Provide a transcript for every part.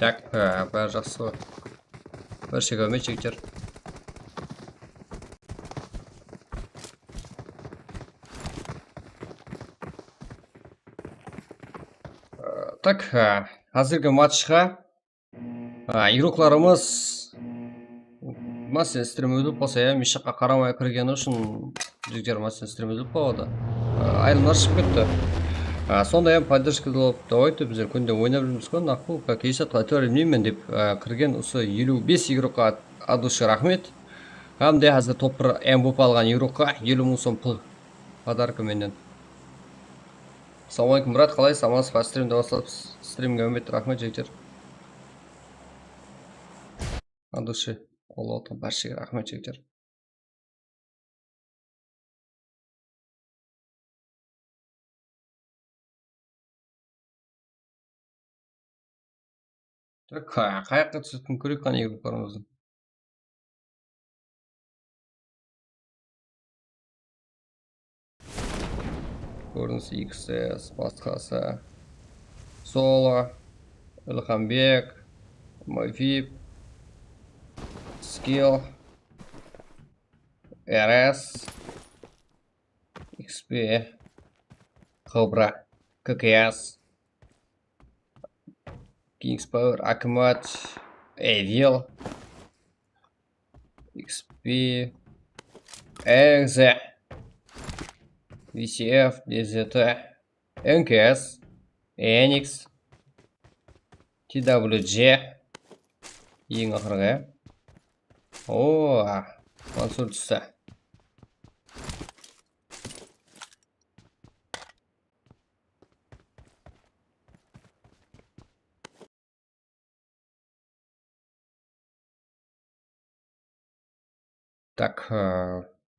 Так, бәрі жақсы ғой. Бір шегеме жігіттер. Так, қазіргі матчқа игрокларымыз Массен стрим өтіп болса, мешаққа қарамай кіргені үшін жігіттер Массен стрим өтіп болады. Айрымдар шығып кетті. Сондай поддержка болып давайте біздер күнде ойнап жүрміз ғой. Нақыл, как есет қайтар білмеймін деп кірген осы 55 игрокқа от души рахмет. Hamda hozir top 1 MVP алған игрокқа 50 мың сом пұл подарка менен. Ассалаумағалейкум, брат, қалайсыз? Амансыз ба? Стримді бастап стримге үміт рахмет жігіттер. От души қолдап отырған баршаға рахмет жігіттер. Қай жаққа түсетін көрейік қана игрокlarымыздың. Көрінісі XS, басқасы. Соло, Илхамбек, Мофип, Skill, RS, XP, Cobra, ККС, Kings Power, Акмат, Evil, XP, Экзе, VCF, DZT, НКС, Enix, TWG, ең ақырғы. Мансур түсті. Так,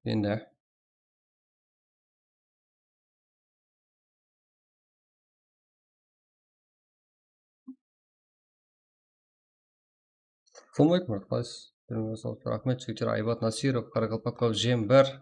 енді. Ассалаумағалейкум, қалайсыз? Рахмет жігіттер. Айбат Насиров, Қарақалпақов, Жем 1.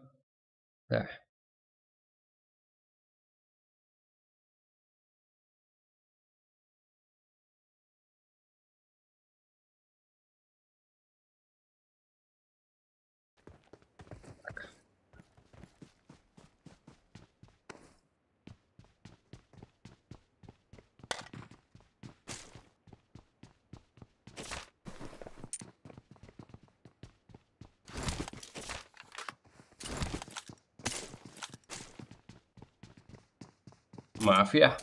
Мафия.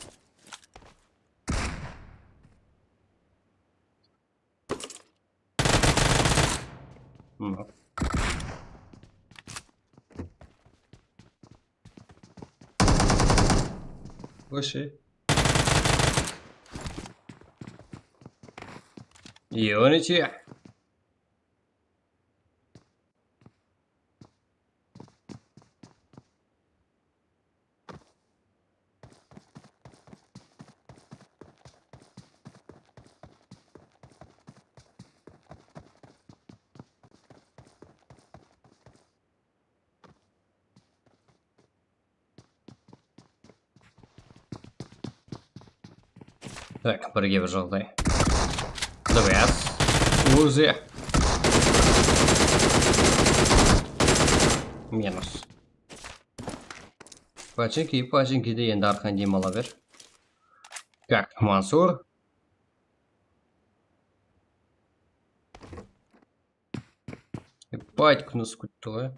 Вообще. Unity. Так, бірге бір жағдай. ДВС. Узи. Минус. Пачинки де енді арқан дем ала бер. Так, Мансур. Ебать, күніз күтті ғой.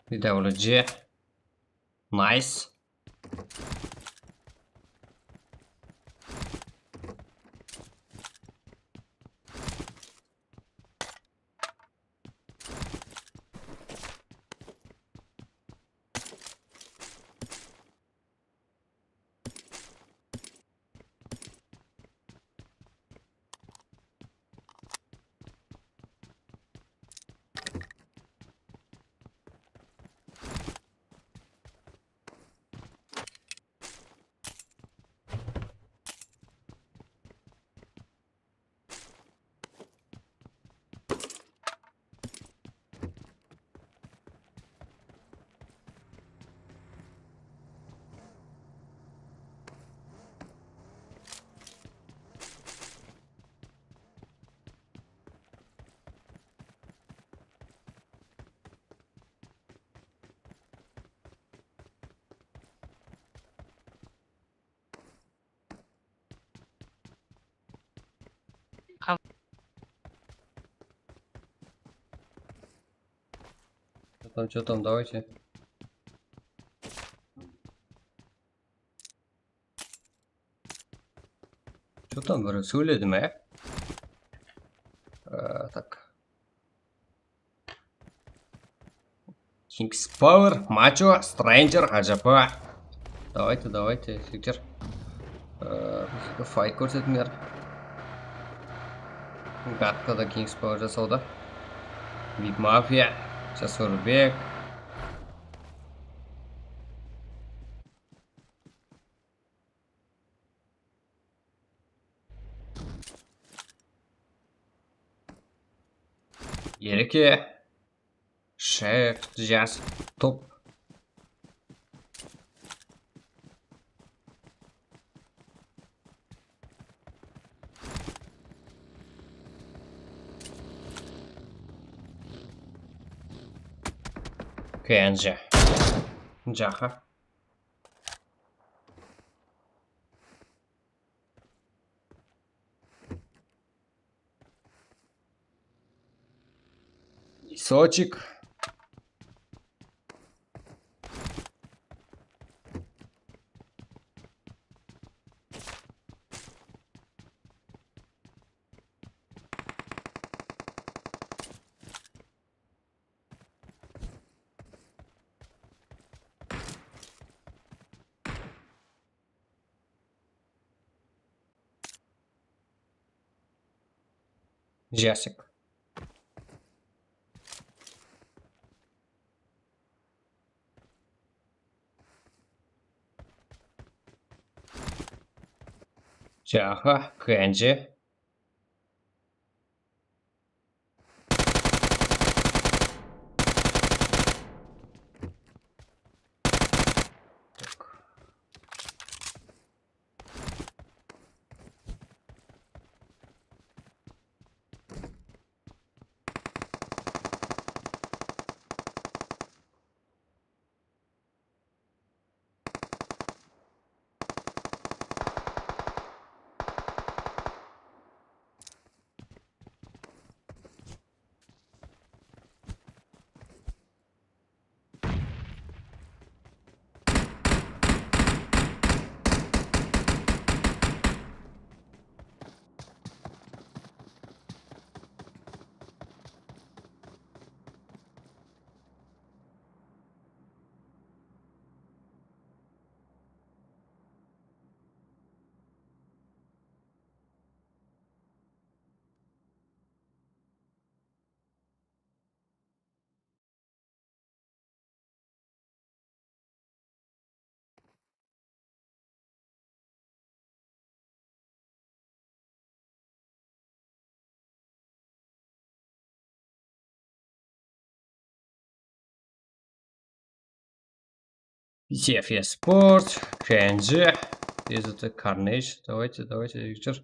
TWG. Найс. что там, давайте. Что там, сөйледі ме? Так. King's Power, Macho, Stranger, ғажапа. Давайте, жігіттер. Файт көрсетіңдер. Гатка да King's Power жасауда. Big Mafia, Жасурбек. Ереке. Шеф, Жас, топ. Кенжи. Джаха. Сочек. Жасик. Джаха. Кенджи. Зефия Спорт. Кенджи. Это Carnage. Давайте, Виктор.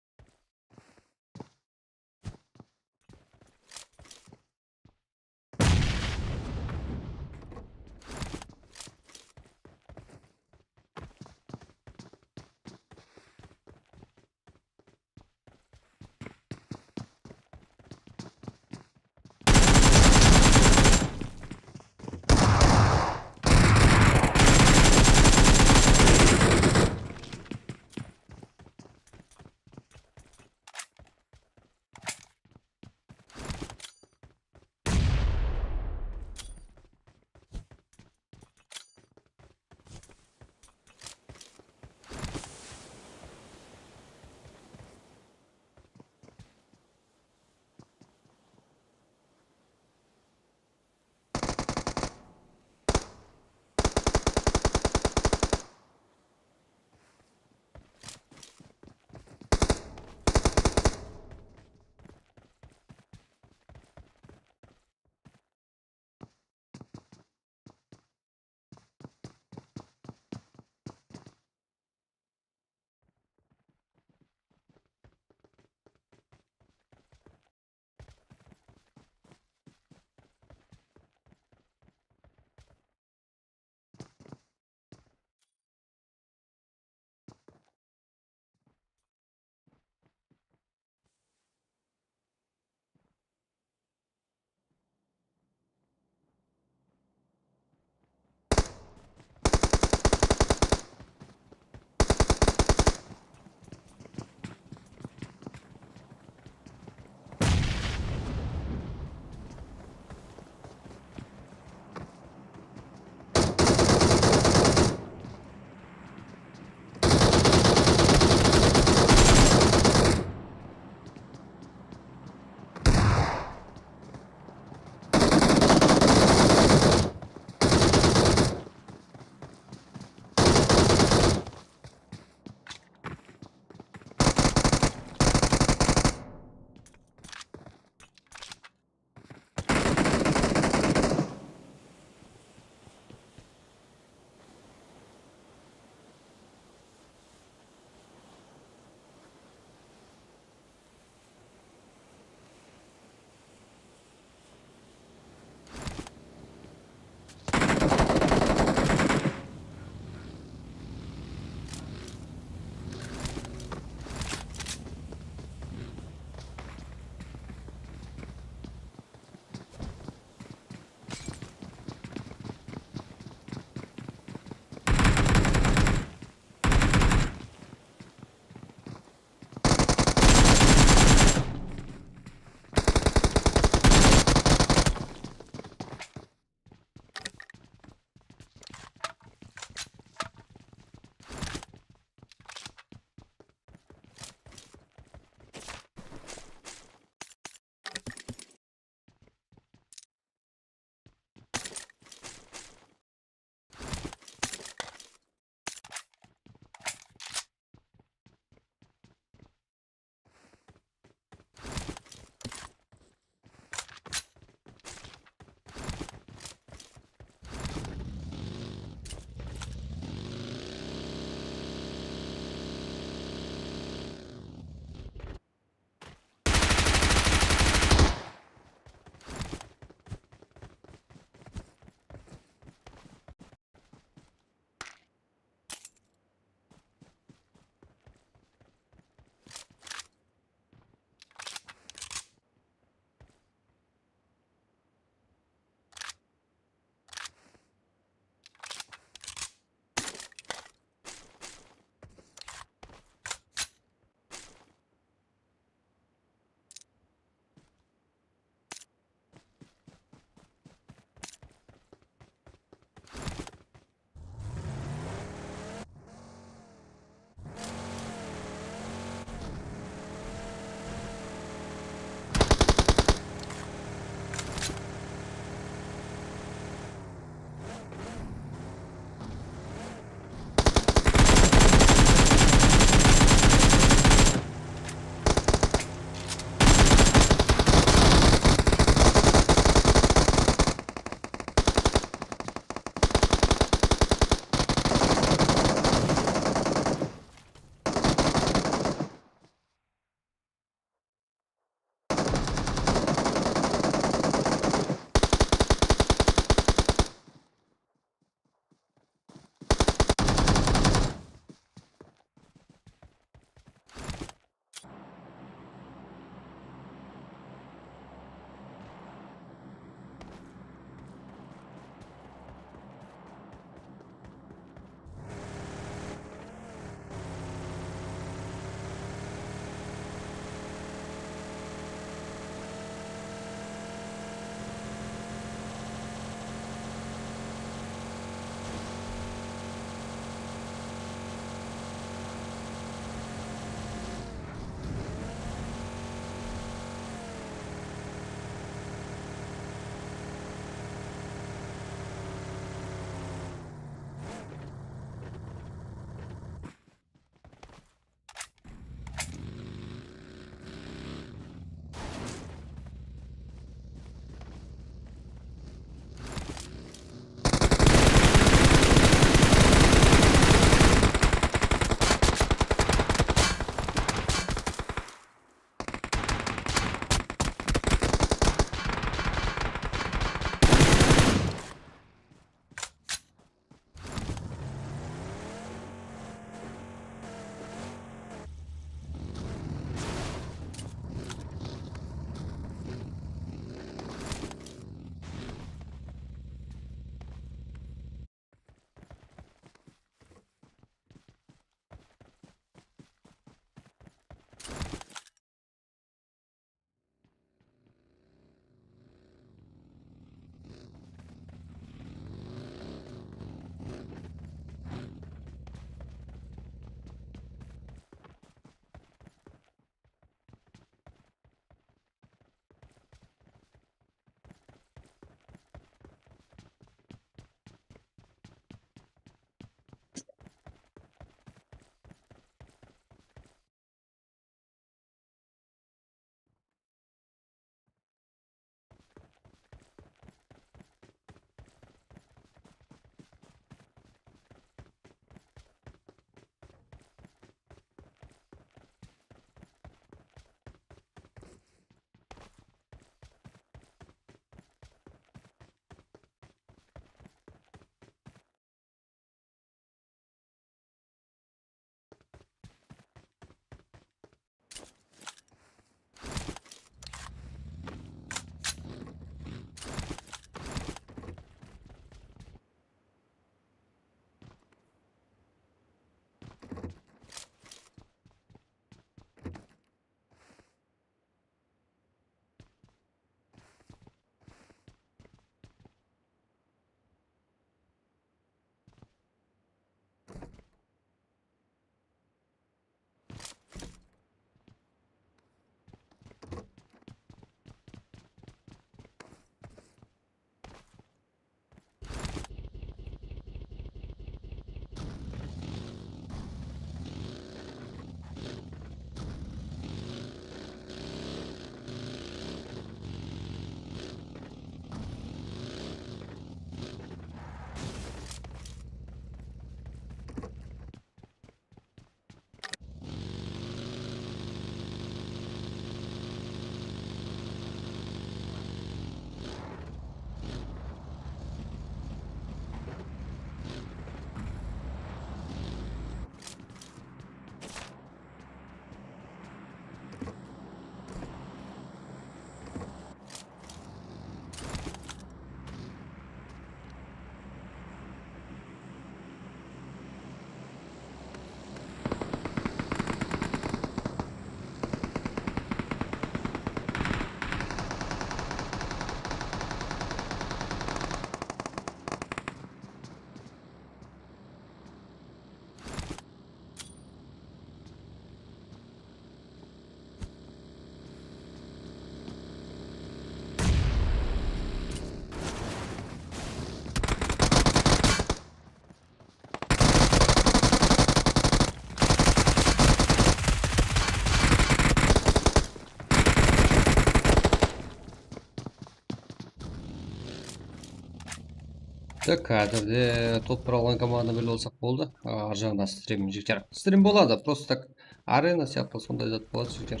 Так, қазірде топ бір алған команда біліп болсақ болды. Ар жағында стрим жігіттер. Стрим болады, просто так арена сияқты сондай зат болады жігіттер.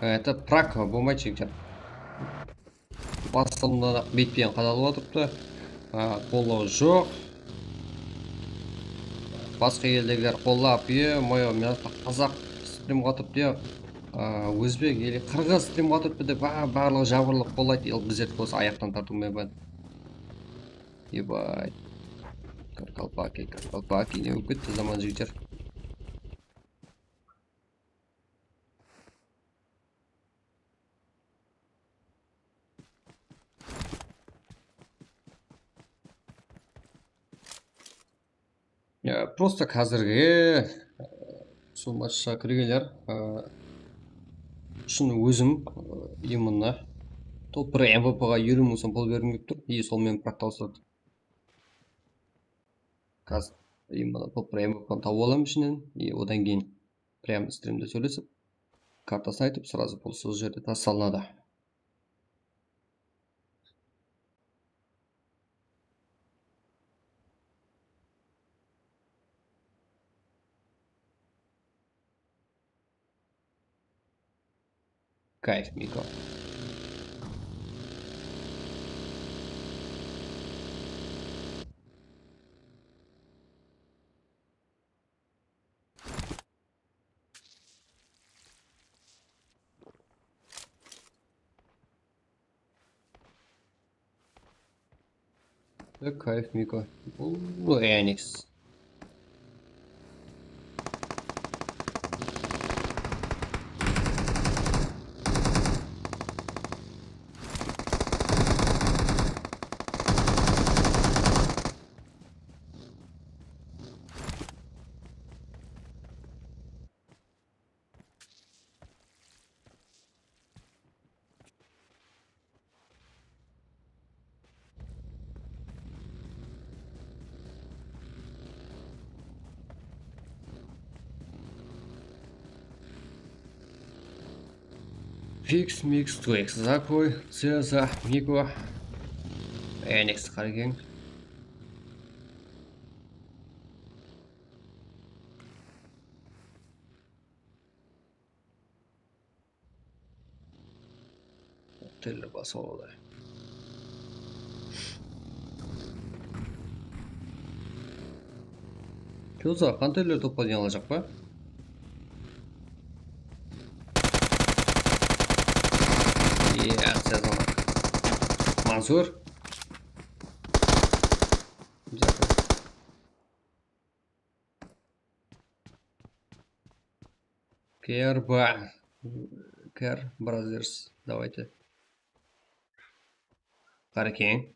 Это прак болмайды жігіттер. Басылымда бетпен қадалып отырыпты. Қолдау жоқ. Басқа елдегілер қолдап, мое мен қазақ стрим қатып деп, өзбек или қырғыз стрим қатып деп барлығы жабырылып қолдайды. Біздерді осы аяқтан тартумен бән. Ебай. Каркалпаки не болып кетті заман жігіттер. Просто қазірге сол матчқа кіргендер үшін өзім именно топ 1 МВП-ға 20 мың сом пұл бергім келіп тұр. И сол мен практаусырды. Қазір именно топ 1 МВП-ны тауып аламын ішінен. И одан кейін прямо стримде сөйлесіп, картасын айтып, сразу пұл сол жерде тасталынады. Кайф, Мико. Кайф, Мико. Эникс. Фикс, микс, твекс, закой, цеза, Мико, Эникс қарген. Тілі басы олай. Кёза, қантелер топқа дейін алacak па? Цеза. Мансур. Дякую. Кэр Бразерс. Давайте. Каркен.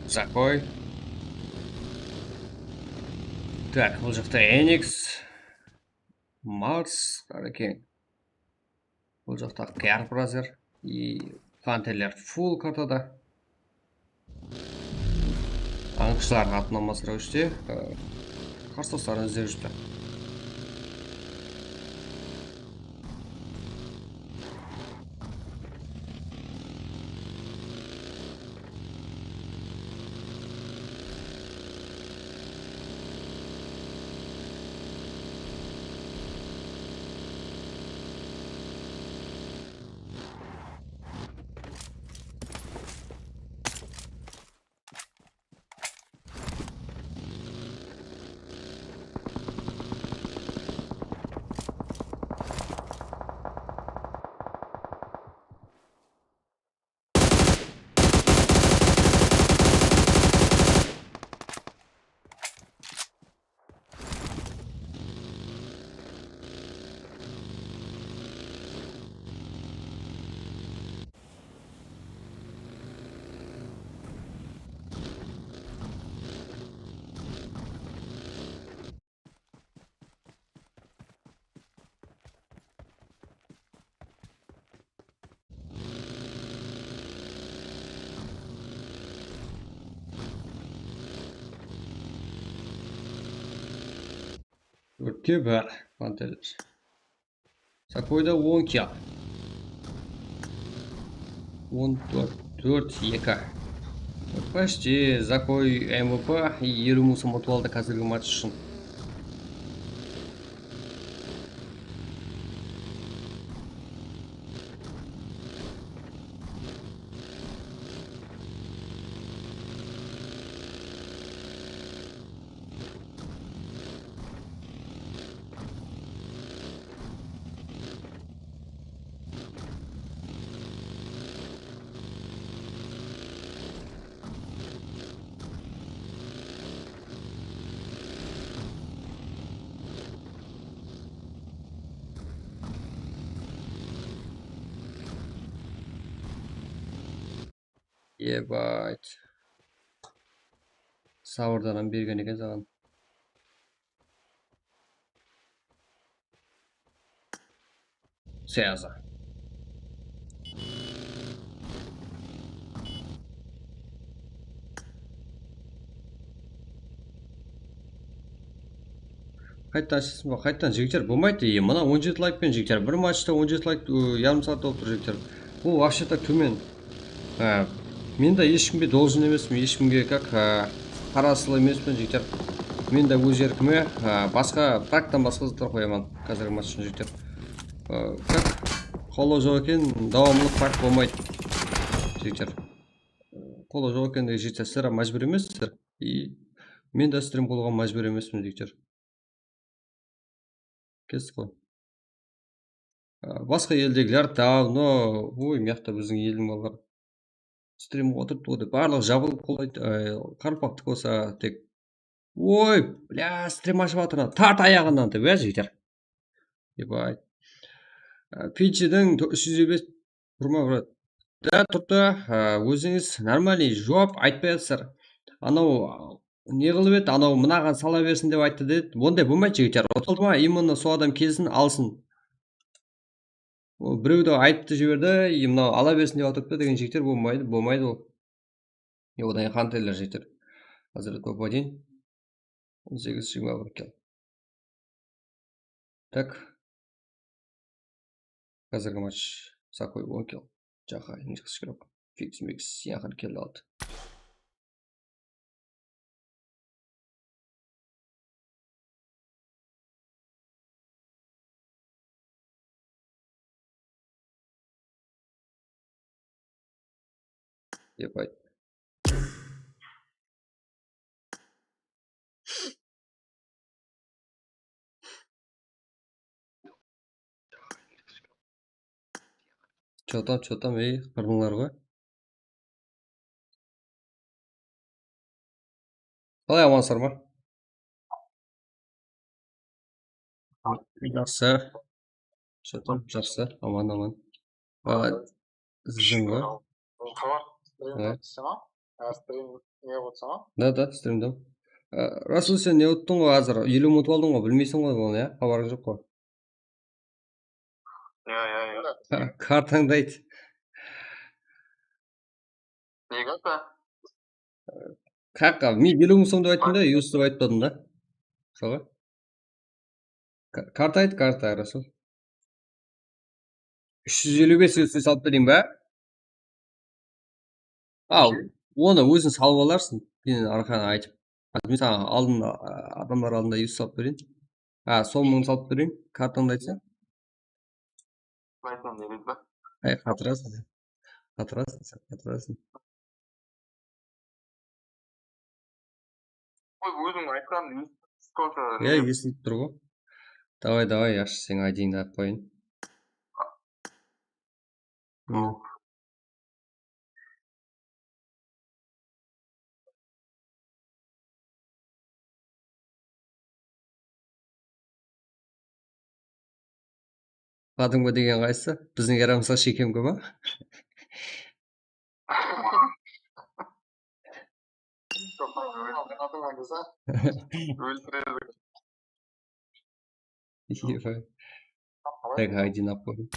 Закой. Так, бұл жақта Эникс, Марс, Каркен. Бұл жақта Кэр Бразер и Фантелер фул картада. Аңшылар атынан масыра үште. Қарсыластарын іздеп жүріпті. 4-ке бар пантерлер. Сакойда 10 килл. 14-2. Почти Закой МВП 20 сом ұтып алды қазіргі матч үшін. Ебать. Сауырдан берген екен саған. Сеза. Қайттан ашасың ба? Қайттан жігіттер болмайды. Мына 17 лайкпен жігіттер. Бір матчта 17 лайк ярым сағат болып тұр жігіттер. Бұл вообще-то төмен. Мен де ешкімге должен емеспін, ешкімге как қарасылы емеспін жігіттер. Мен де өз еркіме басқа практан басқа заттар қоямын қазіргі матч үшін жігіттер. Как қолы жоқ екен, давамлы практ болмайды жігіттер. Қолы жоқ екен деген жігіттер сіздер мәжбүр емессіздер. И мен де стрим болуға мәжбүр емеспін жігіттер. Кестік қой. Басқа елдегілер давно, ой, мияқта біздің елдің балалары стрим отырып тұрды. Барлық жабылып қолайды. Қарпақтық болса тек ой, бля, стрим ашып жатыр. Тарт аяғынан деп, жігіттер. Ебай. Пичидің 305 бұрма брат. Да, тұрды. Өзіңіз нормальный жауап айтпай жатсыздар. Анау не қылып еді, анау мынаған сала берсін деп айтты деді. Ондай болмайды жігіттер. Ұтылды ма, именно сол адам келсін, алсын. Біреуді айтты жіберді, мынау ала берсін деп отырыпты деген жігіттер болмайды ол. Одан хантерлер жігіттер. Қазір топ-1 18-21 килл. Так. Қазіргі матч Сакой 10 килл. Жақай, не қышқырып. Фикс-микс, яқын келді алды. Ебай. Чё там, ей, қырдыңлар ғой. Қалай амансыздар ма? Жақсы. Чё там, жақсы, аман. Сіздің ғой? Стрим не отса ма? Да, стримдім. Расул, сен не ұттың ғой азыр? 50 ұмытып алдың ғой, білмейсің ғой оны, я? Хабарың жоқ қой. Картаңды айт. Неге па? Как, мен 50 сом деп айттым да, юз деп айтпадым да. Соға? Карта айт, карта, Расул. 355 юз салып берейін ба? Оны өзің салып аларсың. Мен арқаны айтып. Мен саған алдында, адамдар алдында юз салып берейін. Сомын салып берейін. Картаңды айтсаң. Айтам не ба? Қатырасың. Қатырасың. Ой, өзің айтқан сколько? Естіліп тұр ғой. Давай, яшы сен айдиыңды алып қойын. Кәдімгі деген қайсы? Біздің арамызға шекемгі ма? Так, айдиын алып қойдым.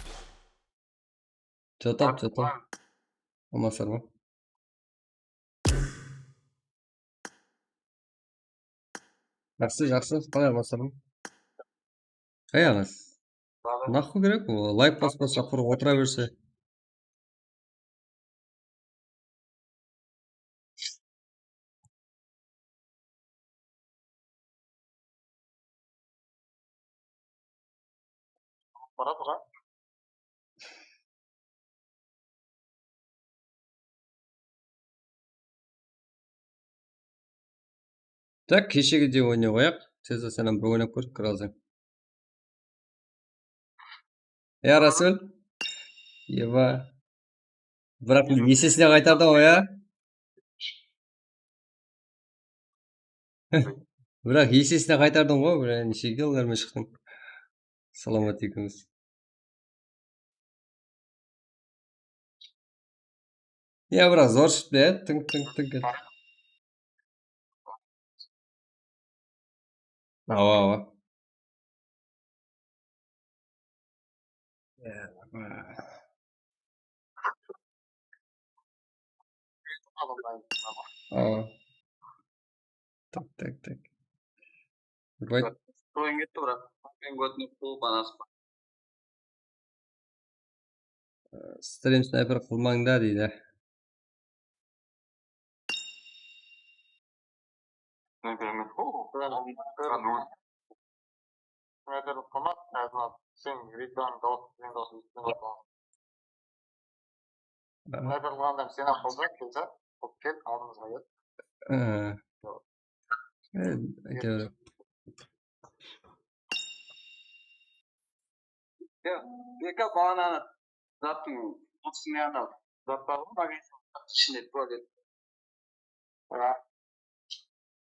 Чё там? Амансыздар ма? Жақсы, қалай амансыздар ма? Қай ағасы? Нахуй керек ол лайк баспаса құр отыра берсе. Бара бара. Так, кешегідей ойнай қояйық. Сеза сенен бір ойнап көрдік кралзен. Расул? Еба. Бірақ есесіне қайтарды ғой, Бірақ есесіне қайтардың ғой, неше келдермен шықтың. Саламат екеуміз. Бірақ зор шықты, тың. Ауа. Ауа. Так. Тойын кетті бірақ. Мен көтініп қуып анасы. Стрим снайпер қылмаңда дейді. Снайпер емес қой. Снайпер қылмақ, сен рейдтан дауыс. Снайпер қылғанда сен қылса, кел, алдымызға кел. Әйтеуір. Екі бағананы заттың ұтысына анау зат бар ғой, магазин ішінде туалет.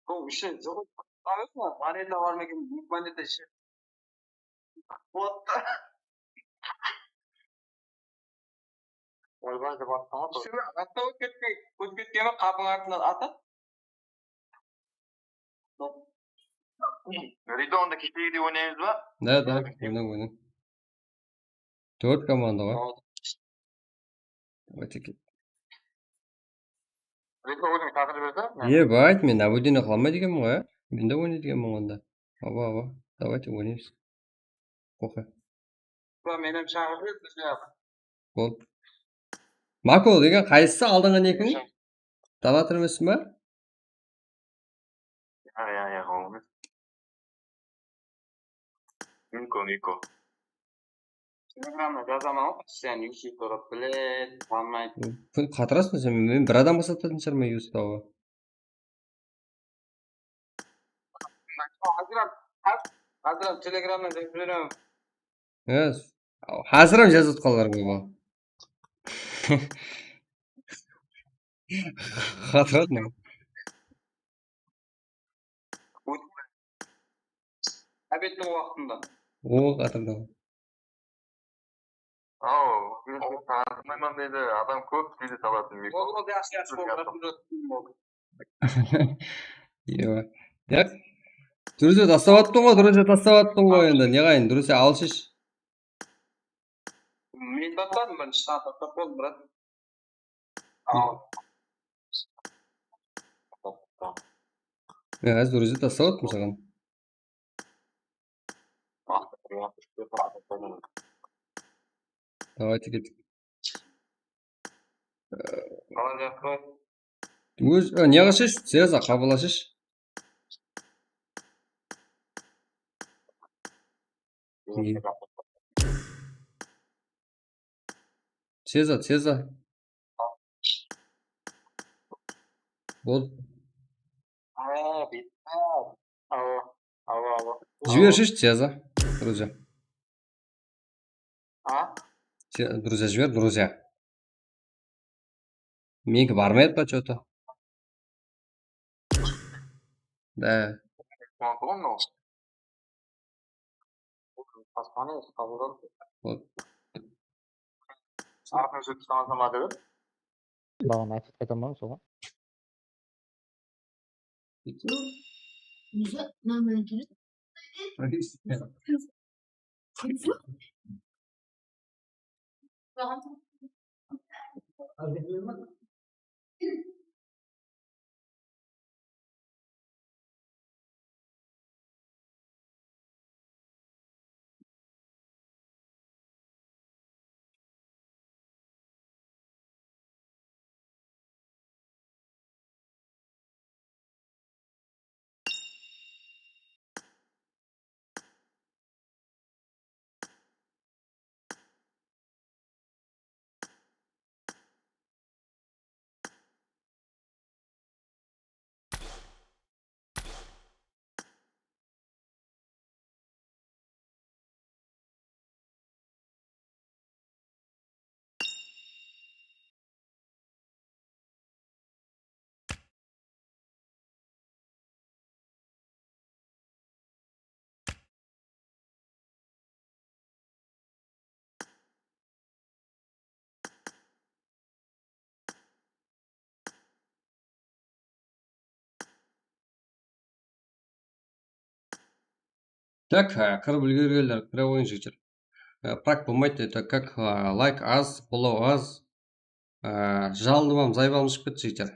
Бұл іші жоқ. Монета бар ма екен? Монета іші. Вот. Ойбай деп аттама тұр. Атта өт кеткені қапың артынан атат. Ридонда кешегідей ойнаймыз ба? Да, ойнам. 4 команда ғой. Давайте кет. Ридо өзің тағдыр берді? Ебать, мен обыдение қыламай дегенмін ғой, Мен де ойнай дегенмін онда. Аба. Давайте ойнаймыз. Қоқай. Менің шағыр бізге. Болды. Мако деген қайсысы алдыңғы некің? Донатор емессің ба? Қауымыз. Нико. Телеграмда жазамын ғой, сен юсит ұрып білет, танымайды. Күн қатырасың сен, мен бір адамға сататын шығармын юстауға. Қазір телеграмда жазып жіберемін. Қазірім жазып қаларың ғой. Қатырады ма? Әбеттің уақытында. Қатырды. Танымайман дейді, адам көп дейді табатын. Ол жақсы болды. Дүрізе тастап ғой енді. Не қайын, дүрізе алшыш. Мен тастадым, бірінші тастап болдым, брат. Аз дүрізе тастап отырмын саған. Давайте кеттік. Не қашыш? Сеза, қабылашыш. Сеза. Болды. Жібершіш, Сеза. Друзья, жібер, друзья. Менікі бармайды па, что-то? Да. Бағана айтып қайтамын ба соған? Так, кіріп үлгергендер кіре ойын жігіттер. Прак болмайды, это как лайк аз, follow аз. Жалдыбам, зайбам шығып кетті жігіттер.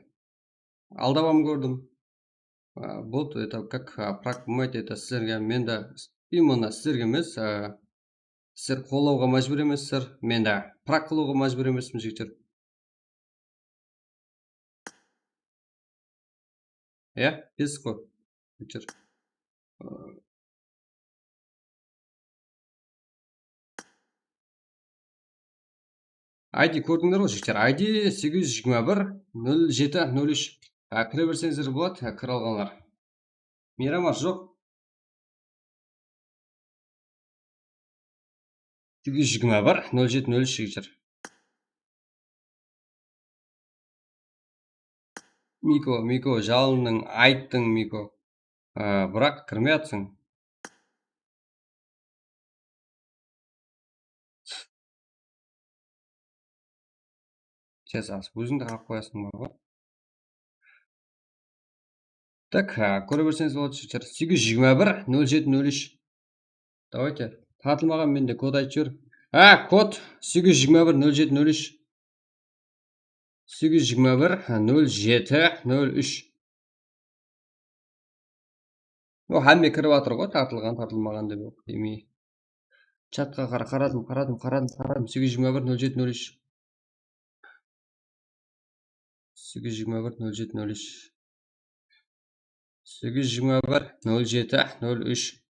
Алдабам көрдім. Вот это как прак болмайды, это сіздерге менде именно сіздерге емес, сіздер қолауға мәжбүр емессіздер, мен де прак қылуға мәжбүр емеспін жігіттер. Иә, бес қой жігіттер. ID көрдіңдер ғой жігіттер. ID 821-07-03. Кіре берсеңіздер болады, кіре алғанлар. Мирамар жоқ. 821-07-03 жігіттер. Мико, жалының, айттың Мико. Бірақ кірмей атсың. Сейчас өзіңді қап қоясың бар ғой. Так, көре берсеңіз болады жігіттер. 821-07-03. Давайте. Татылмаған менде код айтып жібер. Код 821-07-03. 821-07-03. Әмме кіріп атыр ғой, тартылған, тартылмаған деп демей. Чатқа қарадым. 821-07-03. 821-07-03. 821-07-03.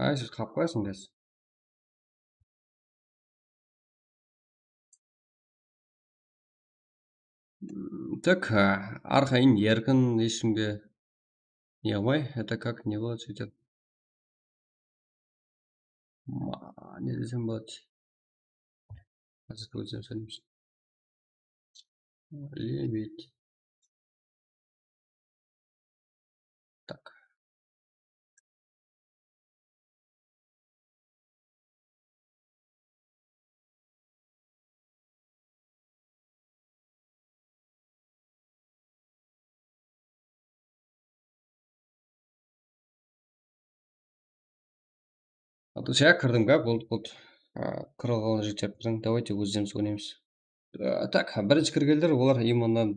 Сіз қап қоясың дәс. Так, арқайын еркін ешкімге не алмай, это как не болады сөйтіп. Не десем болады. Қазір өзім сөйлемесін. Лебедь. Так. А то сейчас кірдім ға, болды. Кірілған жігіттердің, давайте өздеріміз ойнаймыз. Так, бірінші кіргелдер, олар иманнан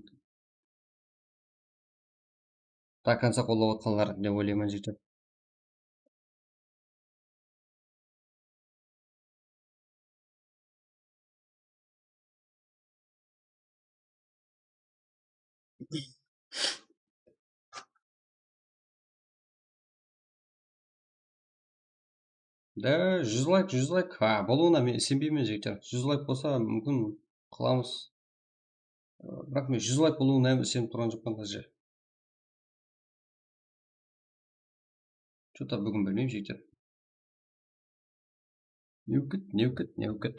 до конца қолдап отқанлар деп ойлаймын жігіттер. Да, 100 лайк. Болуына мен сенбеймін жігіттер. 100 лайк болса, мүмкін қыламыз. Бірақ мен 100 лайк болуына сеніп тұрған жоқпын қазір. Что-то бүгін білмеймін жігіттер. Не өкет.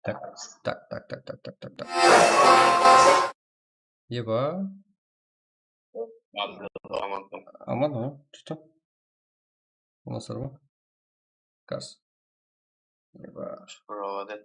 Так. Еба. Аман, что? У нас сорва. Кас. Еба. Проводы.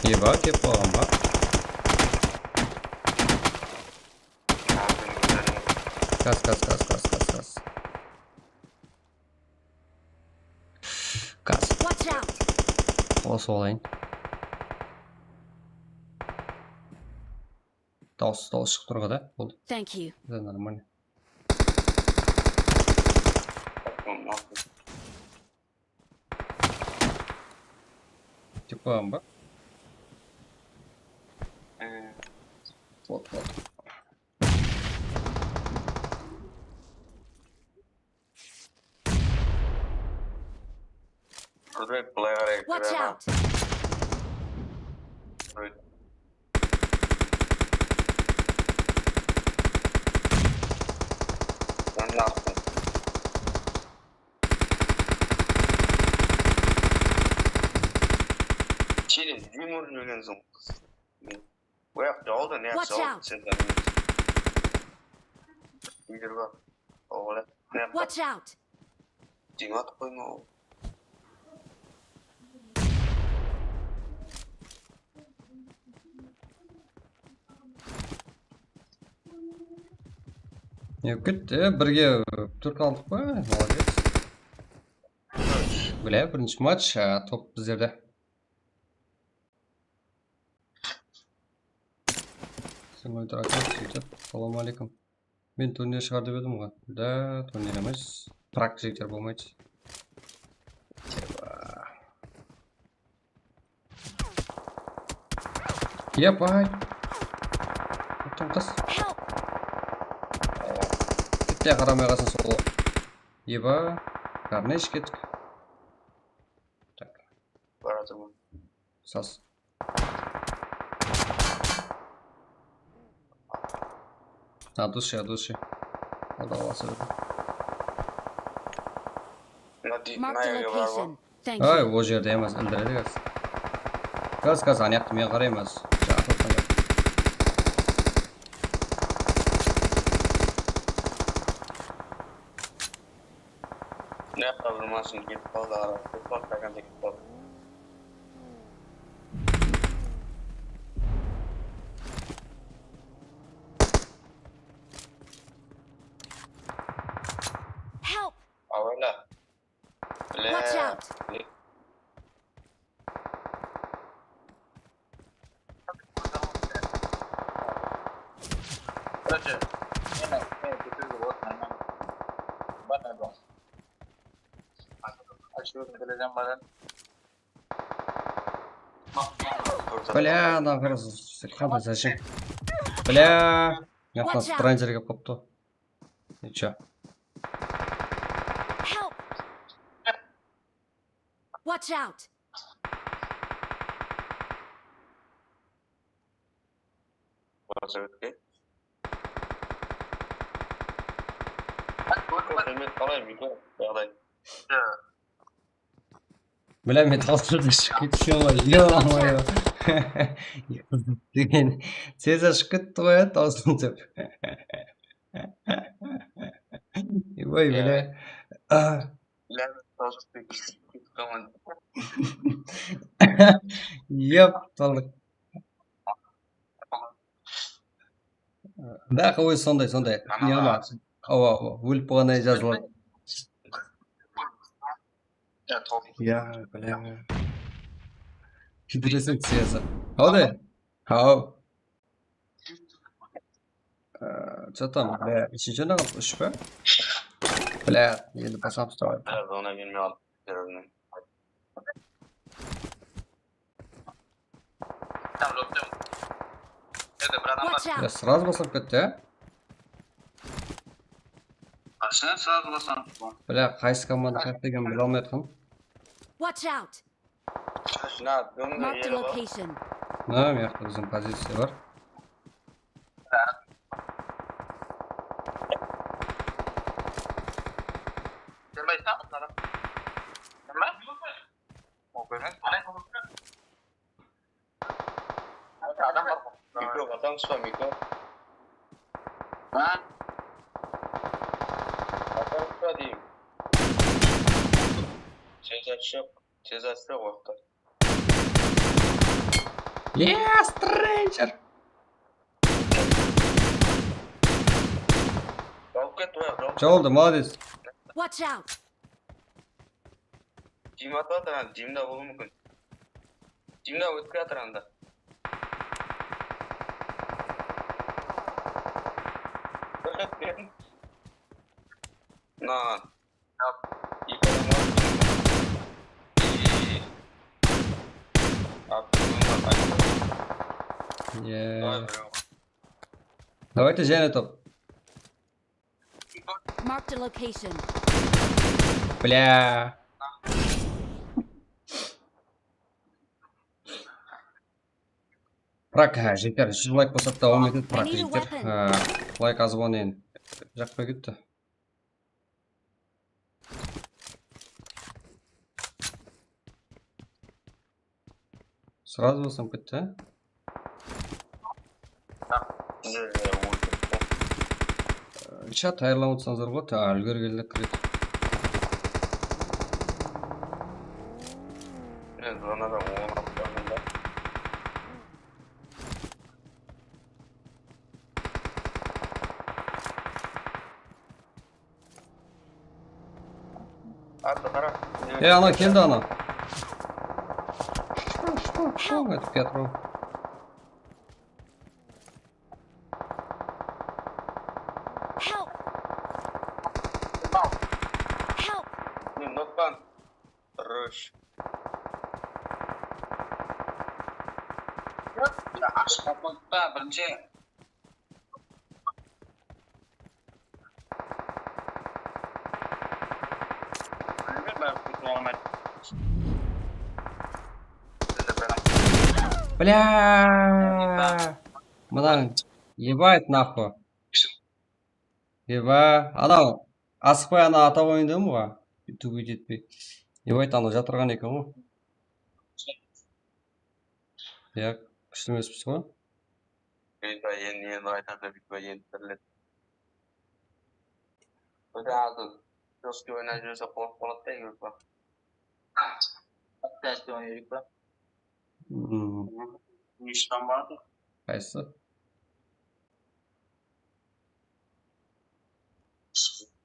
Ебать, я пломба. Кас. Осы болайын. Дауыс шығып тұрға да. Болды. Thank you. Да, нормально. Тек қойған ба? Вот. Watch out. Сенің юморын өлген соң. Ояқ жауды не Watch жауды out. сен егер бар. Оғылы. Watch out. Жеңі атып қойма ол. Не кетті, бірге төрт алдық па? Молодец. Бля, бірінші матч, топ біздерде. Сен өлтір айтып, сөйтіп, салам алейкум. Мен турнир шығар деп едім ғой. Да, турнир емес. Практиктер болмайды. Епай. Оттан қыз. Help. Кетте қарамай қалсын сол. Еба. Карнеш кеттік. Так. Баратырмын. Сас. От души. Отдавался. Mark the location. Thank Ай, you. ол жерде емес, ілдіреді қазір. Қазір аяқты мен қараймыз. Ne yapabilirsin ki fazla ara. Fazla kanka git bak. Help. Avela. Watch out. Proje. Yine bütün bu ortamda. Bana bak. Açıyorum geleceğim bana. Бля, да, кажется, хата зачем? Бля, я нас трансерге попто. И чё? Help. Watch out. Proje. Koşumet kalay mikro. Bağlay. Бля, мен талшырды шығып кеткен ғой. Ё-моё. Деген тез ашып кетті ғой, даусын деп. Ой, бля. Епталық. Да, ой, сондай. Неғыма. Ау, өліп болғанай жазылады. Я, бля. Интересный цвет. Ау, Ау. Что там, бля? Еще надо уж па? Бля, еду по сам строить. Ona gelmiyor. Там локтем. Это братан. Watch Я out. сразу басып кетті, а? Sen sağ olasın. Бля, қайсы команда қайық деген біле алмай жатқан. Watch out. Şuna dönme Mark the yeri var. location. На, мына жақта біздің позиция бар. Sen baytan mısın adam? Sen ben? O benim. Adam var mı? Mikro adam sıra mikro. Ha? Adam sıra diyeyim. Ceza sıra vakti. Yes, Stranger! Roket var. Че болды, молодец. Watch out. Дим атады, Димда болуы мүмкін. Kimden ötüp yatır anda? Nan. İyi falan var. İyi. Е. Давайте жена топ. Marked a location. Бля. Прак, жігіттер, 100 лайк басады да 10 минут прак, I need a жігіттер. weapon. Лайк аз болғаннан жақпай кетті. Сразу болсам кетті, чат айырылып отырсаңыздар болады, үлгергенде кіреді. Ана келді ана. Что это Петров? Help! Help! Notban. Rush. Aşk kapatma birinci. Бля! Мына ебать нахуй. Еба, анау асықпай ана ата ойындым ғой. Түгі жетпей. Ебать ана жатырған екен ғой. Я күшті емеспіз ғой. Енді айтады енді тірлет. Өте азы. Жоске ойнай жүрсе қолып болады да егер ба. Тәсті ойнайық ба. Нештан барды? Қайсы?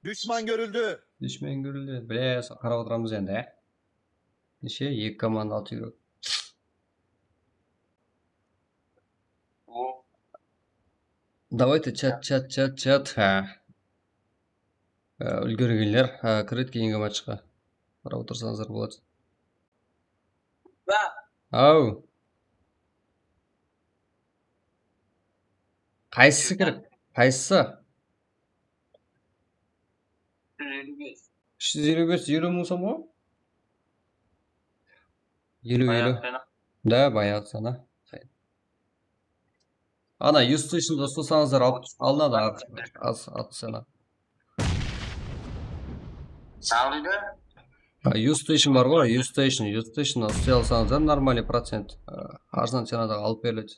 Düşman görüldü. Düşмен көрілді. Бля, қарап отырамыз енді, ә? Неше? 2 команда 6 игрок. Давайте чат. Үлгергендер кіреді кейінгі матчқа. Қарап отырсаңыздар болады. Ау. Қайсысы керек? Қайсысы? 355 euro mu сом ғой? 50 euro. Да, баяғы сана. Ана, U-Station'da ұстасаңыздар алынады аз сана. Сағылыды? U-Station бар ғой, U-Station'да ұстай алсаңыздар нормальный процент. Арзан ценадағы алып беріледі.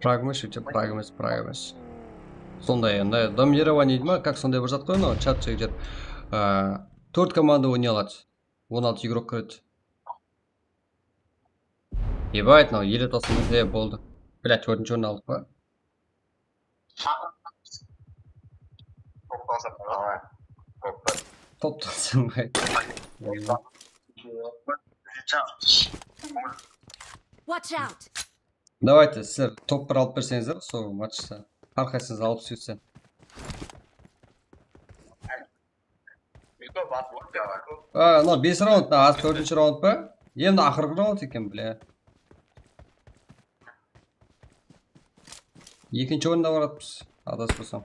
Прагмаш, өте прагмаш. Сондай енді доминирование дейді ма, как сондай бір зат қой, но чат жігер 4 команда ойнай алады, 16 игрок кіреді. Ебать, мынау еле тосымызда болды. Блядь, 4-ші орын алдық па? Топталсың бай. Watch out! Давайте, сіздер топ 1 алып берсеңіздер, сол матчта. Әрқайсыңыз алып сөйтсен. Но 5 раунд, аз 4-ші раунд па? Енді ақырғы раунд екен, бля. 2-ші орында баратпыз, адаспасам.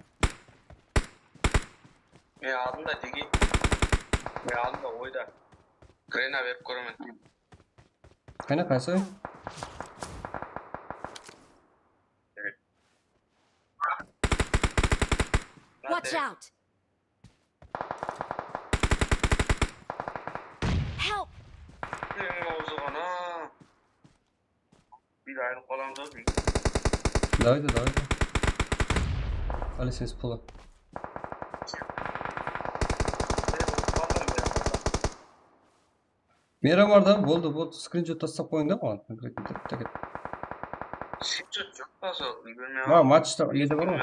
Мен алдында деге. Мен алдында ойда. Крена беріп көрімен. Қайна қайсы? Watch out! Help! Мен аузы ғана. Bir ayrılık falan da değil. Давайте. Алисенс пулы. Мера бар да, болды. Скриншот тастап қойың да маған. Сенчет жоқ па сол үлгермей Ма матчта еді бар ғой.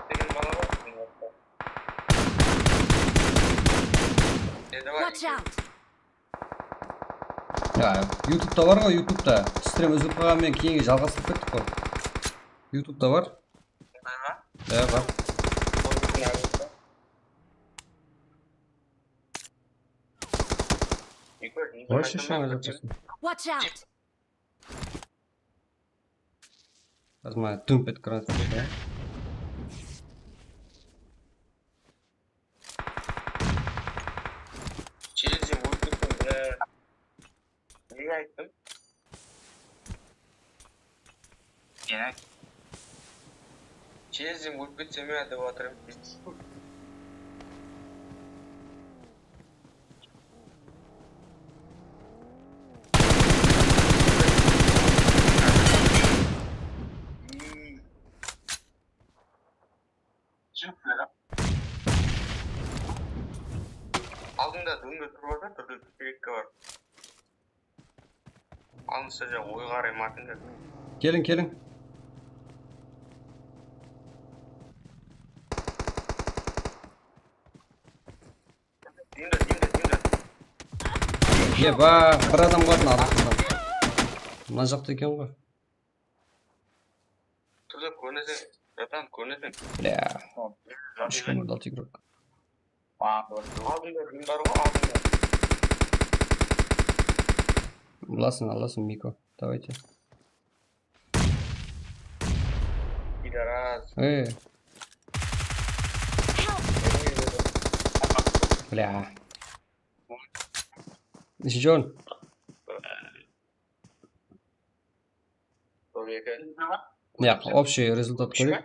деген бала бар біздің отта. Давай, Watch out! Ютубта бар ғой, Ютубта. Стрим үзіліп қалғанмен кейінге жалғастырып кеттік қой. Ютубта бар? Бар. Вообще шаңа жатырсың. Watch out! Азма дүмп етіп қырансың. Челлендже өткіздің, бля. Неге айттым? Челлендже өткізсем я деп отырмын. Алдыңда дөңге тұрып жатыр, тұрды керекке бар. Алыңызса жа ой қарай матыңдар. Келің. Димда. Бір адам қатын арасында. Мына жақта екен ғой. Тұрды көрінесің, жатан көрінесің. Бля, ешкім дал игрок. Алдыңда дим бар ғой, алдыңда. Аласың, Мико. Давайте. Пидорас. Бля. Жон. Общий результат көрейік.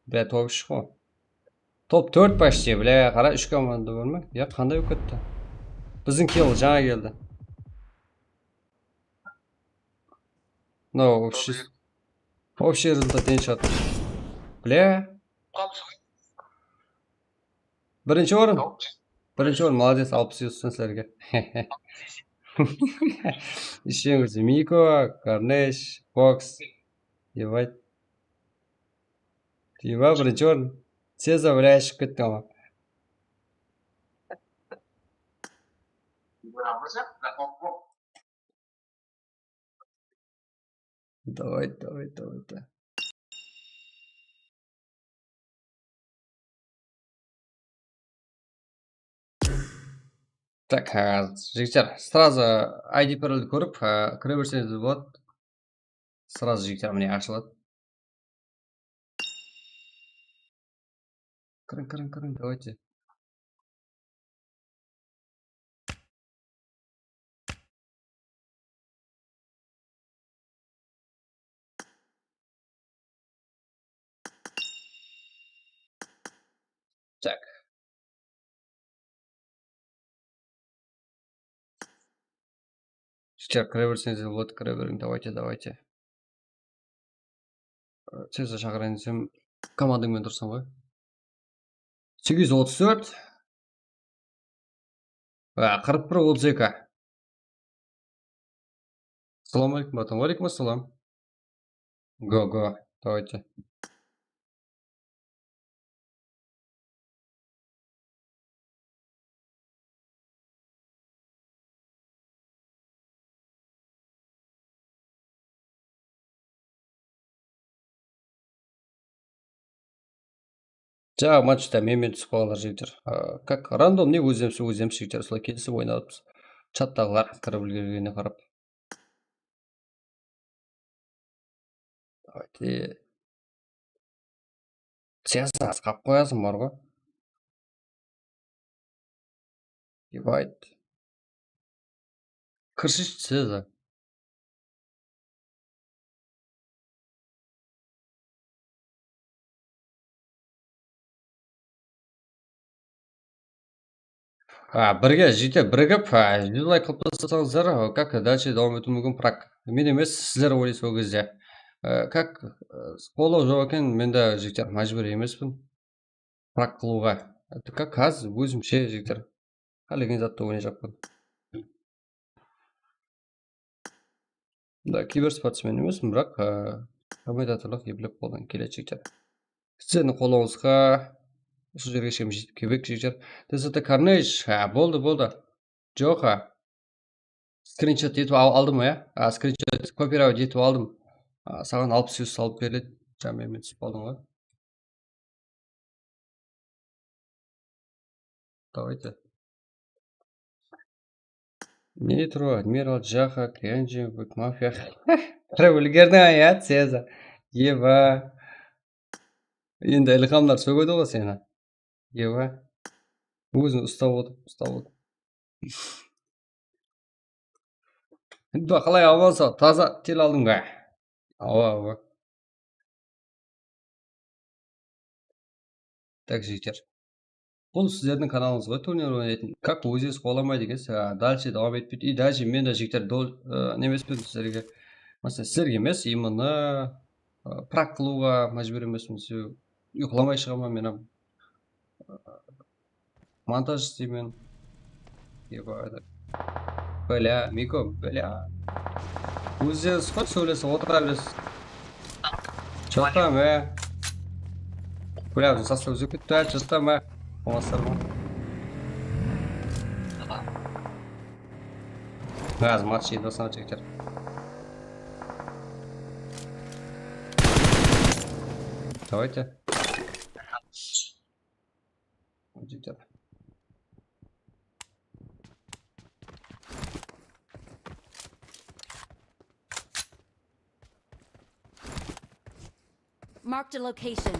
Бля, топ 3 қой. Топ 4 почти, бля, қара 3 команда бар ма? Қандай болып кетті? Біздің килл жаңа келді. Общий результат ең шығады. Бля. Бірінші орын, молодец, 60 сіздерге. Ішеңіз Мико, Карнеш, Бокс. Ебать. Бірінші орын. Сеза, бля, шығып кетті ама. Давай. Так, жігіттер, сразу ID парольді көріп, кіре берсеңіз болады. Сразу жігіттер міне ашылады. Кірін, давайте. Так. Жігіттер, кіре берсеңіз болады, кіре берің, давайте. Сеза шақырайын десем, командаңмен тұрсың ғой. 834. 41-32. Салам алейкум, батам. Алейкум ассалам. Го, давайте. Жаңағы матчта менімен түсіп қалған жігіттер. Как рандом не өземші жігіттер. Солай келісіп ойнадық. Чаттағылар кіріп үлгергеніне қарап. Давайте. Сеза, қап қоясың бар ғой. Ебайт. Кіршіш Сеза. Бірге жігіттер бірігіп, желай қылып тастасаңыздар, как дальше давам ету мүмкін прак. Мен емес, сіздер ойлайсыз ол кезде. Как қолау жоқ екен, мен де жігіттер мәжбүр емеспін прак қылуға. Как қазір өзімше жігіттер қалеген затты ойнай жатпын. Да, киберспортсмен емеспін, бірақ комментаторлық еплеп қолдан келеді. Сіздің қолыңызға осы жерге шейін жетіп келбек жігіттер. This is the carnage. Болды. Жоқ, скриншот етіп алдым, скриншот копировать етіп алдым. Саған 60 салып беріледі. Жаңа мен түсіп қалдым ғой. Давайте. Нитро, Адмирал, Джаха, Кренджи, Мафия. Вульгарный, Цеза. Ева. Енді ілхамдар сөгеді ғой сені. Ева. Өзін ұстап отыр. Енді қалай аванса, таза тел алдың ба? Ауа. Так, жігіттер. Бұл сіздердің каналыңыз ғой, турнир ойнайтын. Как өзіңіз қоламай дегенсіз, дальше давам етпейді. И даже мен де жігіттер немеспін сіздерге. Mesela сіздерге емес, именно прак қылуға мәжбүр емеспін. Ұйқыламай шығамын мен. Монтаж істеймін. Бля, Мико, бля. Өздеріңіз қой сөйлесіп отыра бересіз. Че там, Бля, уже состав үзіп кетті, че там, Болмастар ма? Қазір матч еді осыған жігіттер. Давайте. Жігіттер. Marked a location.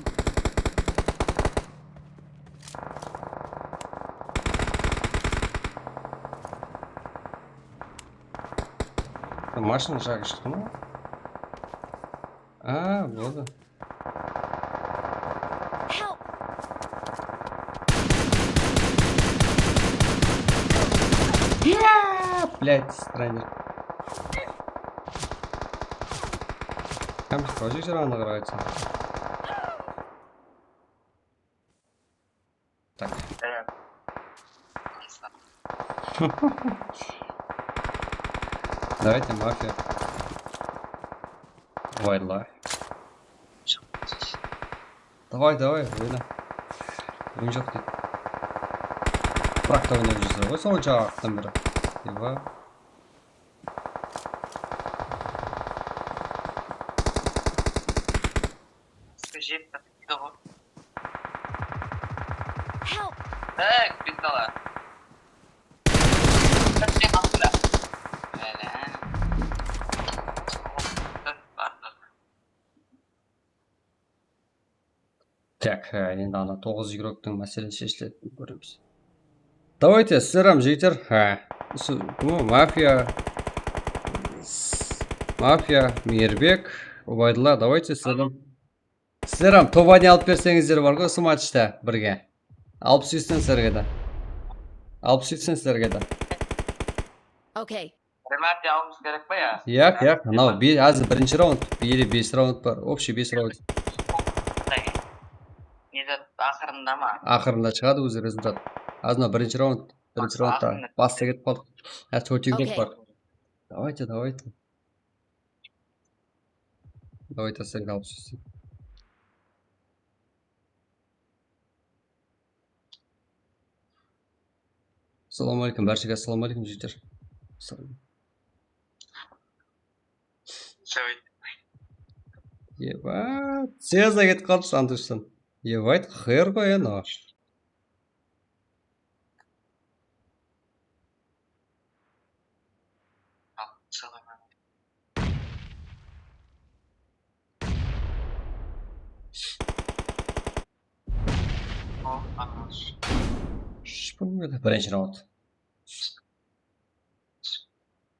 Машина жағы шықты ма? Болды. Help! Блять, странник. Там тоже все равно награется. Так. Давайте мафия. Вайдла. Давай, ойна. Ойын жоқ дейді. Практа ойнап жүрсіз ғой, сол жақтан бері. Ева. Help! Битала. Так, енді ана 9 игроктың мәселесі шешіледі көреміз. Давайте, сіздерім жігіттер. Мафия, Мейірбек, Убайдулла, давайте сіздерім. Сіздерім тобани алып берсеңіздер бар ғой, осы матчта бірге. Алып сөйтсен сіздерге де. Okay. Ремат алымыз керек па я? Яқ, анау азы бірінші раунд, или 5 раунд бар, общий 5 раунд. Ақырында ма? Ақырында шығады өзі результат. Азына бірінші раундта баста кетіп қалдық. Төртеугет бар. Давайте. Давайте сен алып сөйтсен. Ассаламу алейкум, бәршіге ассаламу алейкум жігіттер. Еба, Цеза кетіп қалды сандуштан. Ебайт, хер ғой ена. Бірінші раунд.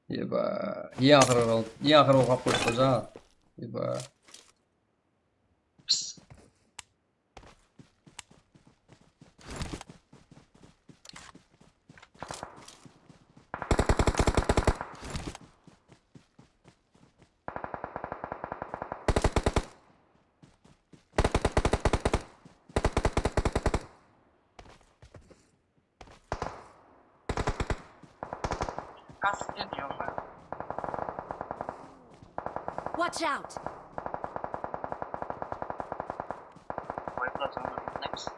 Еба, ең ақырғы раунд. Ең ақырғы қап қойып жаңа. Еба. Watch out! Байқап сонда тыңдаймыз.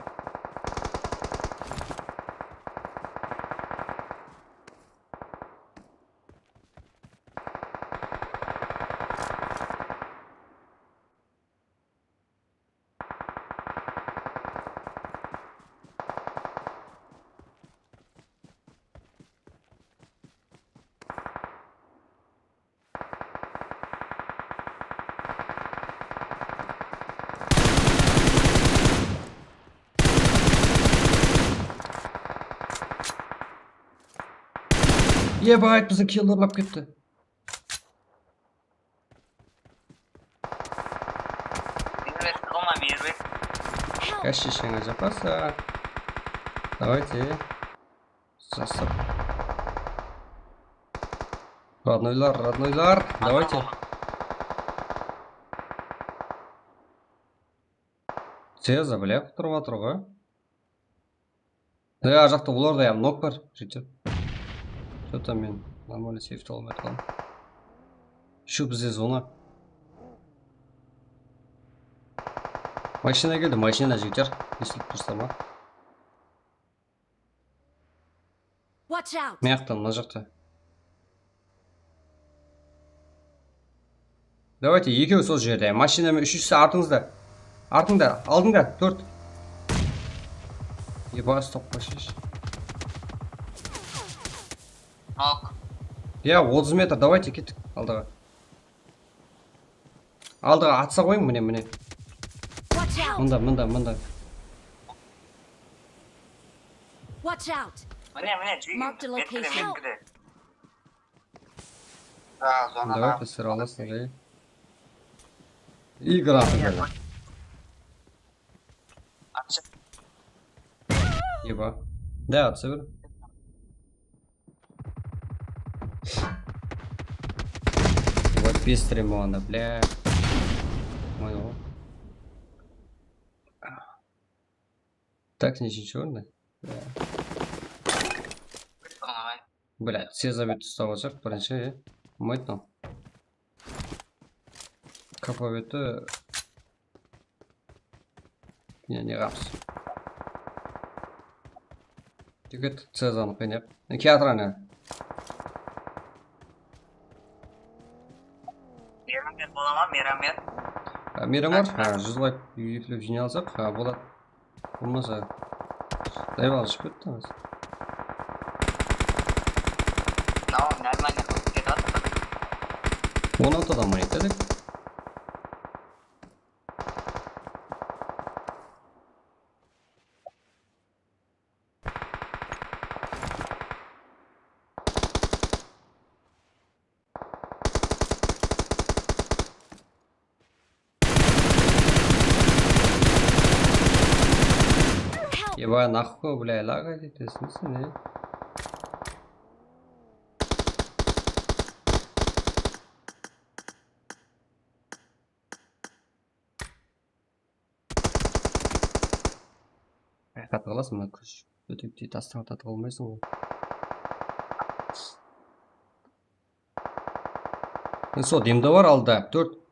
Ебать, біздің килл ұрлап кетті. Бербет, қолма бербет. Help! Как шешеңе запаса. Давайте. Засып. Роднойлар, давайте. Цеза, бля, тұрып жатыр ғой. Ар жақта олар да нок бар. Жетер. Что-то мен нормально сейфті алмай қалдым. Еще бізде зона. Машина келді, машина жетер. Естіліп тұрса ма? Watch out! Маяқтан, мына жақта. Давайте, екеуі сол жерде. Машинамен үшіншісі артыңызда. Артыңда, алдыңда, 4. Еба, стоп, қойшаш. Ок. Я 30 метр, давайте кеттік алдыға. Алдыға атса қойың, міне. Watch out! Мында. Watch out! Міне, Mark the location. Давай, пісір аласың, жай. И гранаты деді. Атшы. Еба. Да, атса бір. Вот без стримона, бля. Моего. Так, ничего не. Бля, все забиты ұстап алсақ, бірінші, ұмайтын ау. Капаветі... Не қамыз. Тегет Цезаны қайнап. Кеатраны. Мерамер бола ма, мерамер? Мирамар, 100 лайк үйіліп жіне алсақ, болады. Болмаса... Дайвалы шығып кетті аз. Нормально қылып кетіп атты. 16 адам монет едік. Ебай, нахуй, бля, лагать это, в смысле, не? Қатып қаласың, мына күш өтектей тастан татып алмайсың ғой. Сол, демді бар алда, 4.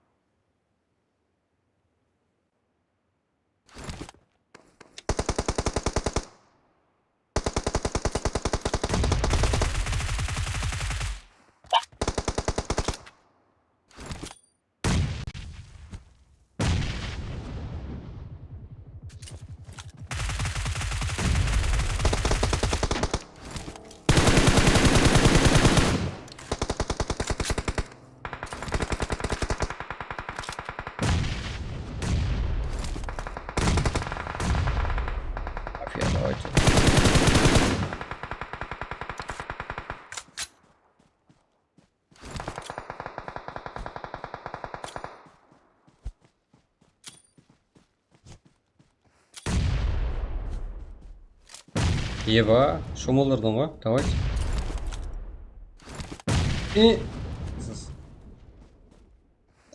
Давайте. Еба, шомолдырдың ғой, давайте. И...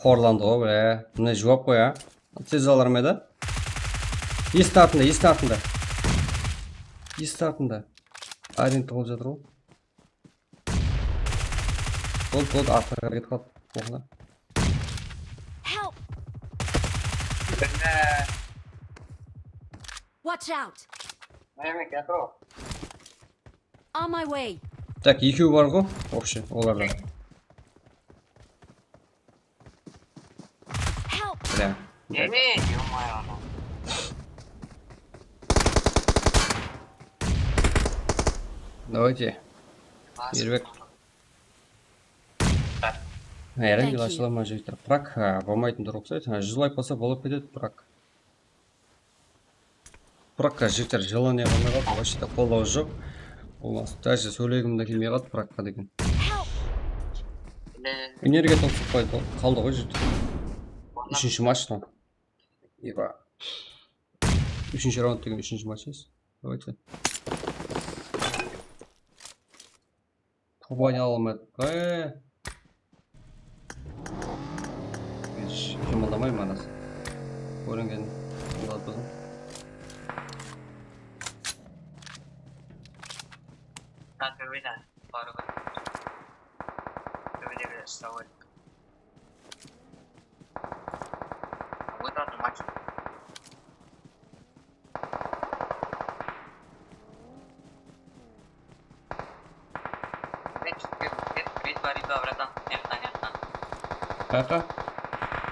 Қорланды ғой, бля. Мына жуап қой, а. Тез алар ма еді? Есті артында. Арен тұғыл жатыр ғой. Болды, артыға кетіп қалды. Watch out! Меме кетро. On my way! Так, екеу бар ғой, вообще, оларда. Help! Бля. Меме, ё-моё. Давайте, Ербек. Әрең Thank you. ашыламай жігіттер. Бірақ болмайтын тұр ұқсайды. 100 лайк болса болып кетеді, бірақ. Бірақ жігіттер желание болмай қалды, вообще қолдау жоқ. Болмас. Даже сөйлегім де келмей қалды біраққа деген. Help! Энергия тосып қалды ғой жігіттер. Үшінші матч там. Еба. Үшінші раунд деген үшінші матч емес. Давайте. Побаня алмайды. Қимылдамаймын анасы. Көрінген болады бұзым. Төбеде бары ғой. Төбеде бір ұстау еді. Отыратын матч. Крит бар иба, братан. Яқтан. Қайқа?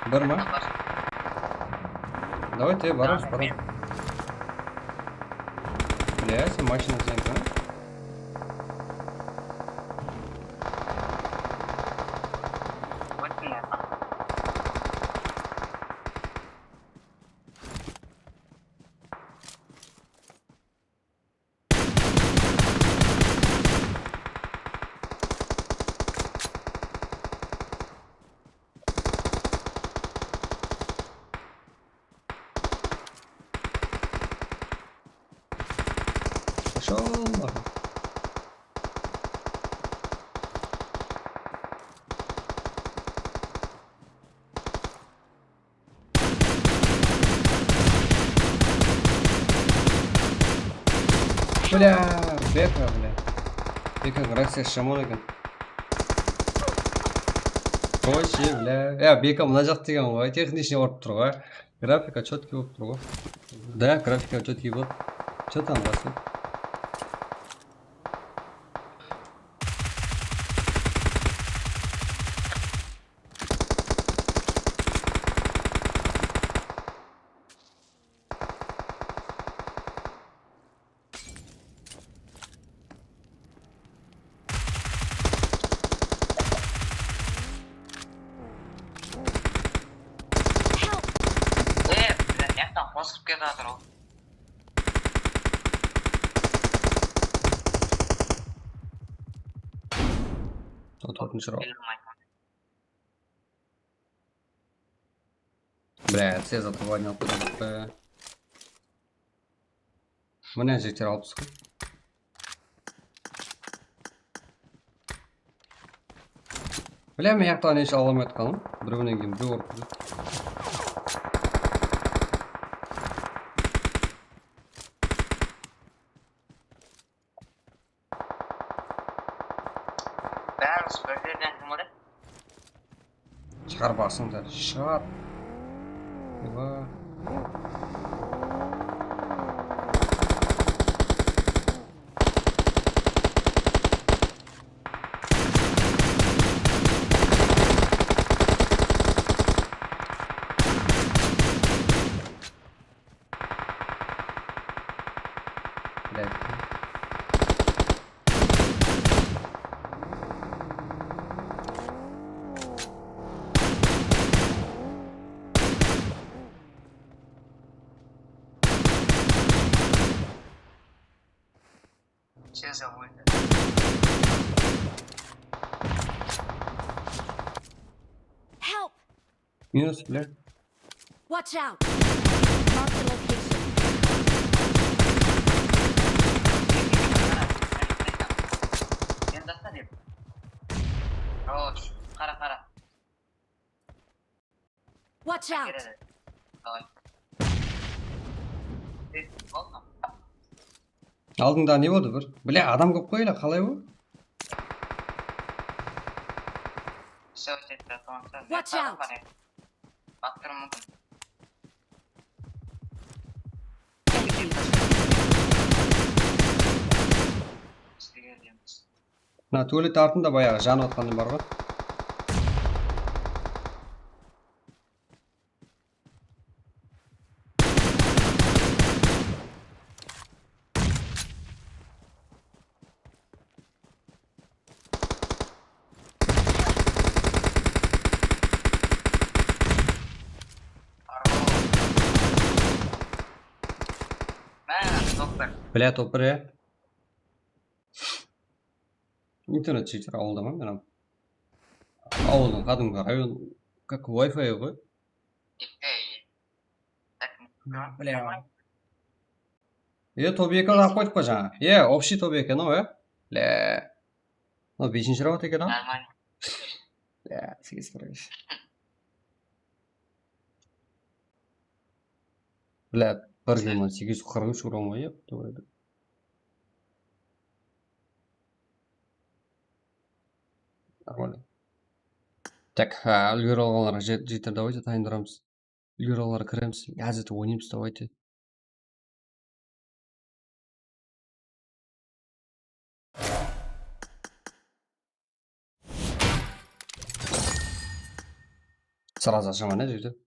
Бір ма? Давайте, барамыз. Бля, сен машина сенді, а? Пошел нахуй. Бля, Бека, бля. Бека грация шамон екен. Қойшы, бля. Бека мына жақ деген ғой, техничный орып тұр ғой. Графика четкий болып тұр ғой. Да, графика четкий болды. Че там басып? Басып кетіп жатыр ол. Төртінші раунд. Бля, все затывание алып кетеді. Міне жектер алып түскен. Бля, мен яқтан еш ала алмай қалым. Біреуінен кейін біреу ұрып кетеді. Бәріміз бір жерден кім ұрады? Шығар басыңды, шығар. Еба. Все заводят. Help! Минус, бля. Watch out! Mark the location. Енді аса деп. Хорош. Қара. Watch out! Келеді. Давай. Болдым. Алдыңда не болды бір? Бля, адам көп қой, қалай бұл? Все, жетті. Watch out! Баттырым мүмкін. Мына туалет артында баяғы жанып отқан бар ғой. Доктор. Бля, топыр, интернет сөйтер ауылда ма мен ауылдың кәдімгі район как Wi-Fi ғой. Бля. топ 2 алып қойдық па жаңа? Общий топ 2 анау, Бля. Мынау 5-ші раунд екен ау? Нормально. Бля, 8 короче. Бля, бір гейман 843 урон ғой, тоғайды. Нормально. Так, үлгер алғанларға жетер, давайте дайындырамыз. Үлгер алғанларға кіреміз. Газеті ойнаймыз, давайте. Сразу ашаман, жігіттер.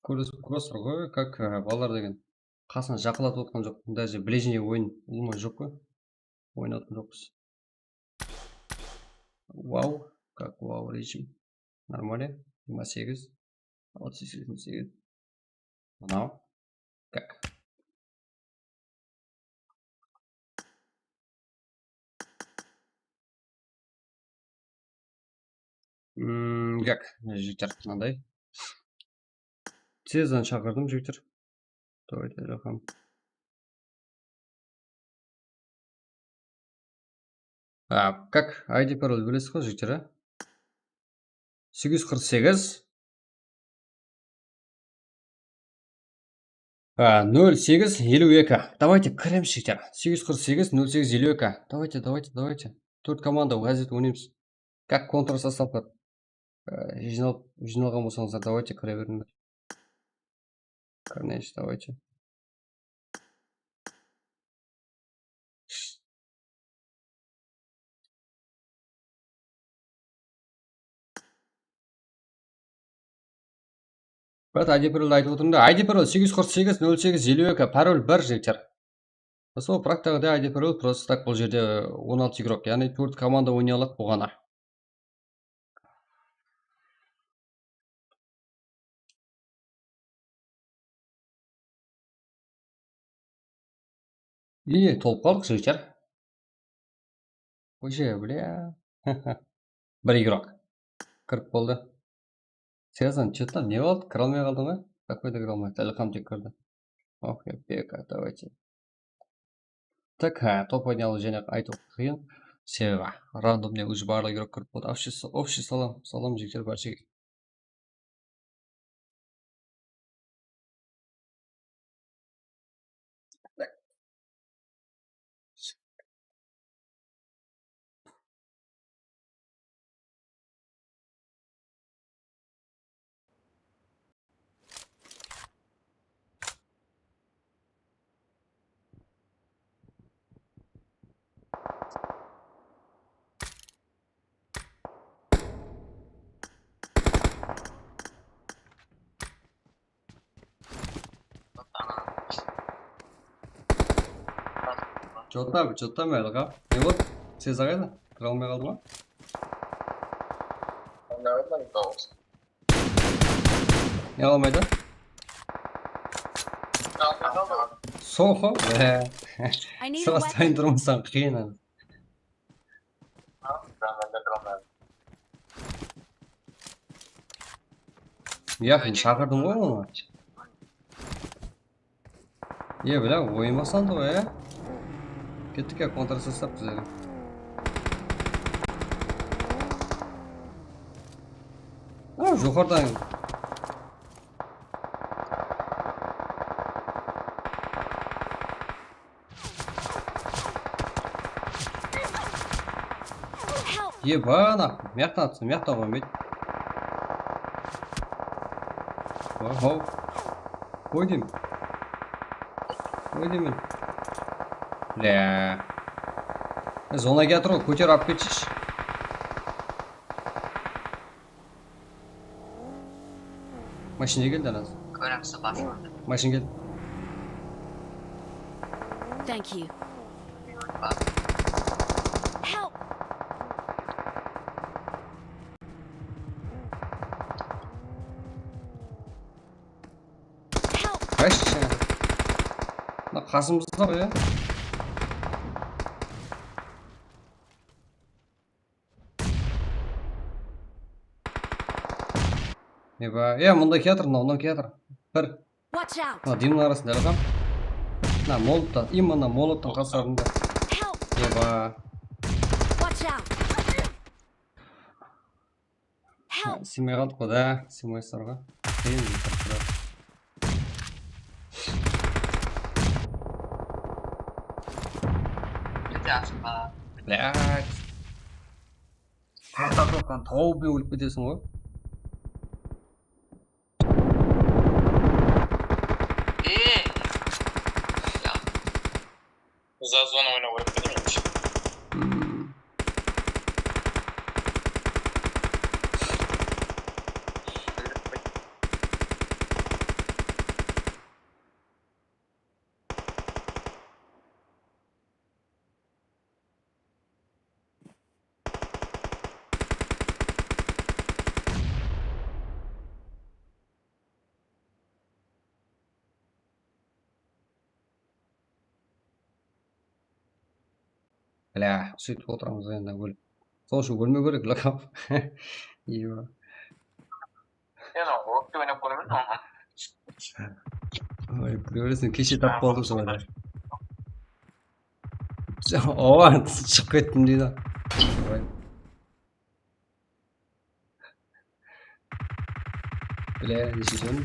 Көресіздер ғой, как балалар деген қасына жақылатып отқан жоқ. Даже ближний ойын болмай жоқ қой. Ойнатқан жоқпыз. Вау, как вау режим. Нормально. 28. 38. Мынау. Как? Как? Жігіттер, мынандай. Тездан шақырдым, жігіттер. Давайте жақам. Как? ID пароль білесіз ғой, жігіттер, 848 0852. Давайте кіреміз, жігіттер. 848 0852. Давайте. 4 команда газет ойнаймыз. Как контр состав бар? Жиналған болсаңыздар, давайте кіре беріңдер. Конечно, давайте. Бәт, ID пароль айтып отырмын да. ID пароль 848 0852. Пароль 1, жігіттер. Сол практикада ID пароль просто так бұл жерде 16 игрок. Яғни 4 команда ойнай алады бұғана. Толып қалдық, жігіттер. Уже, бля. 1 игрок. Кіріп болды. Сезон, что-то не болды? Кіре алмай қалды ма? Какой-то кіре алмайды. Әлі тек кірді. Окей, бека, давайте. Так, топ ойналы және айту қиын. Себебі рандомне уже барлық игрок кіріп болды. Общий салам жігіттер баршаға. Жоттам әліға. Не болды? Сез ағайды? Кіре алмай қалды ма? Не алмайды? Соқы? I need a Сырас weapon. дайын тұрмасаң қиын. Яқын шақырдым ғой оны. Бля, ойыма салды ғой, Кеттік контр состав біздері. Жоғардан. Ебана, мияқтан қоймайды. Ой деймін. Бля. Зонаga тұр ғой, көтер алып кетшіш. Машина келді анасы. Көремісі басылды. Машина келді. Thank you. Help! Help! Қайшы? Мына қасымызда ғой, иә? Мұнда келатыр, мынау келатыр. Бір. Watch out! Мына дымның арасында ілған. Мына молотта, именно молоттың қасарында. Help! Watch out! Help! Симай қалдық қой, да? Симай сарға. Кейін тұрып. Блядь. Тақтан тауып өліп кетесің ғой. За зону ойнау керек пе демекші? Бля, сөйтіп отырамыз енді өліп. Сол үшін өлмеу керек, лақап. Ева. Енді отты ойнап көрмедім оған. Ой, көресің, кеше тап болдым сонда. Оған шығып кеттім дейді. Бля, неше жөн?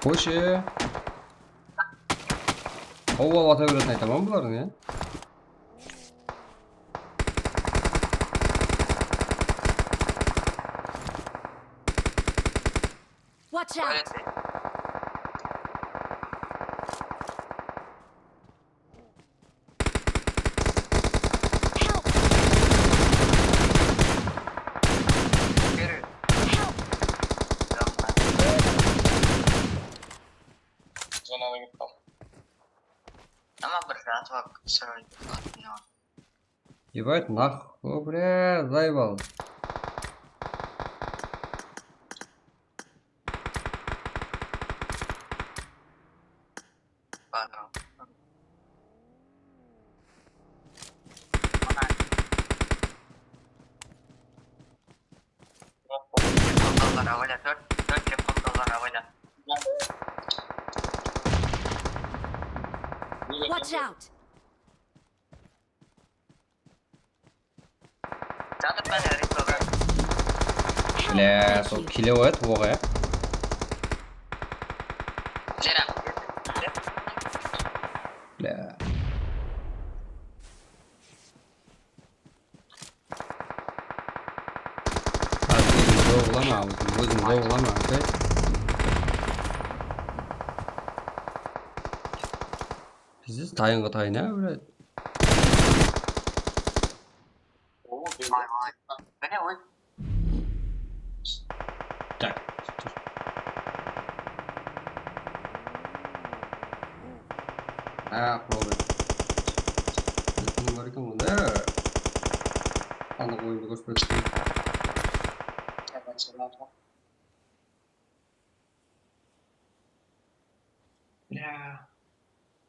Қойшы. Қауып ата беретін айтаман бұлардың, е? Watch out! Help! Help! Зонаға кетіп қалды. Ама бір заты бар, сырой атына. Ебать, нахуй, бля, заебал. Падал. Қалдалар авайда, төрт реп қалдалар авайда. Watch out! Жатып бәне рейсоға. Help! Бля, Thank сол you. келе оят, оға, е? Жера. Бля. Өзің жоғылама, окей? Пиздец, тайынға тайын, ә, блядь? Бәне ой. Так. Қылды. Бұның бар екен мұнда. Анық ойынды көрсетпеді.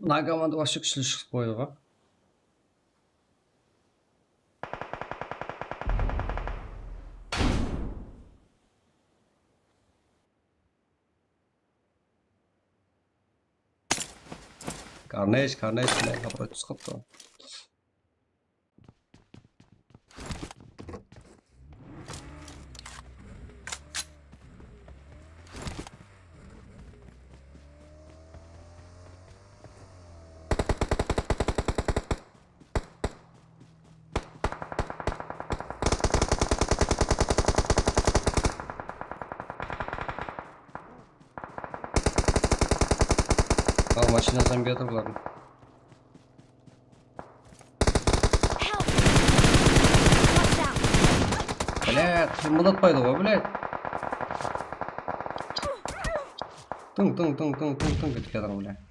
Мына команда вообще күшті шығып қойды ғой. Карнейш, блядь, напротив сқыпты. машинасынан бер бұлардың. Help! Watch out! Блядь, қимылдатпайды ғой, блядь. Тың кетіп кетір, блядь.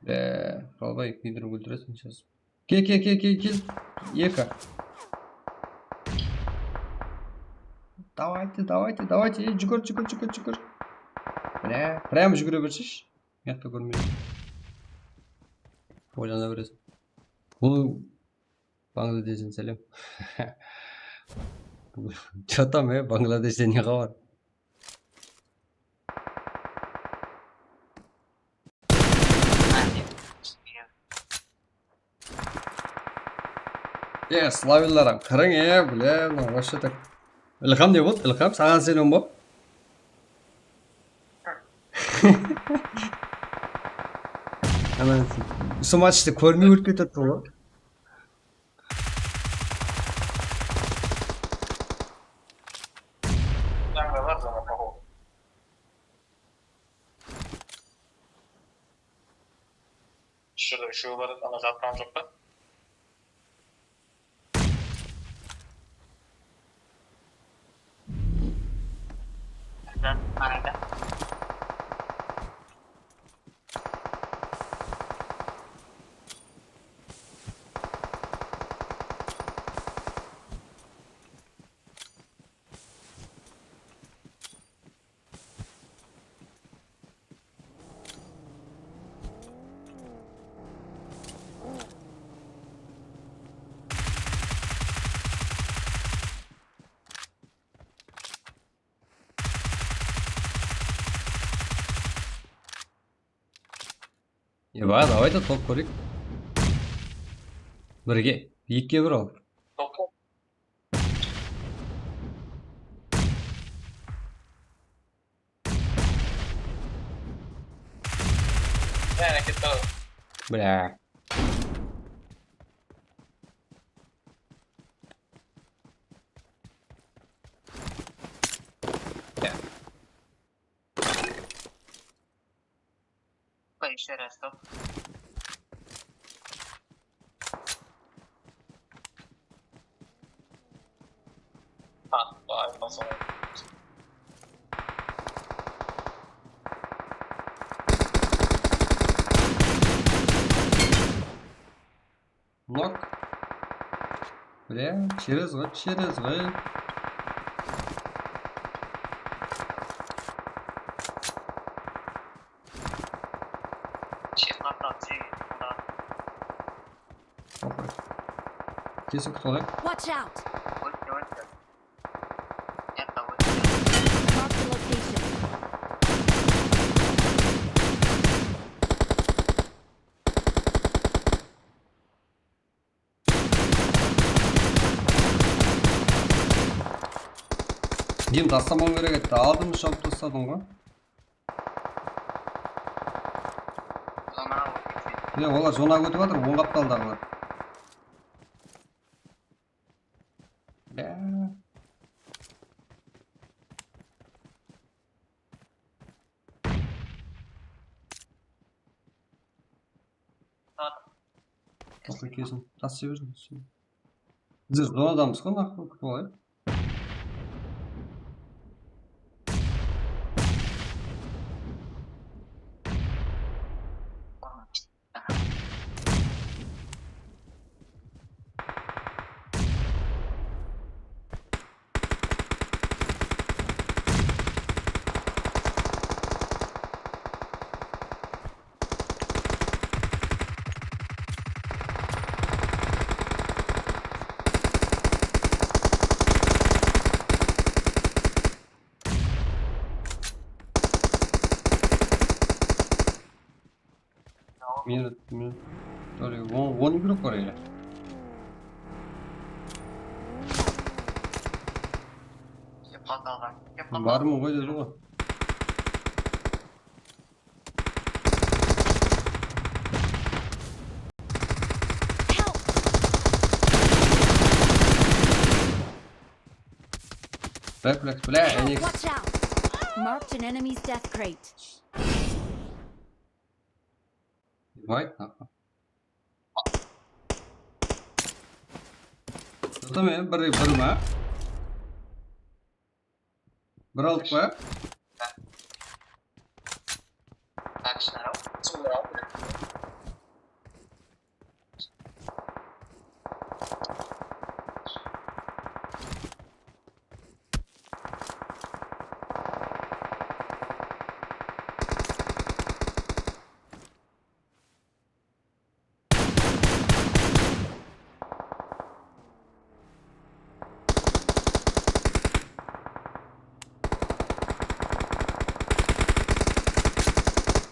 Құралбай, күйдіріп өлтіресің сейчас. Кел. Екі. Давайте. Жүгір. Бля, прямо жүгіре бершіш. Мекті көрмейді. Ойлана бересің. Бұл Бангладештен сәлем. Чё там, Бангладеште не хабар? Славиларам, қырың, бля, вообще так. Илхам не болды? Илхам, саған сенем бол. Ана, осы матчты көрмей өліп кетеді ғой. Şurada şu var, ama zaten çok da. Nerede? Давайте топ көрейік. Бірге, екіге бір ал. Topu. Ne hareket var? Бля. Еще раз, стоп. Vay nasıl? Нок. Бля, через вы. Тесік солай. Watch out! Ой. Это вот. Mark the location. Дим, тастамауың керек етті. Алдым шауып тастадың ғой. Олар зона өтіп жатыр, оң қапталдағылар. Тоқы кезін тасси берсін. Біз зонадамыз ғой, нақыл күтіп алайық. Minut. Sorry, one group var öyle. Var mı koy dedi o? Reflex, bля, Help! Watch out! Marked an enemy's death crate. Right нахуй. Tamam, bir ma. Bir aldık mı? Action.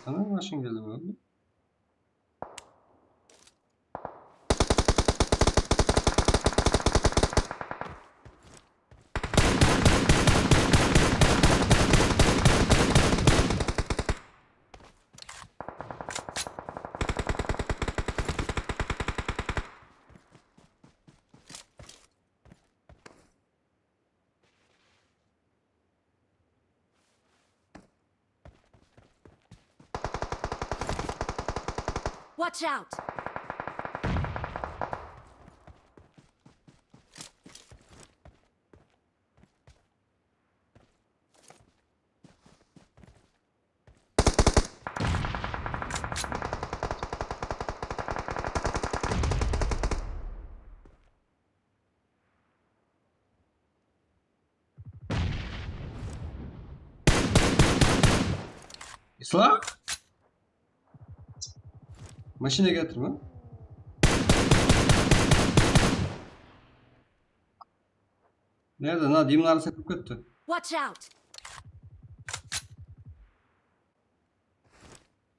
Tamam, maşın geldi mi? Watch out! İsla? Maşine getirme. Nerede? Na, dimin arası kırıp gitti. Watch out!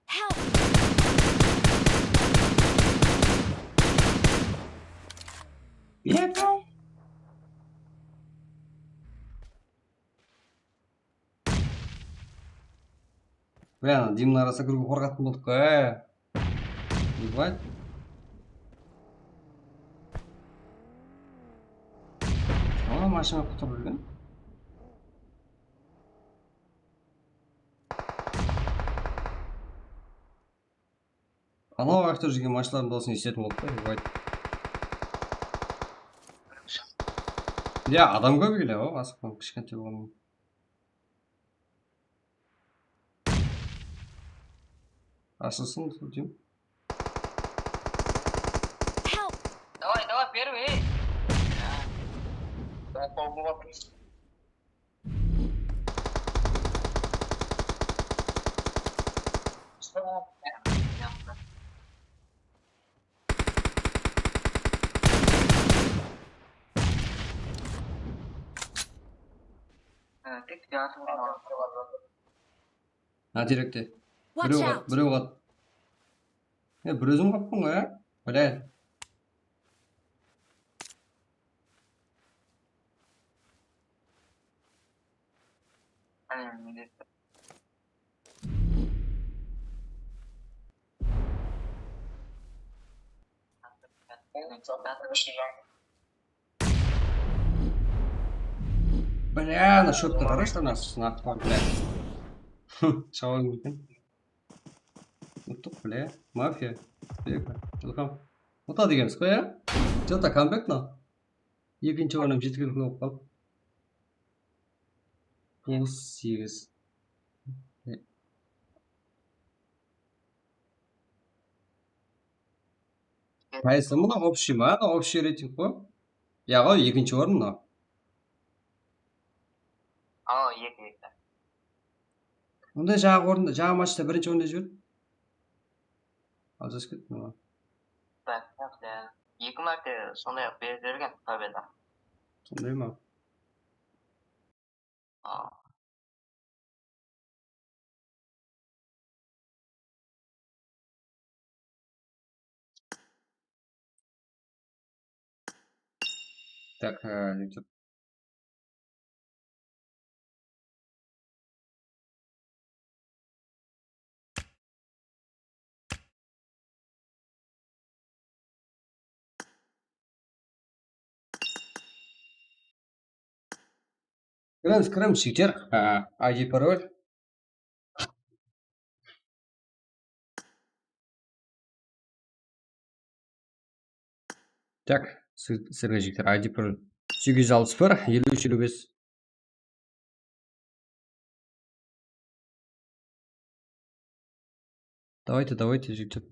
Help! Yeter. Ben dimin arası kırıp korkattım olduk ha. Right? Ama maşına kurtarabildim. Ana uақытта жүрген машиналардың дауысын естетін болды да. Right. Адам көп келе ғой, асықпан кішкентай болғанмен. Ашылсын деймін. Help! Давай, первый. Да, полгода. Tek yardım var. Директе. Watch out! Біреу қат. Бір өзім қаппын ғой, ә? Бля. Бля, на счет-то қарашы нас нахуй, бля. Шауын екен. Ұттық, бля. Мафия. Бека. Жылқам. Ұта дегенбіз қой, ә? Что-то камбэк, но. Екінші орным жеткілік болып қалып. 98. Қайсы мұна общий ма? Общий рейтинг қой. Яғы екінші орын мына. Екі. Онда жағы орында, жағы матчта бірінші орында жүрді. Алжас кетті ма? Екі мәрте сондай ақ берілген победа. Сондай ма? Так, YouTube. Кіреміз, жігіттер. ID пароль. Так, сіздерге жігіттер ID пароль 861 53 55. Давайте, жігіттер.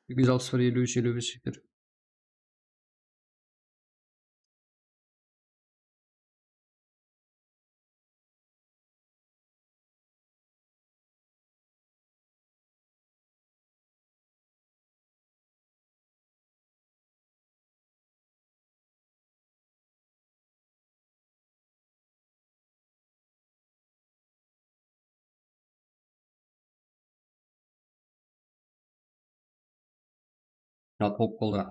Сегіз алпыс бір елу үш елу бес жігіттер. От болып болды.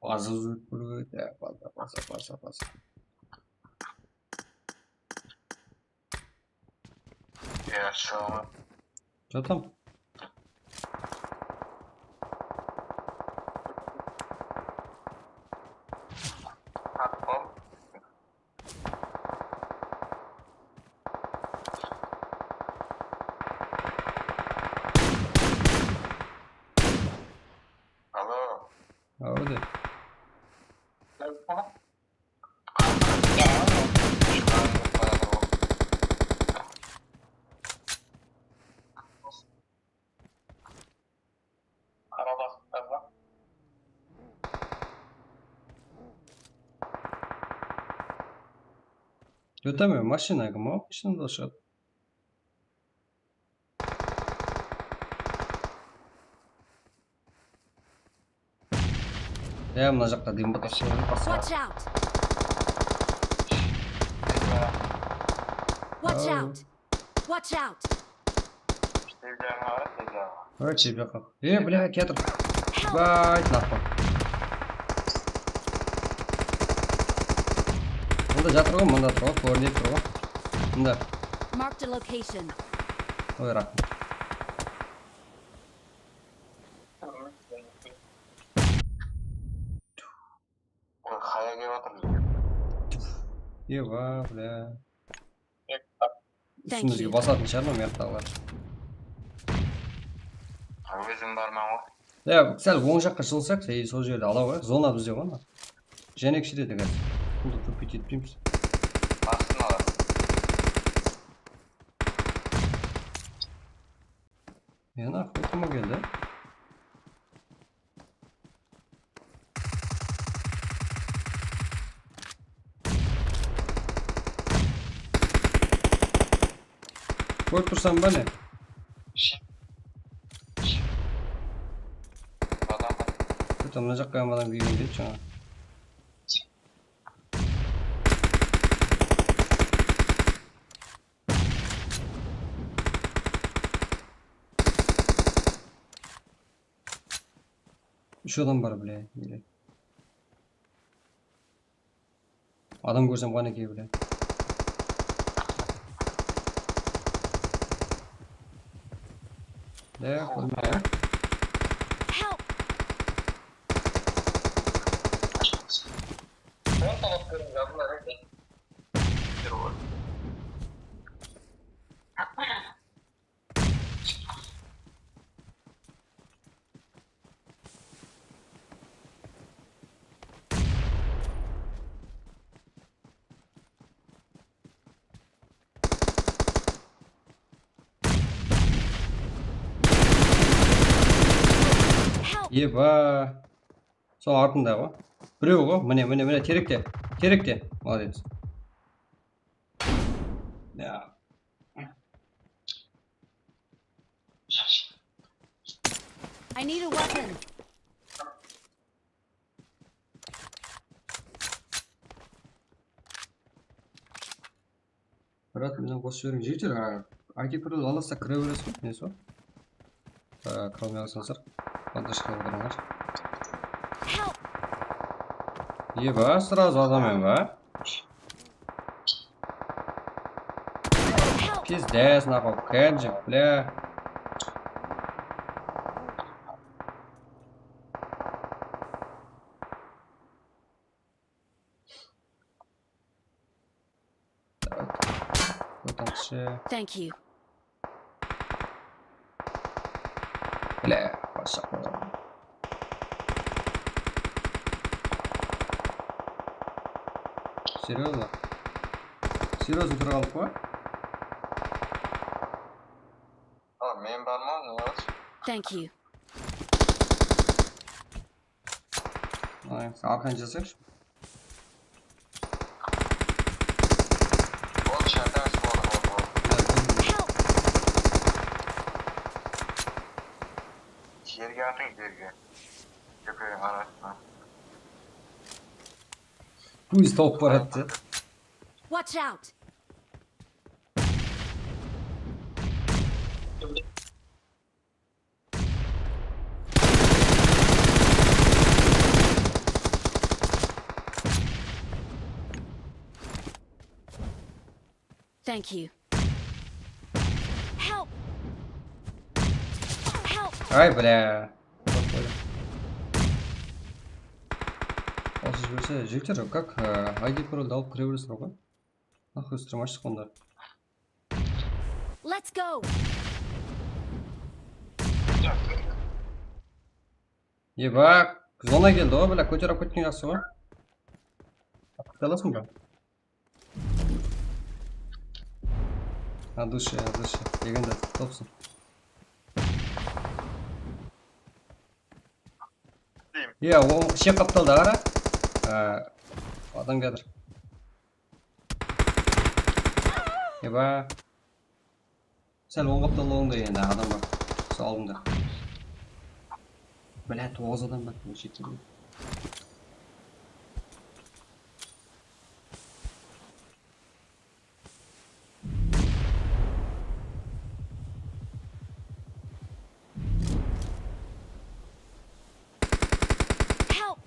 Азыз көріп баса. Хорошо. Что там? Оп. Алло. Ауды. Что там? Машина кім? Машинада шығады. Мына жақта дем батасы. Watch out! Watch Oh. out! Watch out! Короче, бляха. Бля, кетр. Help! Бать, нахуй. Мында жатыр ғой, мында тұр ғой, көрініп тұр ғой. Мында. Marked a location. Ой, рахмет. Ой, қaya келіп жатыр. Ева, бля. Thank Үстімізге you. басатын шығар ма мияқтағылар. Өзің барман ғой. Сәл оң жаққа жылсақ, сол жерде ала қояйық. Зона бізде ғой ана. Және кішіреді қазір. Бұлды көппет етпейміз. Басын алар. Нахуй, кім келді? Көріп тұрсам ба не? Адам бар. Көтім, мына жаққа адам келген дейді жаңа. Үш адам бар, бля. Адам көрсем қане кей, бля. Да, bilmayman. Help! Ben talep görüm yapılar edi. Bir olur. Help! Yeba. Sol артында ғой. Біреу ғой. Міне теректе. Теректе. Молодец. Да. I need a weapon. Брат, мені қосып жіберіңіз. Жігіттер, IT Pro аласа кіре бересіз ғой. Несі ғой? Кіре алмай қалсаңыздар. Поддержка отырыңдар. Help! Еба, сразу адаммен ба? Help! Пиздец, нахуй, кэджик, бля. Потанче. Thank you. Бля, пошел. Серьезно? Серьезно тұрғалық па? Men barman ne var? Thank you. Arkan жазайықшы. O dışarıda aç bu arada. Help! Yerge atın yerge. Köpeğin arasına. Пусть топ бар атты. Watch out! Thank you. Help! Help! Ай, бля. Осы жіберсе, жігіттер, как ID пароль алып кіре бересіздер ғой? Нахуй стримашсыз онда. Let's go! Еба, зона келді ғой, бля, көтеріп кеткен жақсы ғой. Құтты аласың ба? От души, егінді, топсын. О, шек қапталды қара. Адам келдір. Еба. Сәл оң қапталуыңда енді адам бар. Сол алдында. Бля, 9 адам бар. Шектен. Help!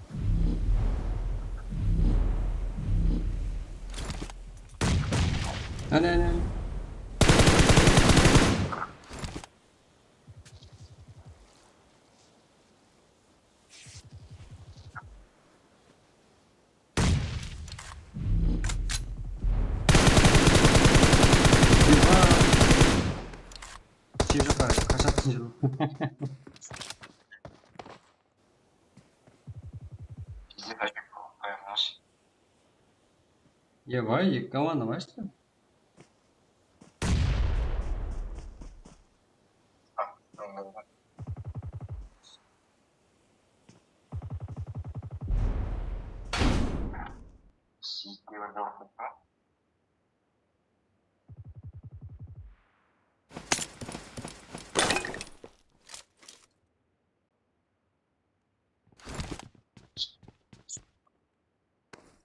Әне. Жеп жаққа қашаттың жүру. Bizi kaçıp koymuş. Ебай, екі команда ма что? Сиськи вырдал.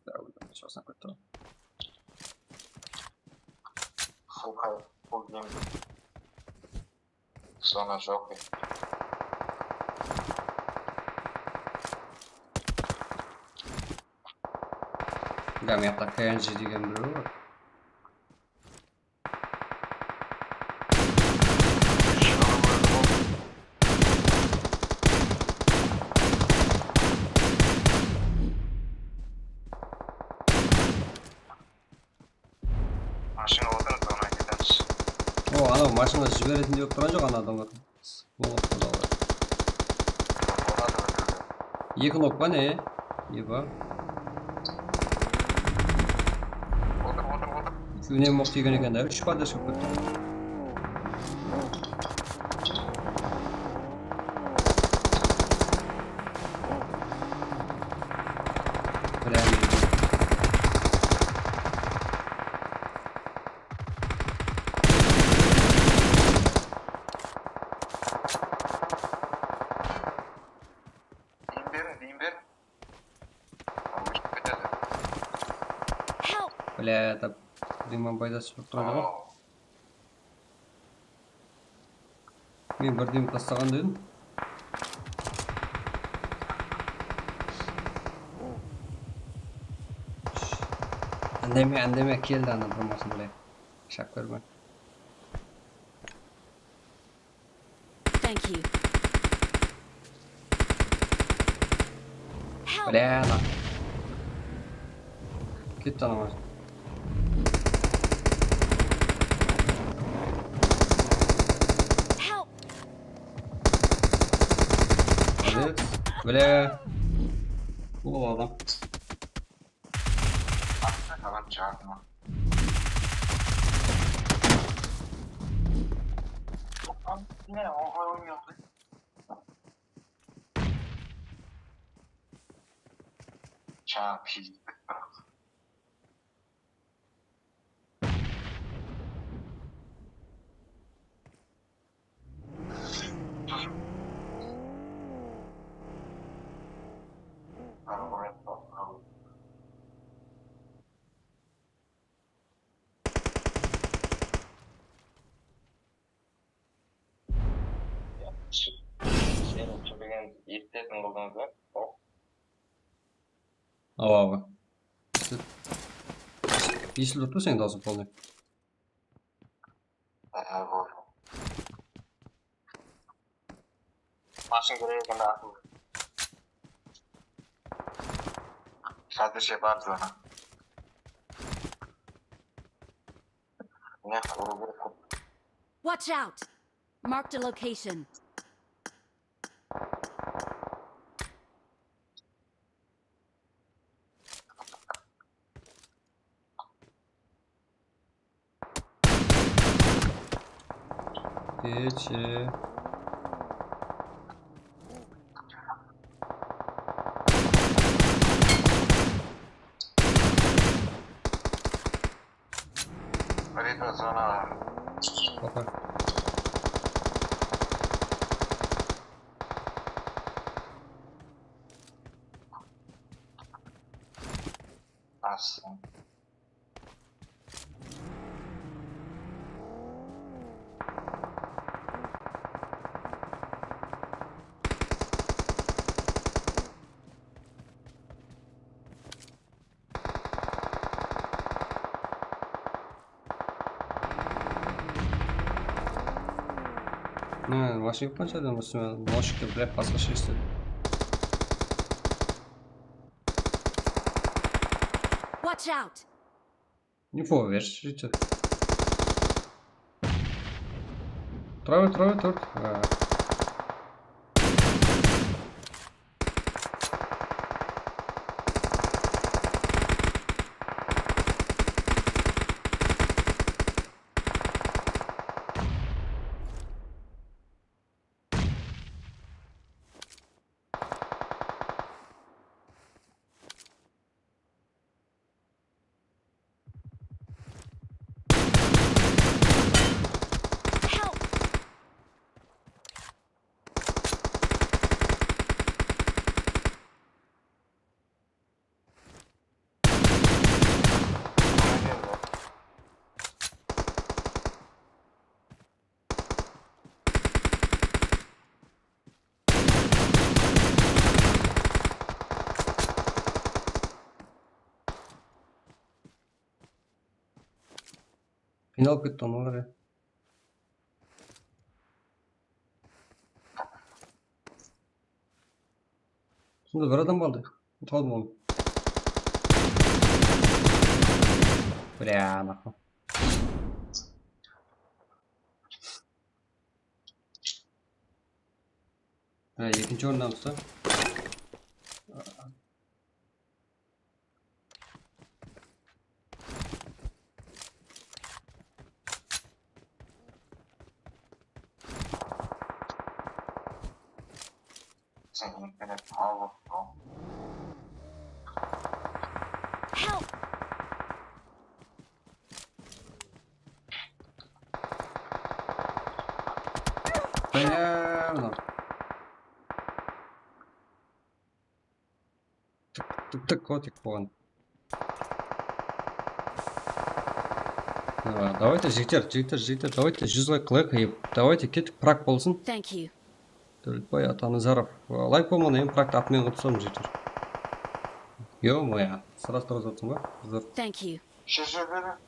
Да, сейчас на какой-то. Full game. Zona жопой. Да, меня такая же деген біреу бар. жіберетіндей болып тұрған жоқ ана адамдар. Екі нок па не? Еба. Үнем оқ тиген екен да, үш поддержка көтті. Дейін бер. Өшіп кетеді. Help! Бля, это дыман пайдасы болып тұрады ғой. Мен бір дым тастаған дедім. Әндеме келді ана бұрмасын, бля. Шақ көрме. Thank you. Help! Бля, ана. Кетті ана машин. Help! Бля. Бұл адам. Саған жағына. Не, оңғай ойнайды. Жаңа пиздік бірақ. Сенің түбеген еттетін қылдыңыз ба? Ава. Если тут сен даусы полный. Вот. Машин керегін ақыл. Қазірше бар зона. Не, ұру керек. Watch out! Marked a location. Geçe. Это зона. Опа. Ас. Ne, машина қаншадан осымен мошикке бірақ басқаша істеді. Watch out! Не поверишь, житель. Трое тут. Help! Финал кетті оны қарай. Сонда бір адам қалды. Қалдым оны. Бля, нахуй. Екінші орындамыз да. Sen internet mal bakıyor. Help! Мынау. Тік котик болған. Давайте, жігіттер, давайте 100 лайк қылайық, и давайте кеттік, прак болсын. Thank you. Төлепбай Атаназаров. Лайк болмағанда енді практы атымен қылып тастадым, жігіттер. Ё-моё, сразу тұрып жатсың ба? Қыздар. Thank you. Şişe zona.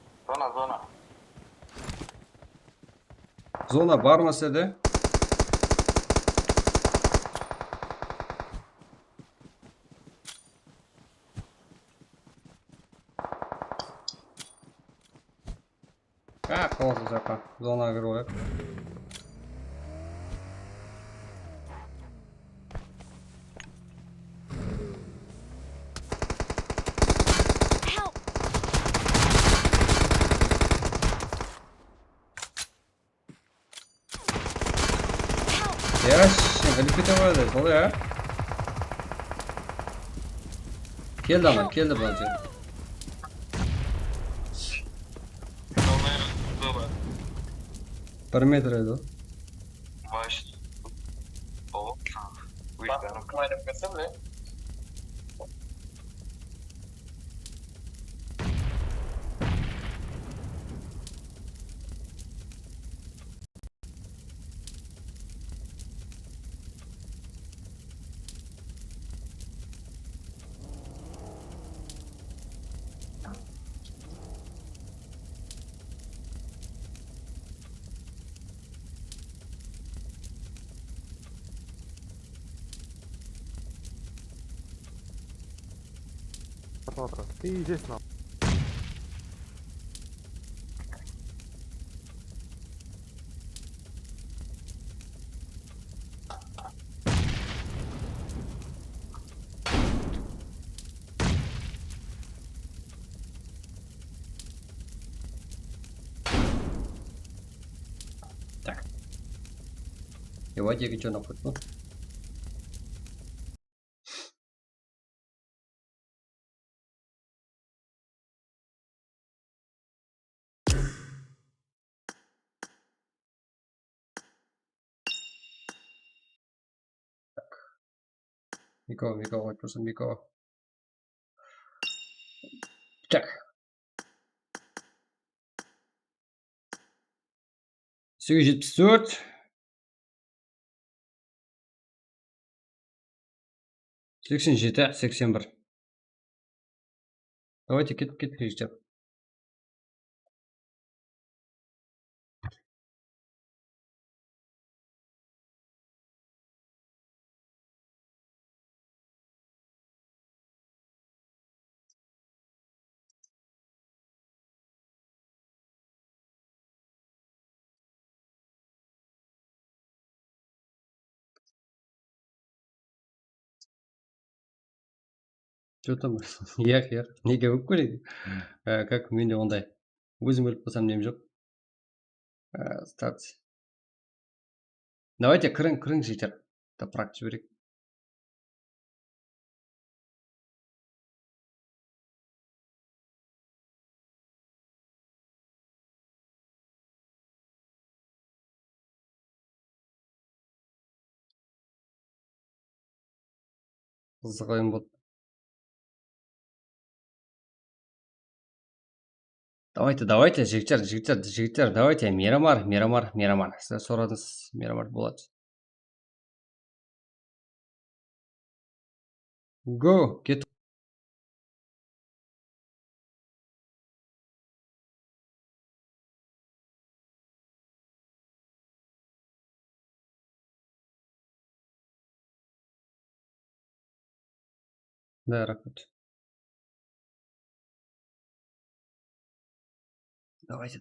Зона бар ма сізде? Қаласыз жаққа. Зонаға кіріп алайық. Help! Сен іліп кете қойды, солай, а? Келді ана, келді бұлан сен. Zona. 1 метр еді ол. Baş. O. Bak, kumayla kısım ne? Ты здесь нам. Так. Ебать, я что нахуй, ну? Микова, вот просто Микова. Так. 874. 87, 81. Давайте кет жігіттер. Что там? Яқ. Неге болып көрейді? Как менде ондай. Өзім өліп қалсам нем жоқ. Старт. Давайте кірің жігіттер. Да практик жіберейік. Қызық ойын болды. Давайте, жігіттер, давайте, Мирамар. Сіз сорадыңыз, Мирамар болады. Го, кет. Да, рахмет. Давайте.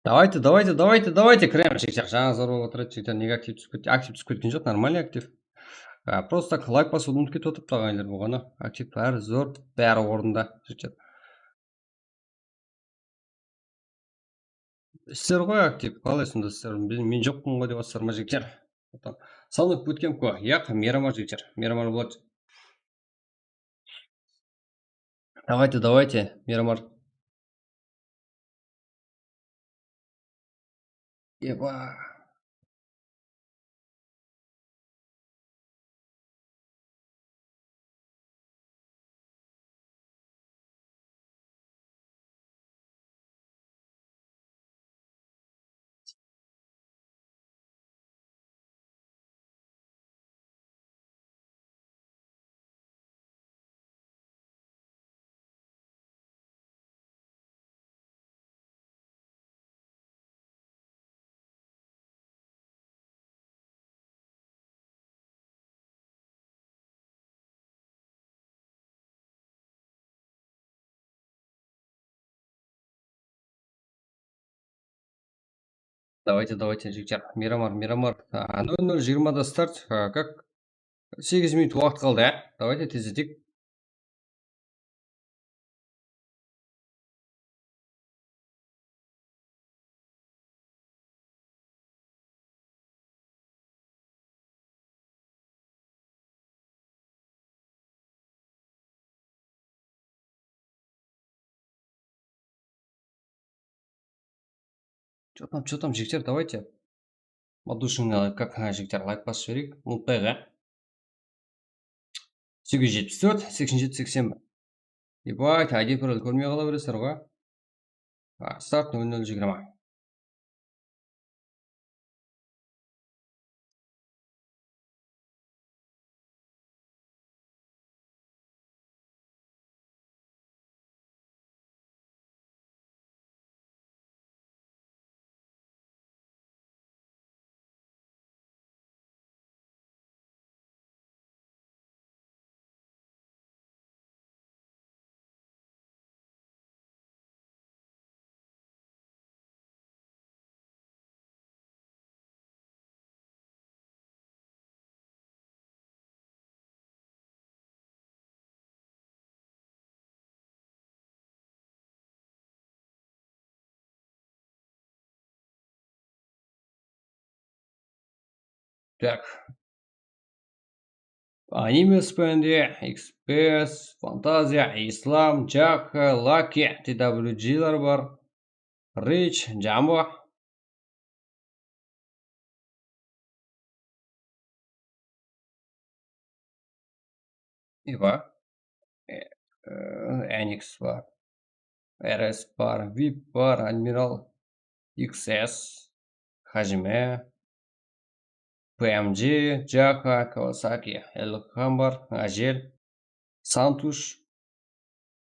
Давайте кірем жігіттер. Жаңа зор болып отырады жігіттер. Неге актив түсіп кеткен жоқ, нормальный актив. Просто так лайк басуды ұмытып кетіп отырыпты ағайындар болғаны. Актив бәрі зор, бәрі орында жігіттер. Сіздер ғой актив, қалай сонда сіздер? Мен жоқпын ғой деп отырсыздар ма жігіттер? Салынып өткем ко. Яқ, Мирамар жігіттер. Мирамар болады. Давайте, Мирамар. Еба. Давайте, жігіттер. Мирамар. 00:20 старт. Как 8 минут уақыт қалды, ә? Давайте тездетейік. Что там, жігіттер, давайте. Подушный, как жігіттер, лайк басып жіберейік. Ұмытпайық, ә? 874, 87, 81. Ебать, ID пароль көрмей қала бересіздер ғой. Старт 00:20. Так. Аниме спенде, XPS, Фантазия, Ислам, Джака, Лаки, TWG-лар бар. Рич, Джамбо. Еба. Эникс бар. РС бар. VIP бар. Адмирал. XS. Хажиме. PMG, Джака, Кавасаки, Элхам бар. Ажел. Сантуш.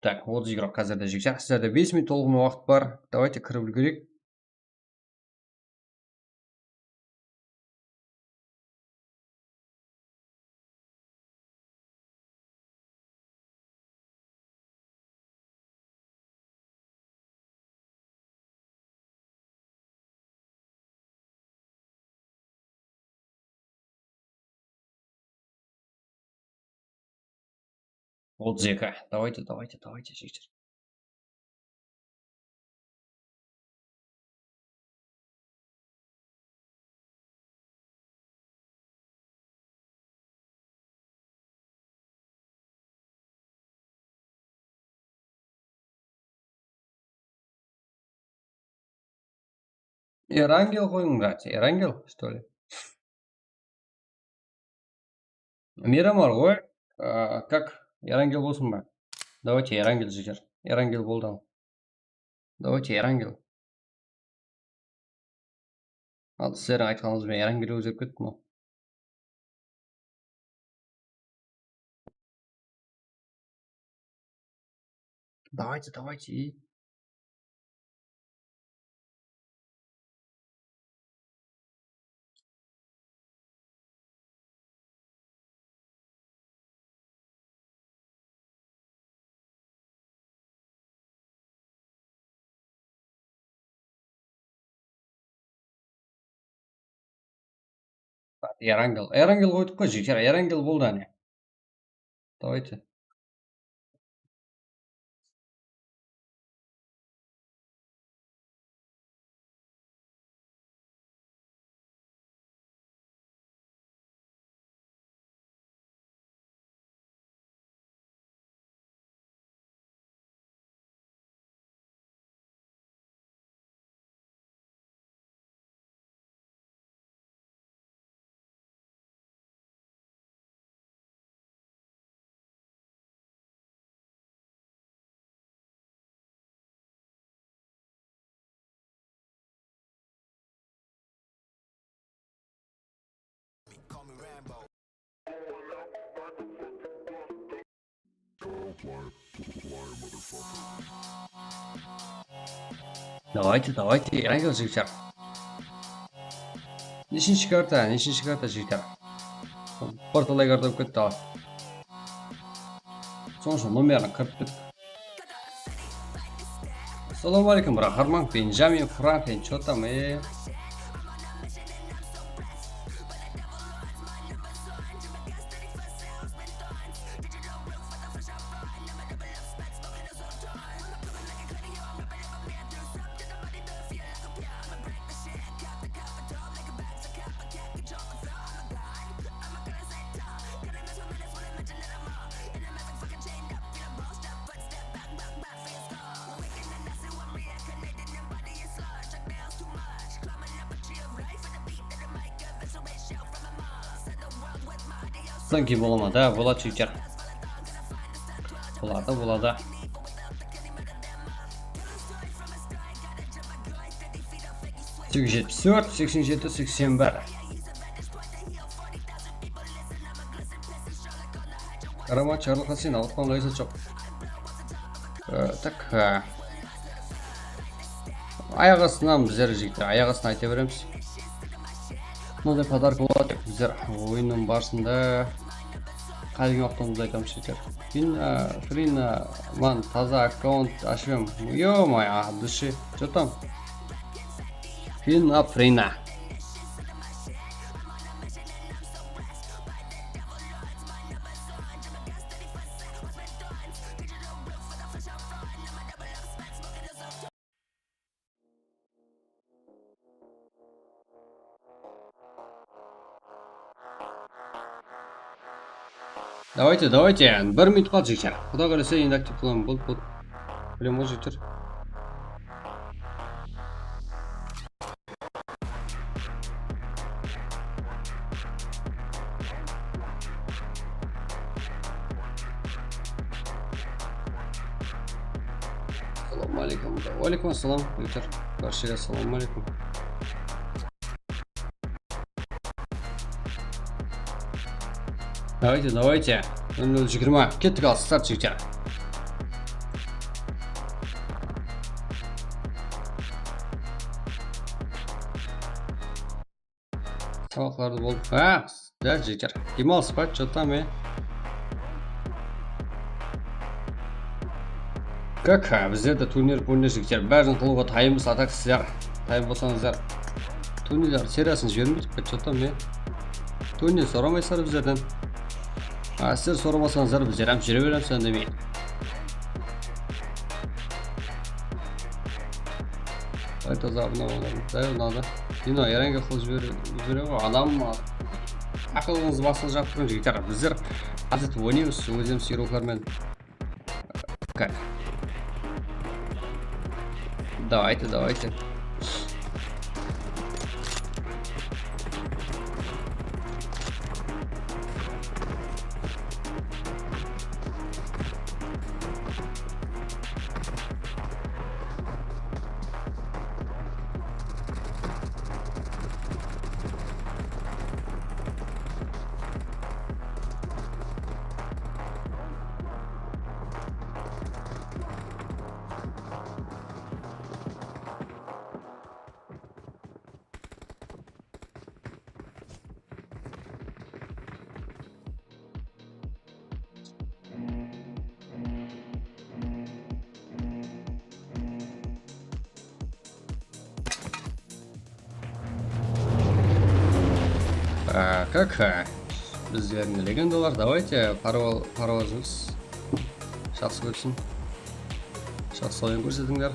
Так, 30 игрок қазірде жігіттер. Сіздерде 5 минут толығымен уақыт бар. Давайте кіріп үлгерейік. Вот зека. Давайте, жігіттер. Эрангел қойың, брат. Эрангел, что ли? Мирамар ғой. Как? Эрангел болсын ба? Давайте Эрангел жігер. Эрангел болды ал. Давайте Эрангел. Ал сіздердің айтқаныңызбен Эрангел өзгеріп кетті ма? Давайте. Эрангел. Эрангел қойдық қой жігіттер. Эрангел болды әне. Давайте. Давайте, Эрангел жігіттер. Нешінші карта жігіттер. Порталай карта болып кетті. Соңғы номерін кіріп кеттік. Ассалаумағалейкум, Рахарман, Бенджамин, Франклин, что там, Sanki bulamadı ha, болады жігіттер. Болады. 874, 87, 81. Қарама чарлыққа сен ауытқан лайса жоқ. Так. Аяқ астынан біздер жігіттер, аяқ астынан айта береміз. Мынадай подарка болады біздер ойынның барысында. Қайдың уақытымызды айтамыз жігіттер. Фрина, ман таза аккаунт ашып ем. Ё-май, от души. Что там? Фрина. Давайте. 1 минут қалды жігіттер. Құда қаласа енді актив боламын. Болды. Білем ғой жігіттер. Ассалаумағалейкум. Уалейкум ассалам, жігіттер. Баршаға ассалаумағалейкум. Давайте. 00:20. Кеттік ал, старт жігіттер. Сабақларды болып. Дәл жігіттер. Демалыс па, что там, Как, біздерді турнир жігіттер. Бәрін қылуға тайымыз, атақ сіздер. Тайым болсаңыздар. Турнирлер сериясын жібермейді па, что там, Турнир сұрамайсыздар біздерден. Сіздер сұрамасаңыздар біздер әм жүре береміз әндемей. Таза ұнады. Дино, еренге қыл жібере ғой. Адам ақылыңыз басыл жақтырын жігіттер. Біздер азет ойнаймыз өзіміз сүйрукlarмен. Как? Давайте. Ха-ха-ха. Біздердің легендалар, давайте паровозымыз жақсы өтсін. Жақсы ойын көрсетіңдер.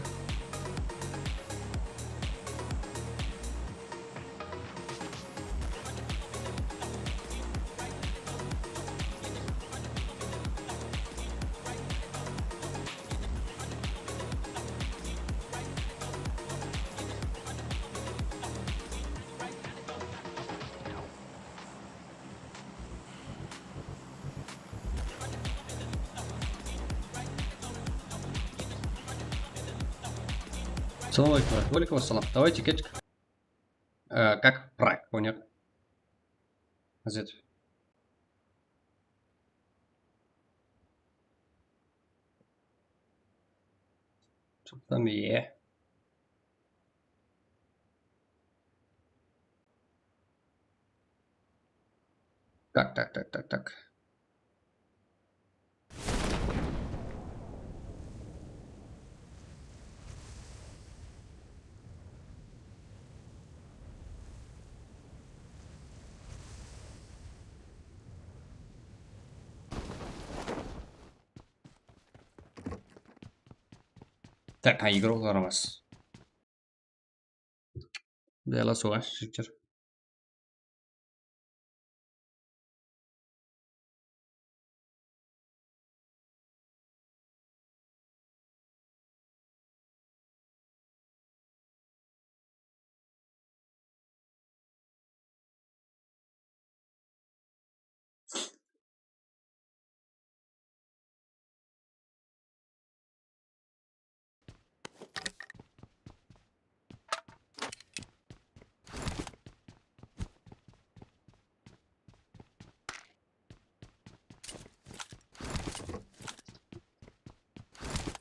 Салам алейкум, алейкум ассалам. Давайте кетик. Как прак, понял? Азет. Что там е? Так. Так, игру қарамас. Дәл асуға, жігіттер.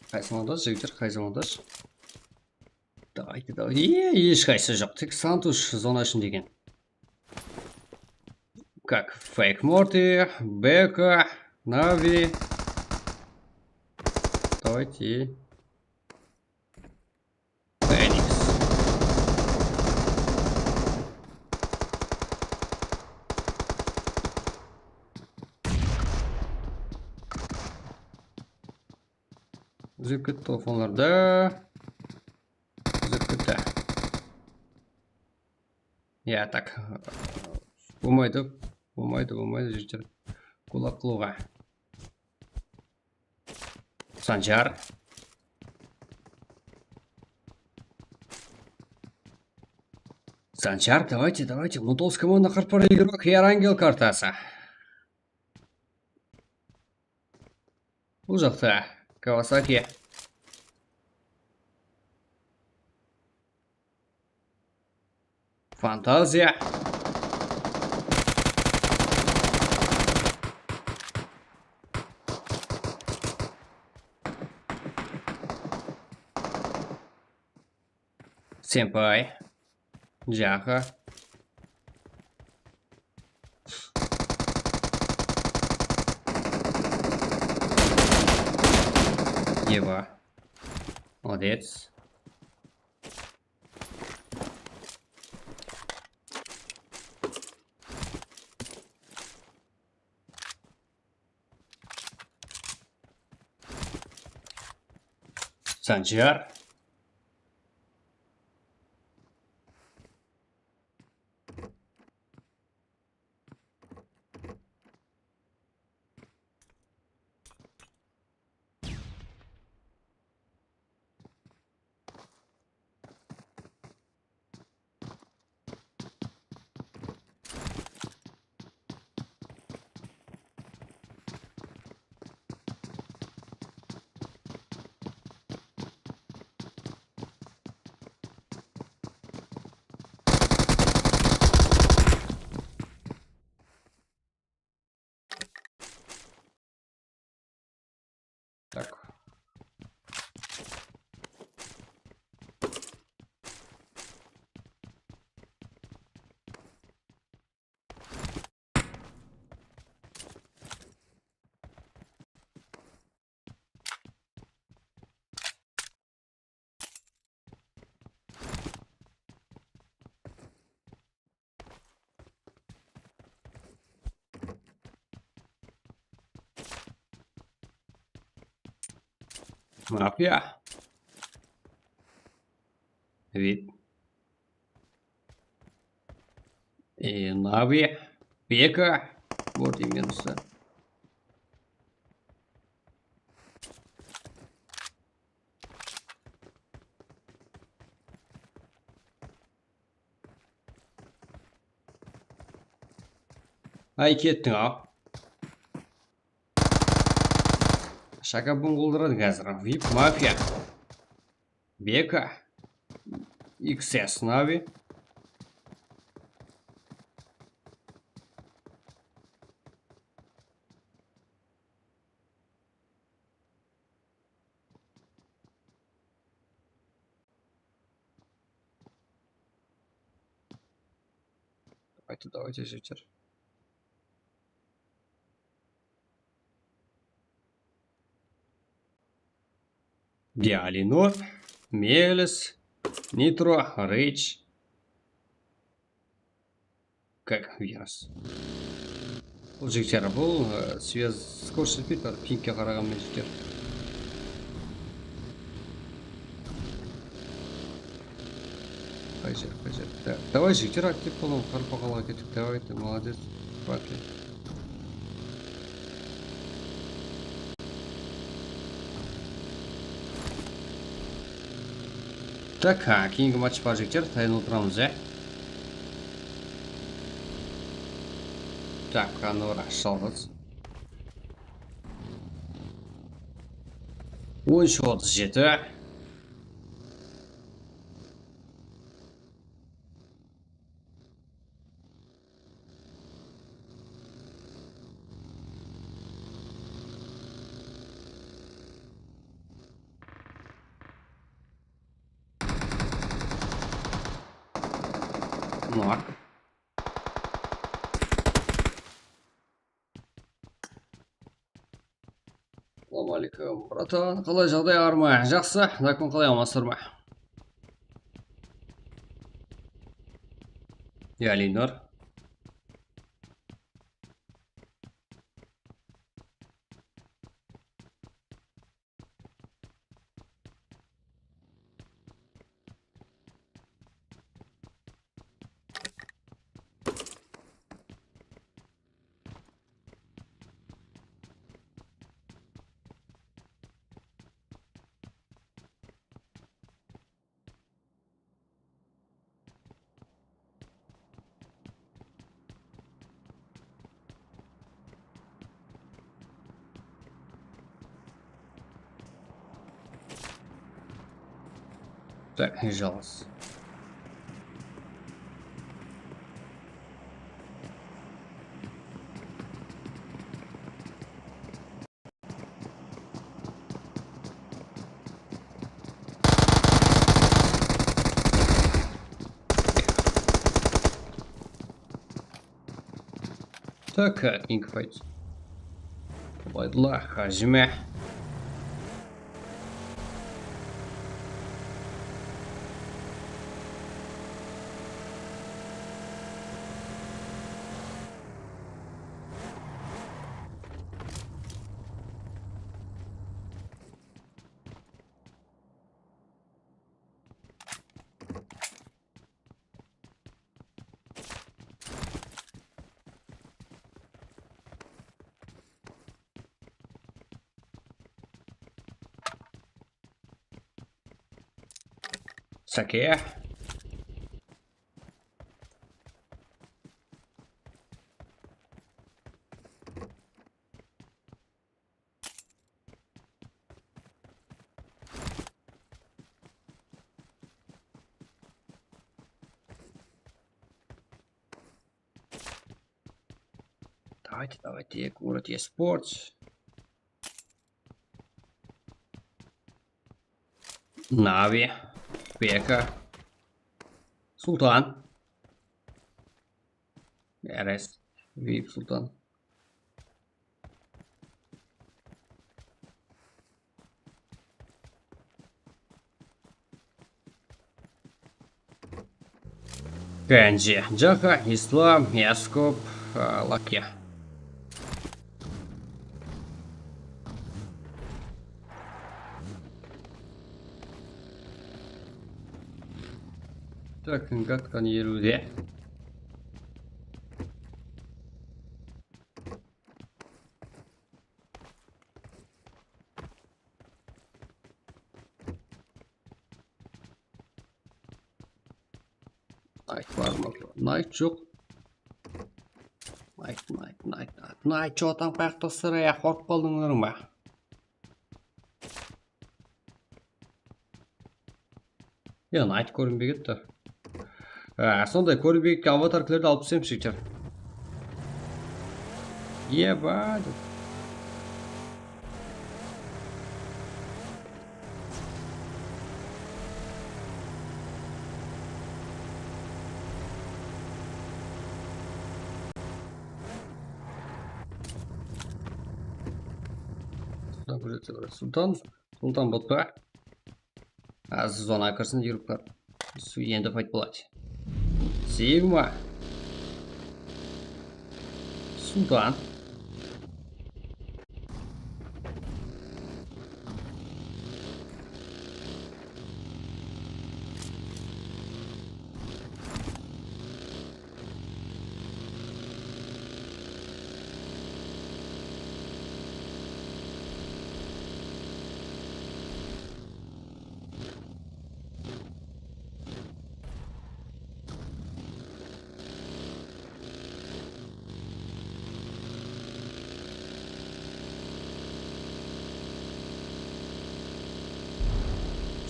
Қайсың алдаш, жігіттер, қайсың алдаш? Давайте. Ешқайсы жоқ, тек Сантуш зона үшін деген. Как? Фейк Морти, Бека, Нави. Давайте. Феникс. Зекет телефонларда. Зекетте. Я так. Болмайды, жігіттер. Кулак қылуға. Санжар. Санчар, давайте. Мутовскому на харпар игрок и Арангел картасы. Бұл жақта Кавасаки. Фантазия. Сенпай. Джаха. Ева. Молодец. Санчар. Мафия. Вид. И Нави. Пека. Вот и минусы. Ай, кеттің ау. Шакабын қолдырады қазір. Вип мафия. Бека. XS Нави. Давайте, житер. Диалино, Мелес, Нитро, Рейч. Как вирус. Бұл жігіттер, бұл связь скорості етпейді, пинкке қараған мен жігіттер. Қай жер. Так, давай жігіттер актив болуын, қарпақалға кетіп, давай, ты молодец, паки. Так, кейінгі матч бар жігіттер, тайын отырамыз, Так, Канора, жалғыз. 13-37. Нұр. Ассалаумалейкум, братан, қалай жағдайлар ма? Жақсы, закон қалай алмасыр ма? Ялинор. Так, жалость. Так, инкфайт. Байдла, хазиме. Саке. Давайте, город eSports. Нави. Пека. Султан. РС. Вип Султан. Кэнджи. Джака. Ислам. Яскоп. Лаке. Так, катқан еруде. Найт бар ма? Найт жоқ. Найт жоқтан бақты сырая қорып қалдыңдар ма? Найт көрінбей кетті. Сондай көрінбей кеткен аватаркілерді алып түсем шектер. Ебать. Сұлтан бот па? Сіз оны ақырсын жүріп қар. Су енді пайт болады. Сигма. Сұлтан.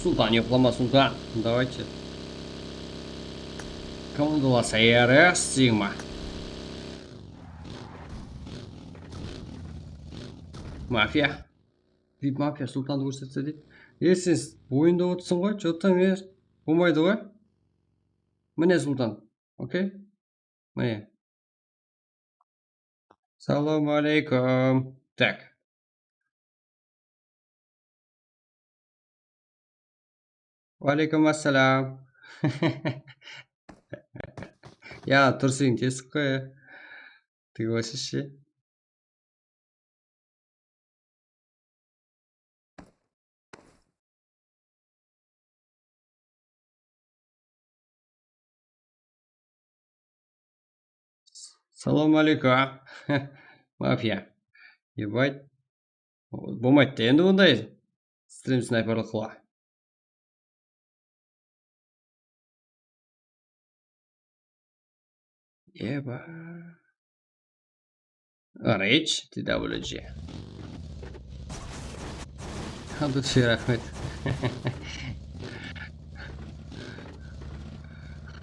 Султан, не облома, Султан. Давайте. Командалас РС Сигма. Мафия. Деп мафия Султанды көрсетсе дейді. Сен ойында отырсың ғой, жоқтан болмайды ғой. Міне Султан. Окей? Міне. Салам алейкум. Так. Алейкум ассалам. Тұрсың тесік қой. Ты вообще. Салам алейкум. Мафия. Ебать. Болмайды енді ондай. Стрим снайперлік қыла. Еба. Рейдж, TWG. Тут все рахмет.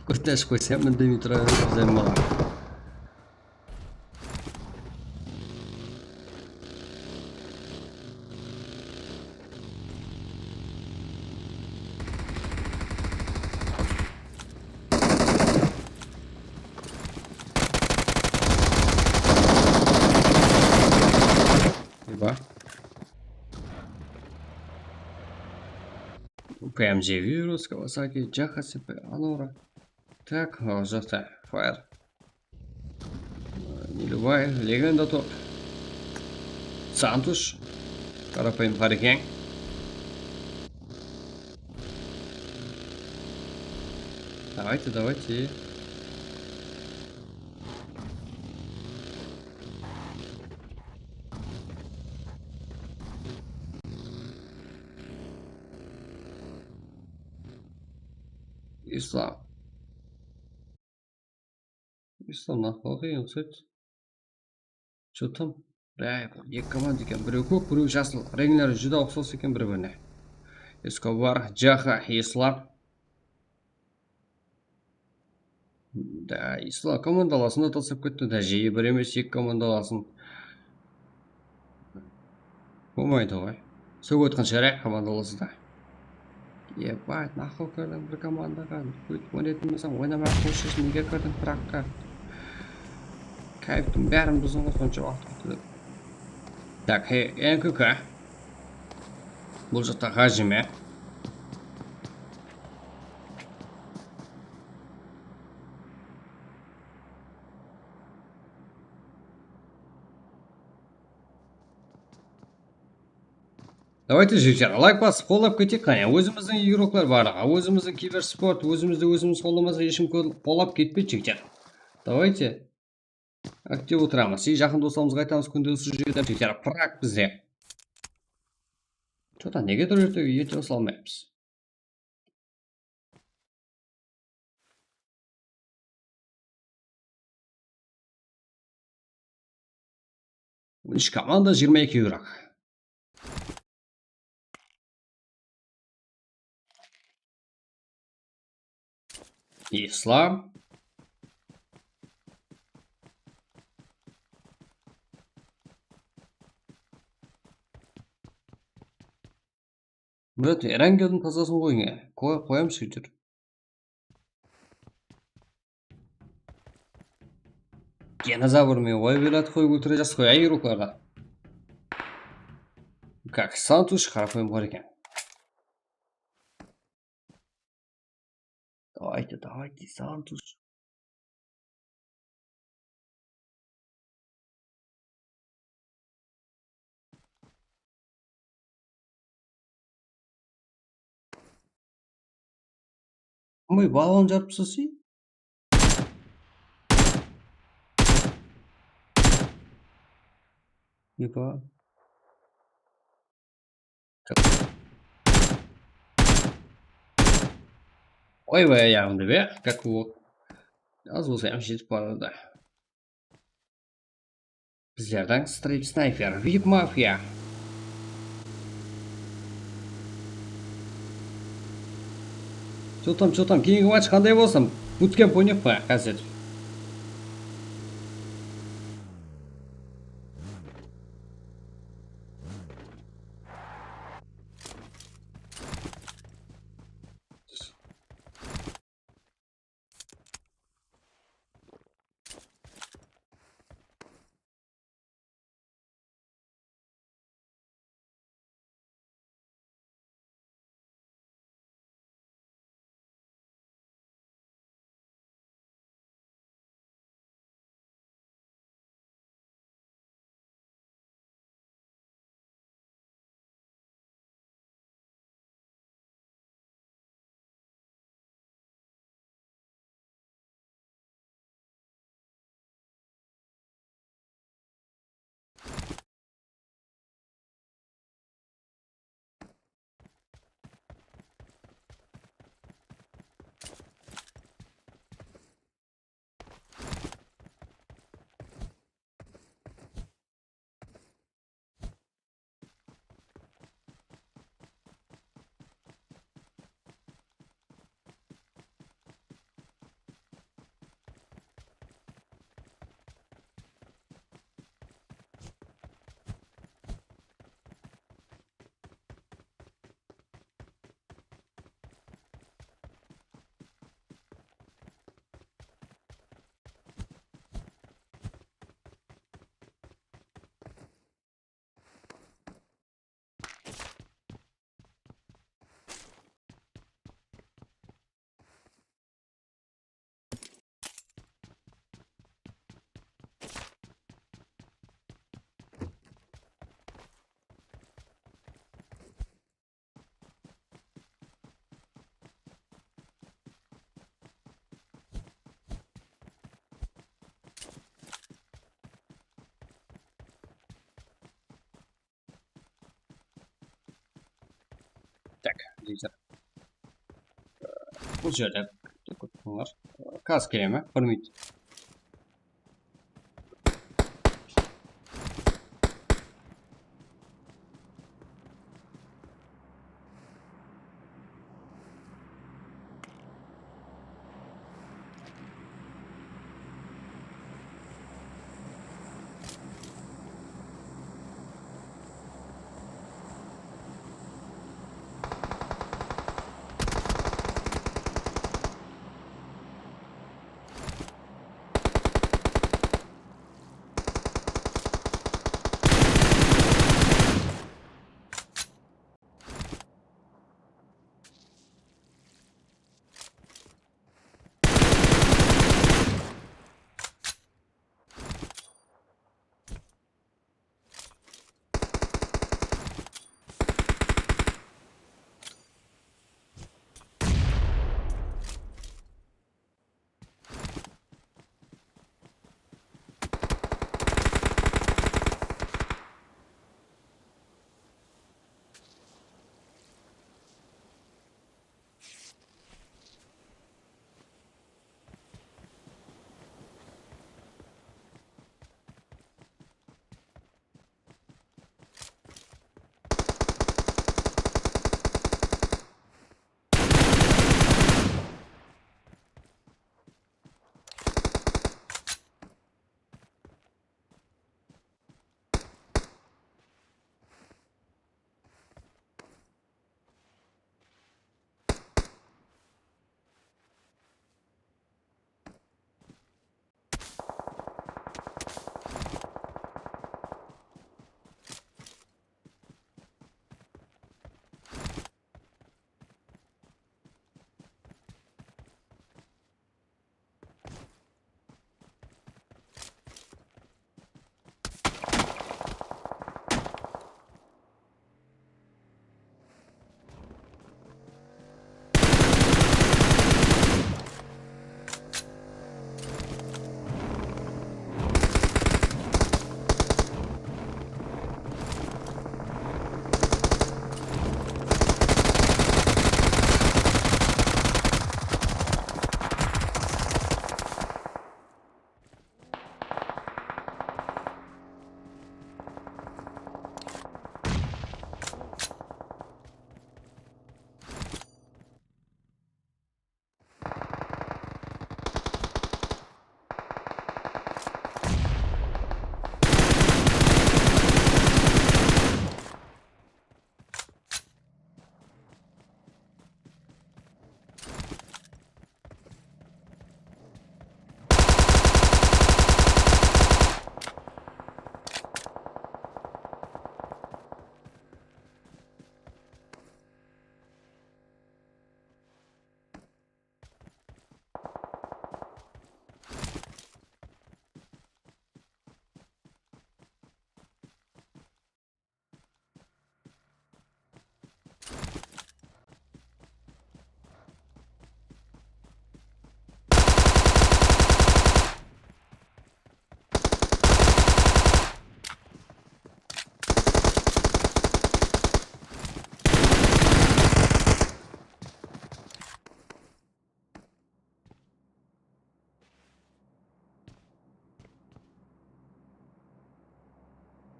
Көтеш қойсам, міндемей тұра беріп мала. ПМЖ вирус, Кавасаки, Джаха, СП, Анора. Так, жоқта, файл. Нелюбай, легенда топ. Сантуш. Қарапайым Харикең. Давайте. Ислам нахуй қиын сөйт. Что там? Екі команда екен. Біреу көк, біреу жасыл. Реңлері жүдә ұқсас екен бір-біріне. Эскобар, Джаха, Ислам. Да, Ислам командаласын атасып кетті. Да, жиі бір емес екі командаласын. Болмайды ғой. Сөк өткен шәрек командаласы да. Ебать, нахуй кірдің бір командаға. Өйтмелетін болсаң, ойнамақ қойшыш, неге кірдің біраққа. Кайфтың бәрін бұзын қосқанша уақыт күтіліп. Так, НКК. Бұл жақта Хажиме. Давайте жігіттер, лайк басып қолдап кетейік қане. Өзіміздің игроклар бар, өзіміздің киберспорт, өзіміз қолдамаса ешкім қолдап кетпейді жігіттер. Давайте актив отырамыз. Жақын достарымызға айтамыз, күнде осы жерде жігіттер, прак бізде. Что-то неге түрердегі ете салмаймыз. Үш команда 22 игрок. Ислам. Брат, Эрангелдің тазасын қойыңа. Қоям сөйтір. Динозаврмен ой берат қой өлтіре жас қой игрокларға. Как Сантуш қарапайым бар екен. Давайте, Сантуш. Мы балон жарып тастасай. Епа. Ойбай аяғымды бе, как вот. Аз болса жетіп барады. Біздердің стрип снайпер, VIP мафия. Что там, кейінгі матч қандай болсын? Буткемп ойнап па, қазір. Так, лидер. Бұл жерде көптіңлар. Қазір келем, білмейді.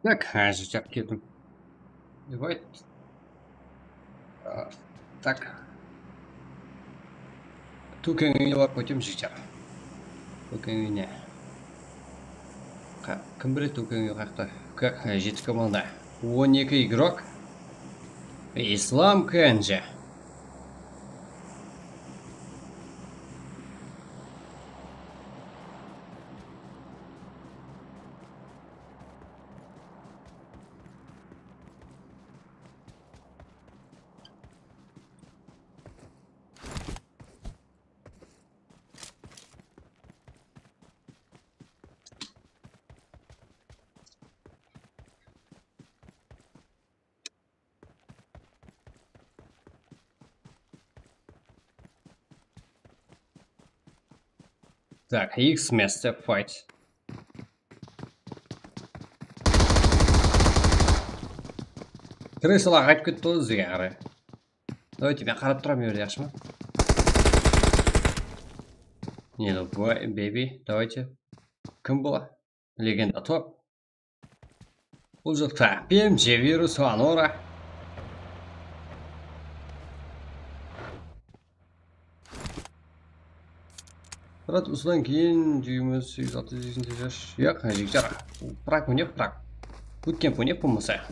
Так, ждать кету. Давай. Так. Түкен үйіне барып өтем жігіттер. Түкен үйіне. Кім біледі түкен үйі қақта? Как жеті команда. 12 игрок. Ислам Кенджи. Так, X место файт. Крысалар қайтып кетті ғой бізге қарай. Давайте мен қарап тұрамын жерде, yaxshi ма? Не, ну, бейби, давайте. Кім бұл? Легенда топ. Бұл жақта PMG вирус Анора. Брат, осыдан кейін 168 жаш. Яқ, жігіттер. Прак өнеп, прак. Буткемп өнеп болмаса.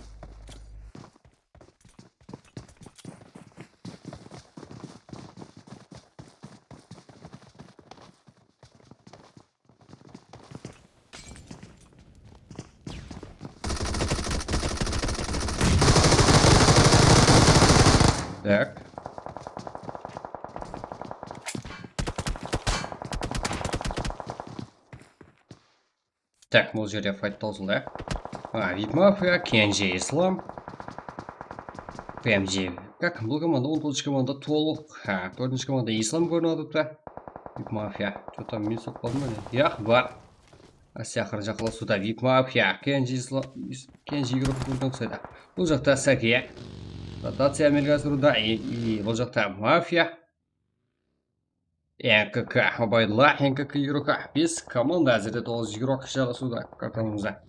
Так. Так, бұл жерде файт таусылды. Витмафия, Кенджи Ислам. PMG. Как бұл команда 19 команда толық. 4 команда Ислам көрініп та. Витмафия. Что-то мен соқпадым ба не? Яқ, бар. Асияқыр жақыласуда Витмафия, Кенджи Ислам. Кенджи игрок көрініп ұқсайды. Бұл жақта Сакия. Ротация Мельгасруда и бұл жақта Мафия. НКК Абайдулла, НКК игрока. 5 команда әзірде 9 игрок жалғасуда картамызда.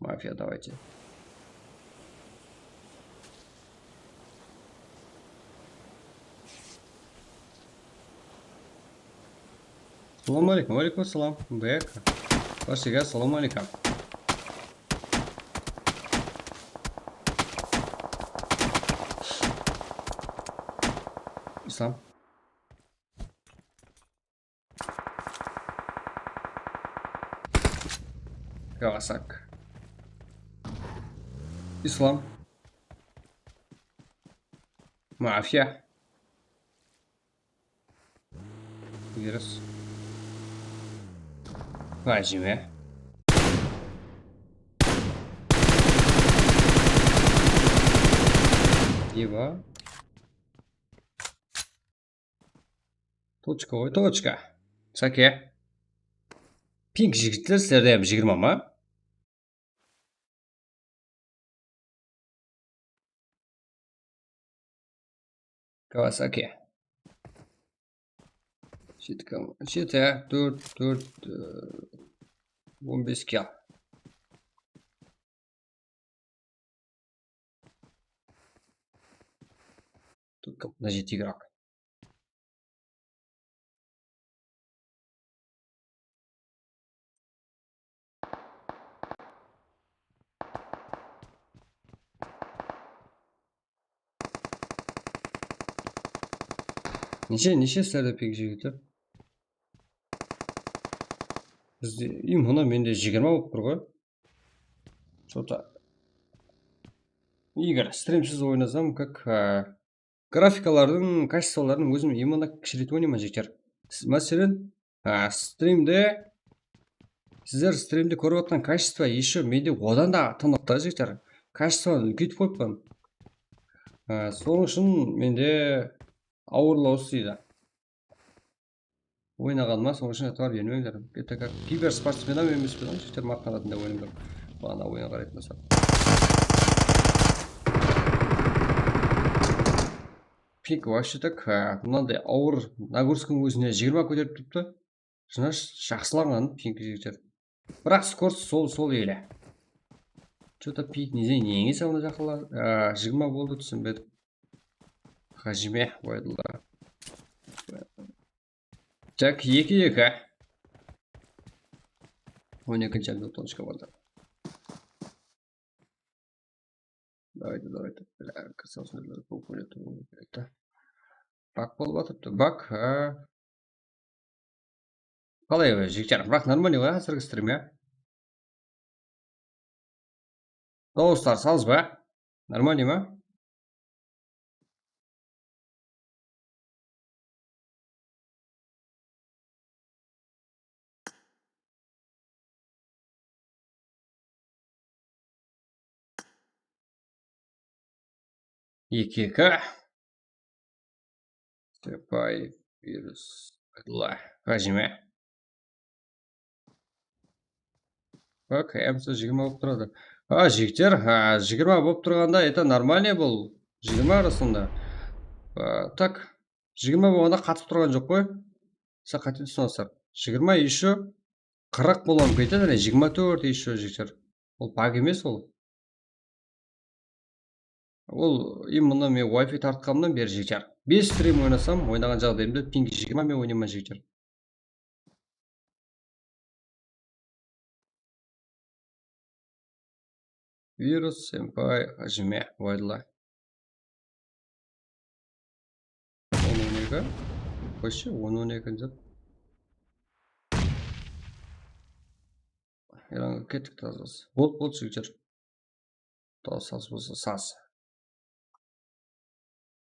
Мафия, давайте. Салам алейкум, алейкум салам. Бэк. Вашига, салам алейкум. Ислам. Кавасак. Ислам. Мафия. Вирус. Хаджиме. Ева. Точка, ой, точка. Саке. Пинк жігіттер сіздерде 20 ма? Кавасаки. Жеті, 4, 15 кел. Тут на жеті игрок. Неше сіздерде пик жігіттер? Бізде мына менде 20 болып тұр ғой. Что-то игр стримсіз ойнасам, как графикалардың, качестволарын өзім именно кішіретіп ойнаймын жігіттер. Мәселен, стримде сіздер стримде көріп жатқан качество еще менде одан да тынық та жігіттер. Качествоны үлкейтіп қойыппын. Соның үшін менде ауырлауыз дейді. Ойнағаныма соның үшін әтуар бермеңдер. Это как киберспортсменам емес пе жігіттер мақтанатындай ойныңдар. Бағана ойын қарайтын болса. Пик вообще так мынандай ауыр нагрузканың өзіне 20 көтеріп тұрыпты. Жақсыланған пик жігіттер. Бірақ скорость сол еле. Что-то пик неңе сауна жақылар. 20 болды түсінбедім. Хажиме қойдылар. Так, 2-2. 12-ші минут точка болды. Давайте. Бля, красавцы, полпулеты. Бак болып атыпты. Бак. Қалай жігіттер? Бірақ нормально ғой қазіргі стрим, иә? Дауыстар салыз ба? Нормально ма? Екі. Степай, вирус, қадыла. Хажиме. Бак, әмсі 20 болып тұрады. Жігіттер, 20 болып тұрғанда, это нормально бұл. 20 арасында. Так, 20 болғанда қатып тұрған жоқ қой. Сіз қате түсінесіздер. 20 еще 40 болуым кетеді, 24 еще жігіттер. Ол баг емес ол. Ол именно мен Wi-Fi тартқанымнан бері жігіттер. 5 стрим ойнасам, ойнаған жағдайымда пинг 20 мен ойнаймын жігіттер. Вирус, сэмпай, хажиме, вайдла. 10-12. Қойшы, 10-12 деп. Яғын кеттік тазасы. Болды жігіттер. Саз болса саз.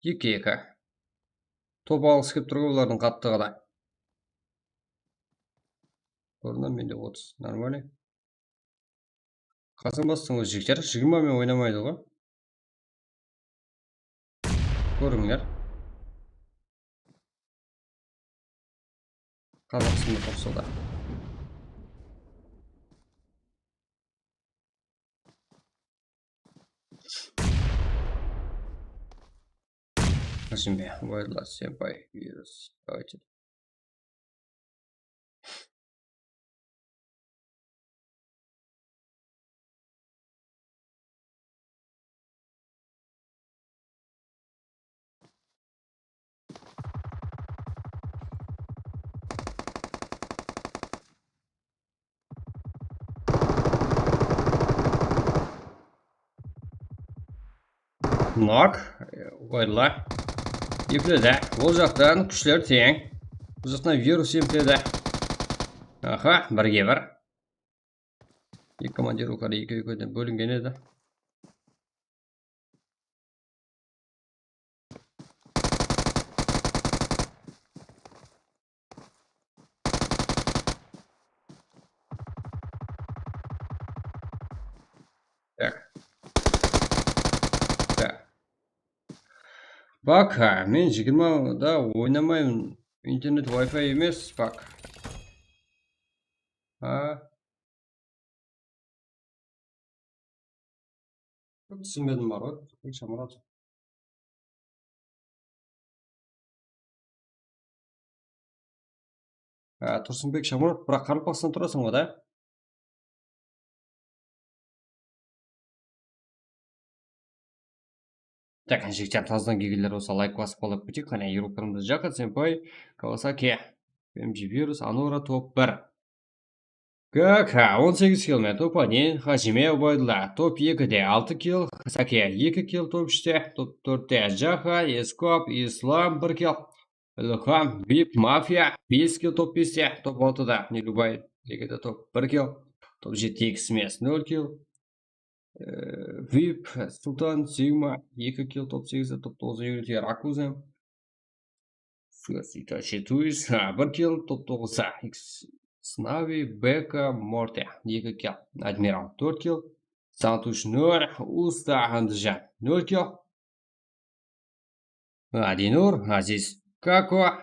2-2. Топ алғысы кеп тұрғы олардың қаттығы да. Орынан менде 30. Нормально. Қазан бастың өз жігіттер. 20 мен ойнамайды ғой. Көріңдер. Қазақстанда топсылда. Хажиме, вайдла, сэмпай, вирус. Давайте. Нок, вайдла. Епледі. Ол жақтан күшлер тең. Бұл жақтан вирус емпледі. Аха, бірге бір. Екі командир ұқары екі-екіден бөлінген еді. Так. Бак, мен 20-да ойнамаймын. Интернет Wi-Fi емес, бак. Түсінбедім бар ғой, шамырат. Тұрсынбек шамырат, бірақ қарылпақсынан тұрасың ғой, да? Так, жігіттер таздан кегелер болса лайк басып қалып кетейік. Қане Европамызды жақат, сэмпай, Кавасаки, МЖ вирус, Анора топ 1. Как, 18 километр, топ 1, Хажиме Убайдла, топ 2-де 6 кил, Саке 2 кил, топ 3-те, топ 4-те Джаха, Ескоп, Ислам 1 кил, Илхам, Вип, Мафия, 5 кил, топ 5-те, топ 6-да, Нелюбай, Легеде топ 1 кил, топ 7 X-Мес 0 кил, Вип, Султан, Сигма, 2 кил, топ 8-де, топ 9-да Юрития Ракуза, Итачи Туис, 1 кил, топ 9-да Снави, Бека, Морте, 2 кил, Адмирал 4 кил, Сантуш 0, Уста, Анджан 0 кил, Адинур, Азиз, Како,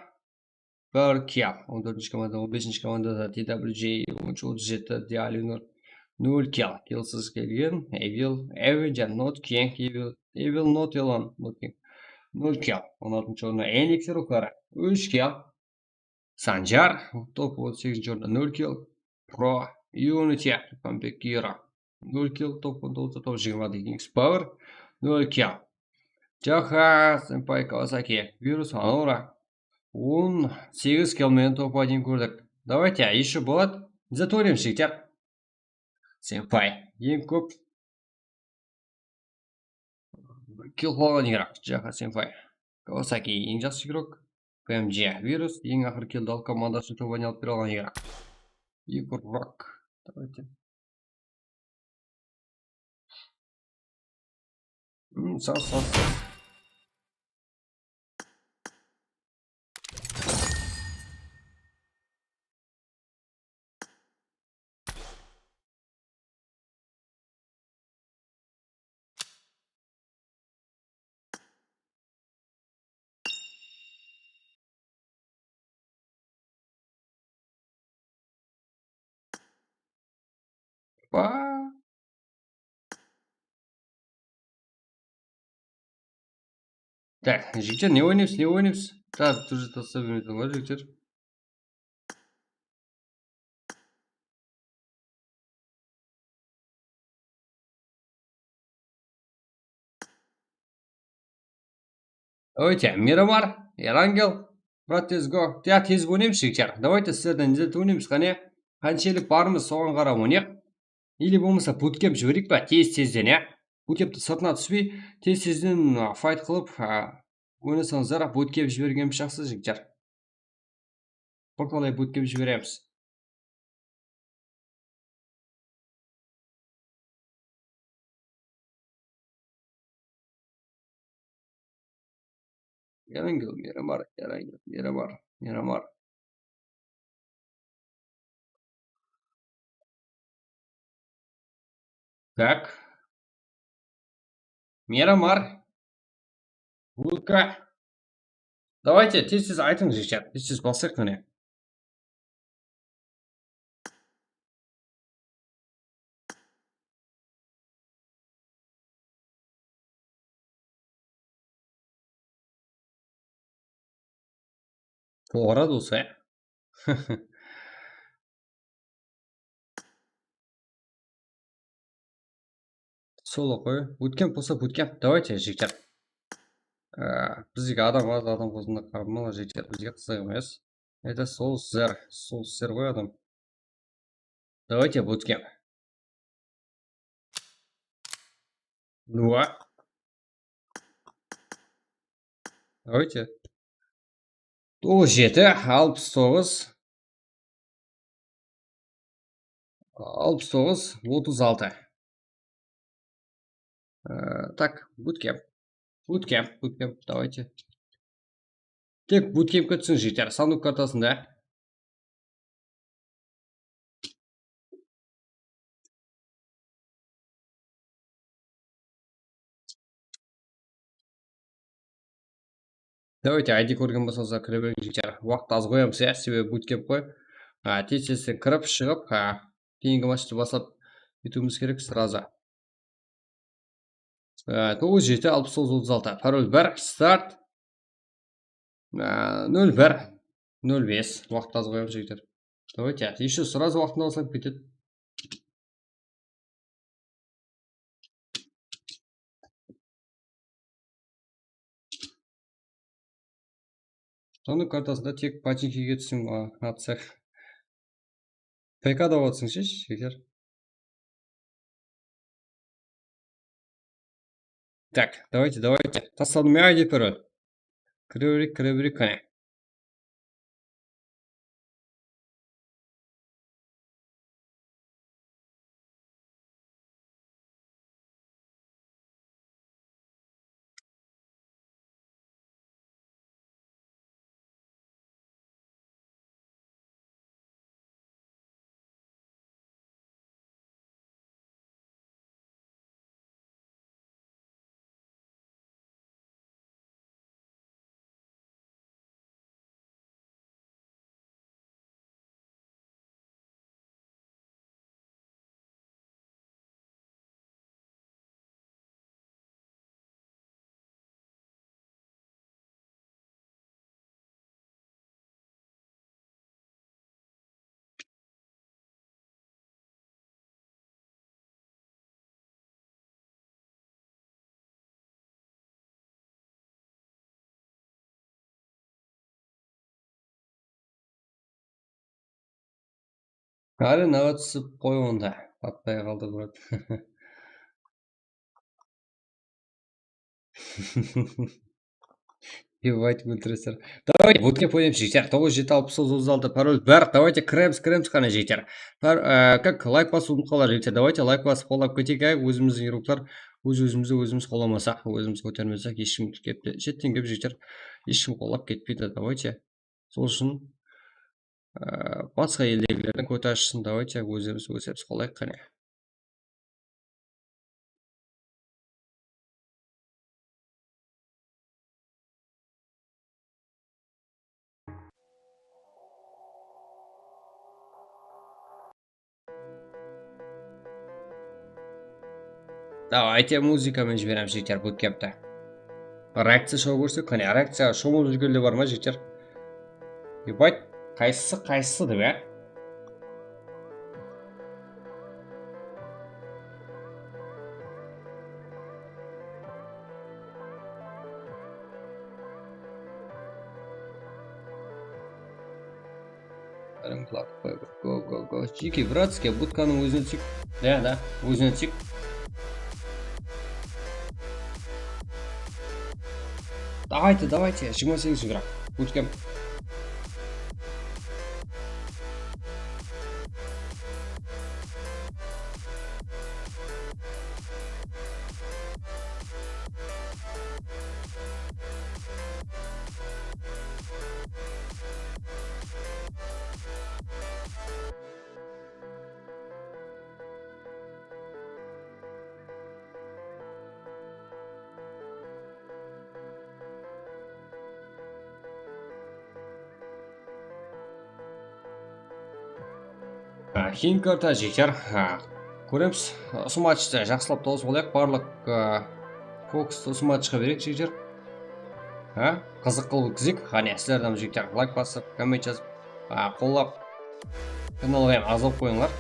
1 кил, 14-ші команда, 15-ші команда, TWJ, 17 Диалинур, 0 кил, килсіз келген, Эвиджан, Нот Кенг, Evil Not Elon, 0 кил, 16-ші орында Эниксер ұқары, 3 кил, Санжар, топ 38-ші орында 0 кил, Про, Unity, Пампекира, 0 kill, топ 19, топ 20 деген X Power, 0 kill. Жаха, сэмпай Кавасаки, вирус Анора. 18 киллмен топ 1 көрдік. Давайте, еще болады. Затворим жігіттер. Сэмпай, ең көп килл қылған игрок. Жаха, сэмпай. Кавасаки, ең жақсы игрок. ПМЖ, вирус, ең ақыр киллді алып командасын топ 1 алып бере алған игрок. Игрок. Давайте. Сас. Па. Так, жігіттер, не ойнаймыз? Қазір тоже тастап бермейтін ғой, жігіттер. Давайте, Мирамар, Эрангел, брат, let's go. Тез ойнаймыз, жігіттер. Давайте сіздерден іздет ойнаймыз, қане. Қаншелік барымыз соған қарап ойнайық. Или болмаса буткемп жіберейік па, тез-тезден, иә. Буткемпті сыртына түспей, тез-тезден файт қылып, ойнасаңыздар, буткемп жібергеніміз жақсы, жігіттер. Бірталай буткемп жібереміз. Эрангел, Мирамар. Так. Мирамар. Вулка. Давайте, тез-тез айтыңыз, жігіттер. Тез-тез бассақ, қане. Толғарады осы, ә? Соло қой. Буткемп болса буткемп. Давайте, жігіттер. Бізге адам аз, адам қосында қармалы жігіттер. Бізге қызық емес. Это сол сіздер ғой адам. Давайте, буткемп. 2. Давайте. 97, 69. 69, 36. Так, буткемп. Буткемп, давайте. Тек буткемпке түсің, жігіттер. Сандук картасында. Давайте, ID көрген болсаңыздар кіре беріңіз, жігіттер. Уақыт аз қоямыз, иә, себебі буткемп қой. Тез-тезден кіріп шығып, кейінгі матчты бастап кетуіміз керек сразу. 97, 69, 36. Пароль 1, старт. 01, 05. Уақыт аз қоямыз, жігіттер. Давайте, еще сразу уақытын алсам кетеді. Соның картасында тек пачинкиге түсің атсақ. ПК да отсың ше, жігіттер. Так, давайте. Тастадым я ID пароль. Кіре берейік, қане. Аренаға түсіп қой онда. Батпай қалды брат. Ебать, ультрасер. Давайте, будке пойдем, житер. 9760 пароль бар. Давайте кремс қана житер. Как лайк басып қалар житер. Давайте лайк басып қолап кетейік. Өзіміздің еруқтар өзімізді өзіміз қоламасақ, өзіміз көтермесек, ешкім кепті. Шеттен кеп житер. Ешкім қолап кетпейді. Давайте. Сол үшін басқа елдегілердің көті ашсын. Давайте өзіміз қолайық қане. Давайте музыкамен жіберем житер буткемпті. Реакция шоу көрсек, қане реакция шоу жүргенде бар ма житер? Ебать, қайсысы деп, ә? Го. Чики, братский, будканың өзіне тик. Да, өзіне тик. Давайте, 28 игра. Будкем. Кейін карта жекер. Көреміз. Осы матчты жақсылап тоғыз болайық. Барлық фокусты осы матчқа берек жекер. Қызық қылып өткізейік. Қане, сіздерден жекер лайк басып, коммент жазып, қолап, каналға азалып қойыңдар.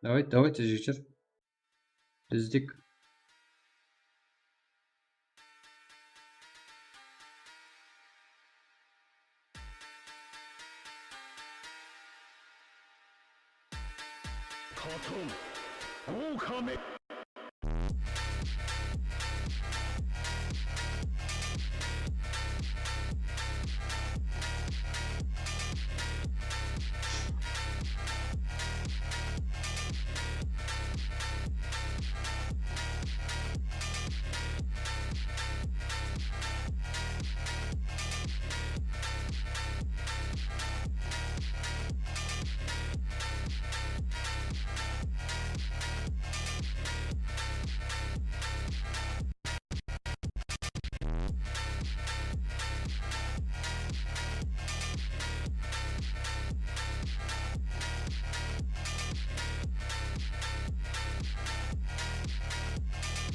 Давайте жекер. Іздік.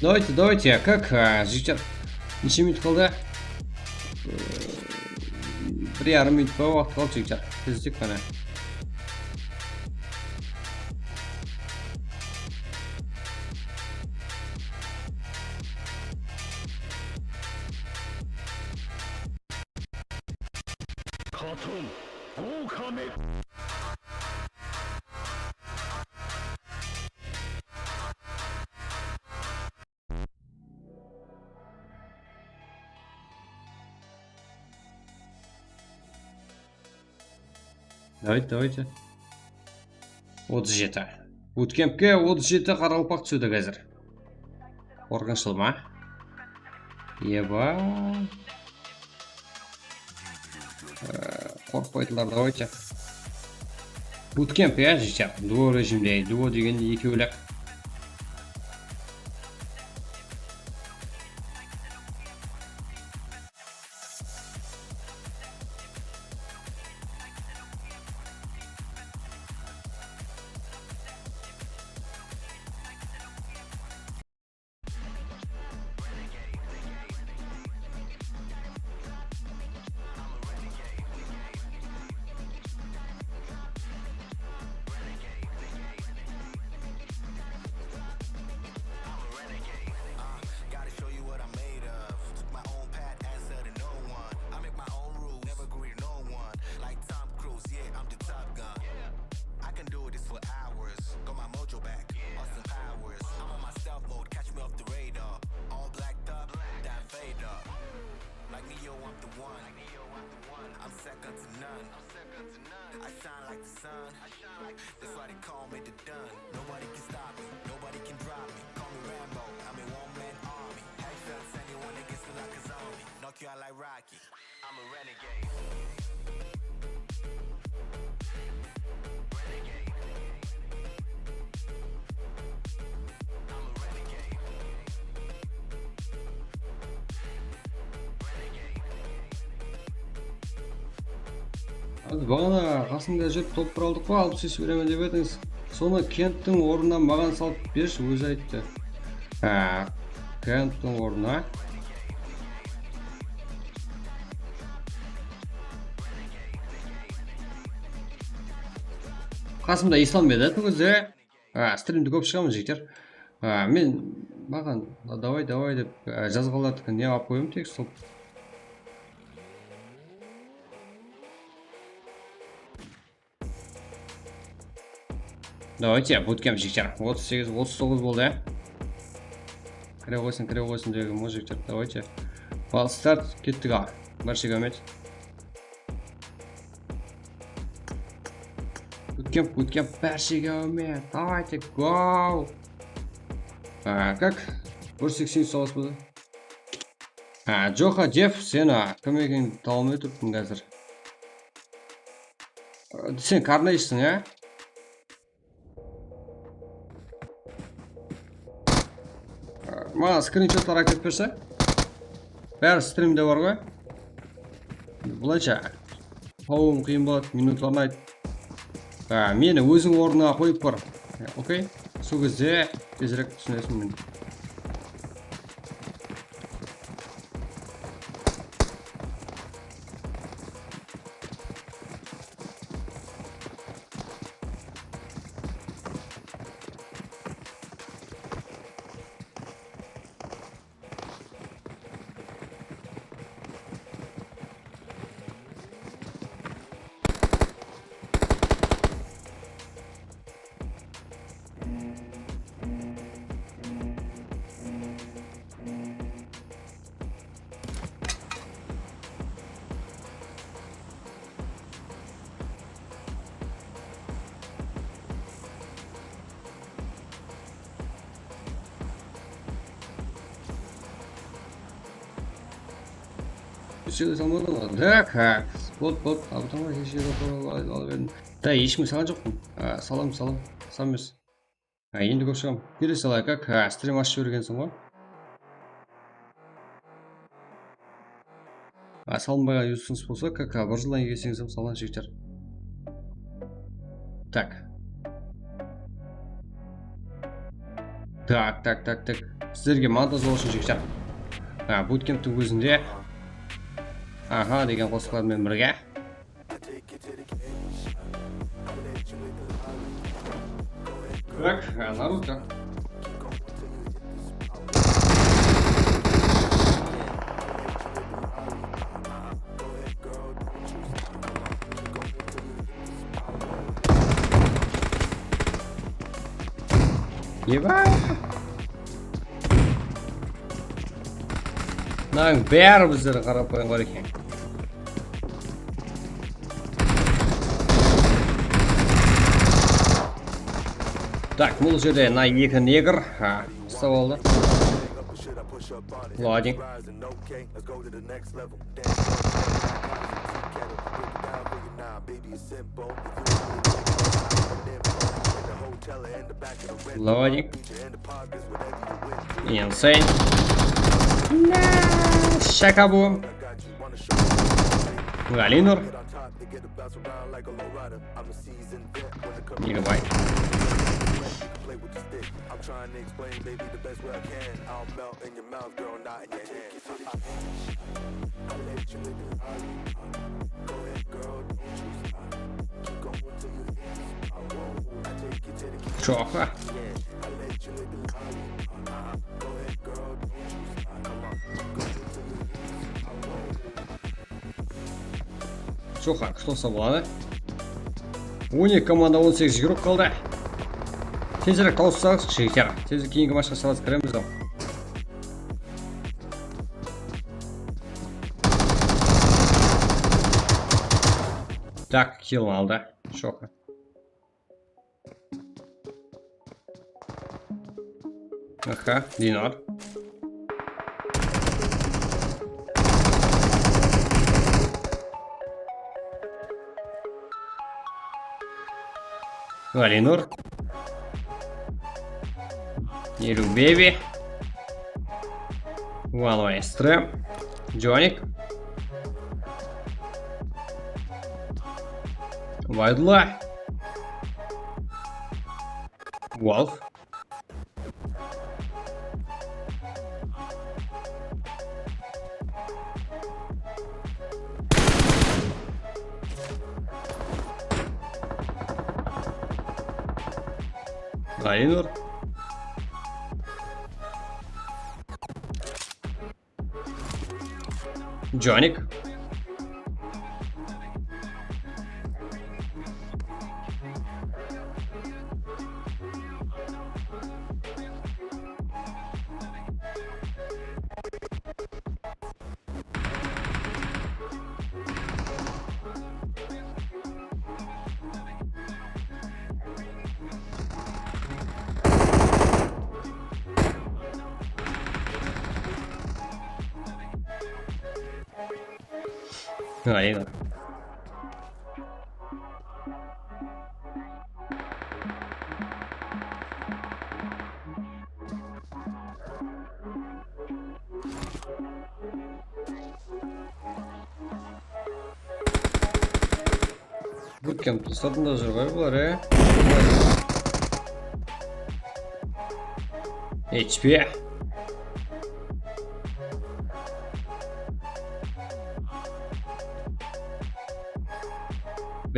Давайте, как житер? Неше минут қалды? 1,5 минут па уақыт қалды житер. Тездік қана. Давайте. 37. Буткемпке 37 қаралпақ түседі қазір. Қорқыншыл ма? Еба. Қорқпайтындар, давайте. Bootcamp ya життя. Duo режимде. Duo деген екі бөлек. Бағана қасымда жүріп топ алдық қой, алып сес беремін деп едіңіз. Соны Кенттің орнына маған салып берші, өзі айтты. Кенттің орнына. Қасымда ислам беді түгізде. Стримді көп шығамын жектер. Мен маған давай деп жазғалардық не алып қойым тек сол. Давайте, bootcamp жектер. 38-39 болды, ә? Кіре қойсын деген мұз жектер. Давайте. Бал старт, кеттік ал. Барши гамет. Bootcamp, барши гамет. Давайте, гоу! Как? 180 соғыс болды. Джоха, Джефф, сен кім екен талмай тұрттың қазір. Сен карнайшысың, ә? Маған скриншоттар әкеп берсе. Бәрі стримде бар ғой. Бұлайша қауым қиын болады, минутларына айт. Мені өзің орнына қойып бар. Окей? Сол кезде тезірек түсінесің мен. Үшеуі салмады ма? Так, бот, абытанға кешегі алып едім. Да, ешкім салған жоқпын. Салам, сам емес. Енді көп шығам. Келе салай, как стрим ашып жібергенсің ғой? Салынбайға ұсыныс болса, как бір жылдан келсеңіз салған жігіттер. Так. Сіздерге монтаж болсын жігіттер. Bootcamp'тің өзінде Аха, деген қосқылармен бірге. Так, Наруто. Ебай! Мынаның бәрі біздері қарапайым бар екен. Так, бұл жерде на екі негр ұстап алды. Лодинг. Лоник. Insane. Шакабу. Галинур. Гигабайт. Чоха. Чоха, кто собрал? Уник команда 18 игрок қалды. Тезірек тауыссаңыз жігіттер. Тезірек кейінгі матчқа салады кіреміз ау. Так, килл алды. Шоха. Аха, Динар. Галинур. Неру Беби. One Stрэм. Джоник. Вайдла. Волф. Галинур. Джоник. Галинур. Bootcamp тастадың да жүр ғой бұлар, HP.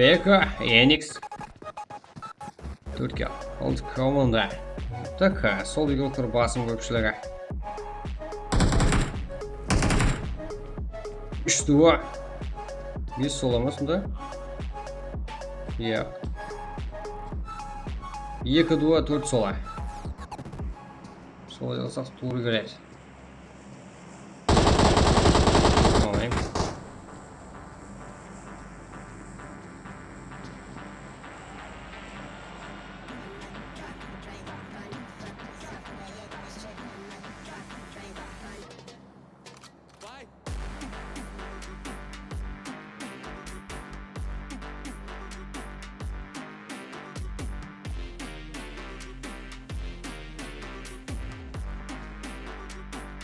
Бека, Эникс. Түркия. Он команда. Так, сол игрокер басым көпшілігі. 3-2. 5 сол амасында? Иә. 2-2, 4 сола. Солай алсақ туыр келеді. Олайым.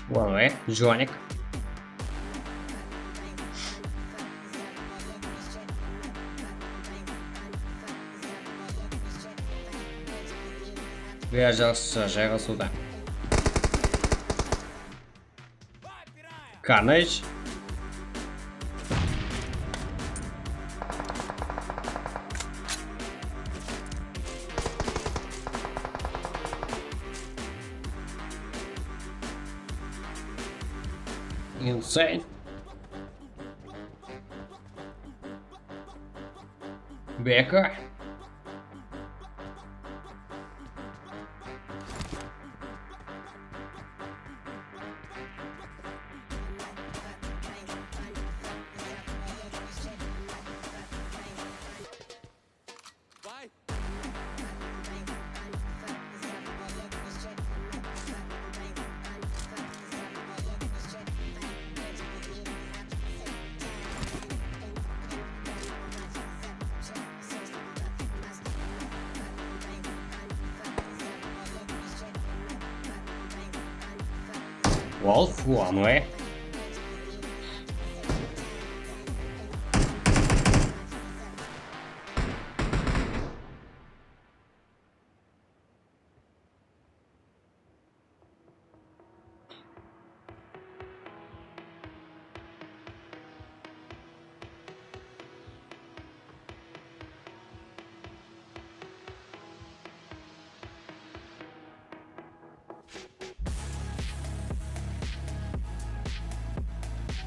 One way, Джоник. Вяжался жайғасуда. Carnage. Insane. Бека. Wolf one way.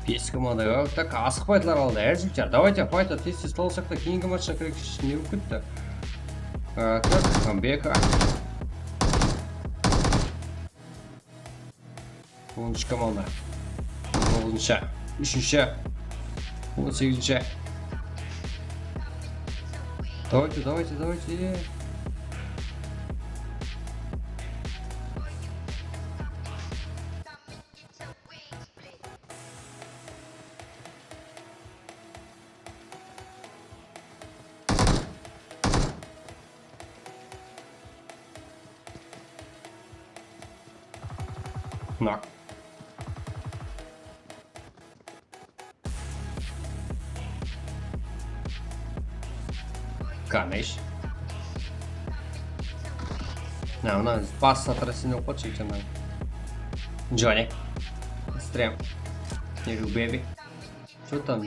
Бес команда так асықпайдылар алды әжімчар. Давайте файта тез-тез талсақ та кейінгі матчқа кірек не болып кетті. Так, камбека. 10-шы команда. 9-шы, 3-шы, 18-шы. Давайте. Knock. Ganesh. Não, passa atrás não pode ir também. Johnny. Extremo. Baby. Что там,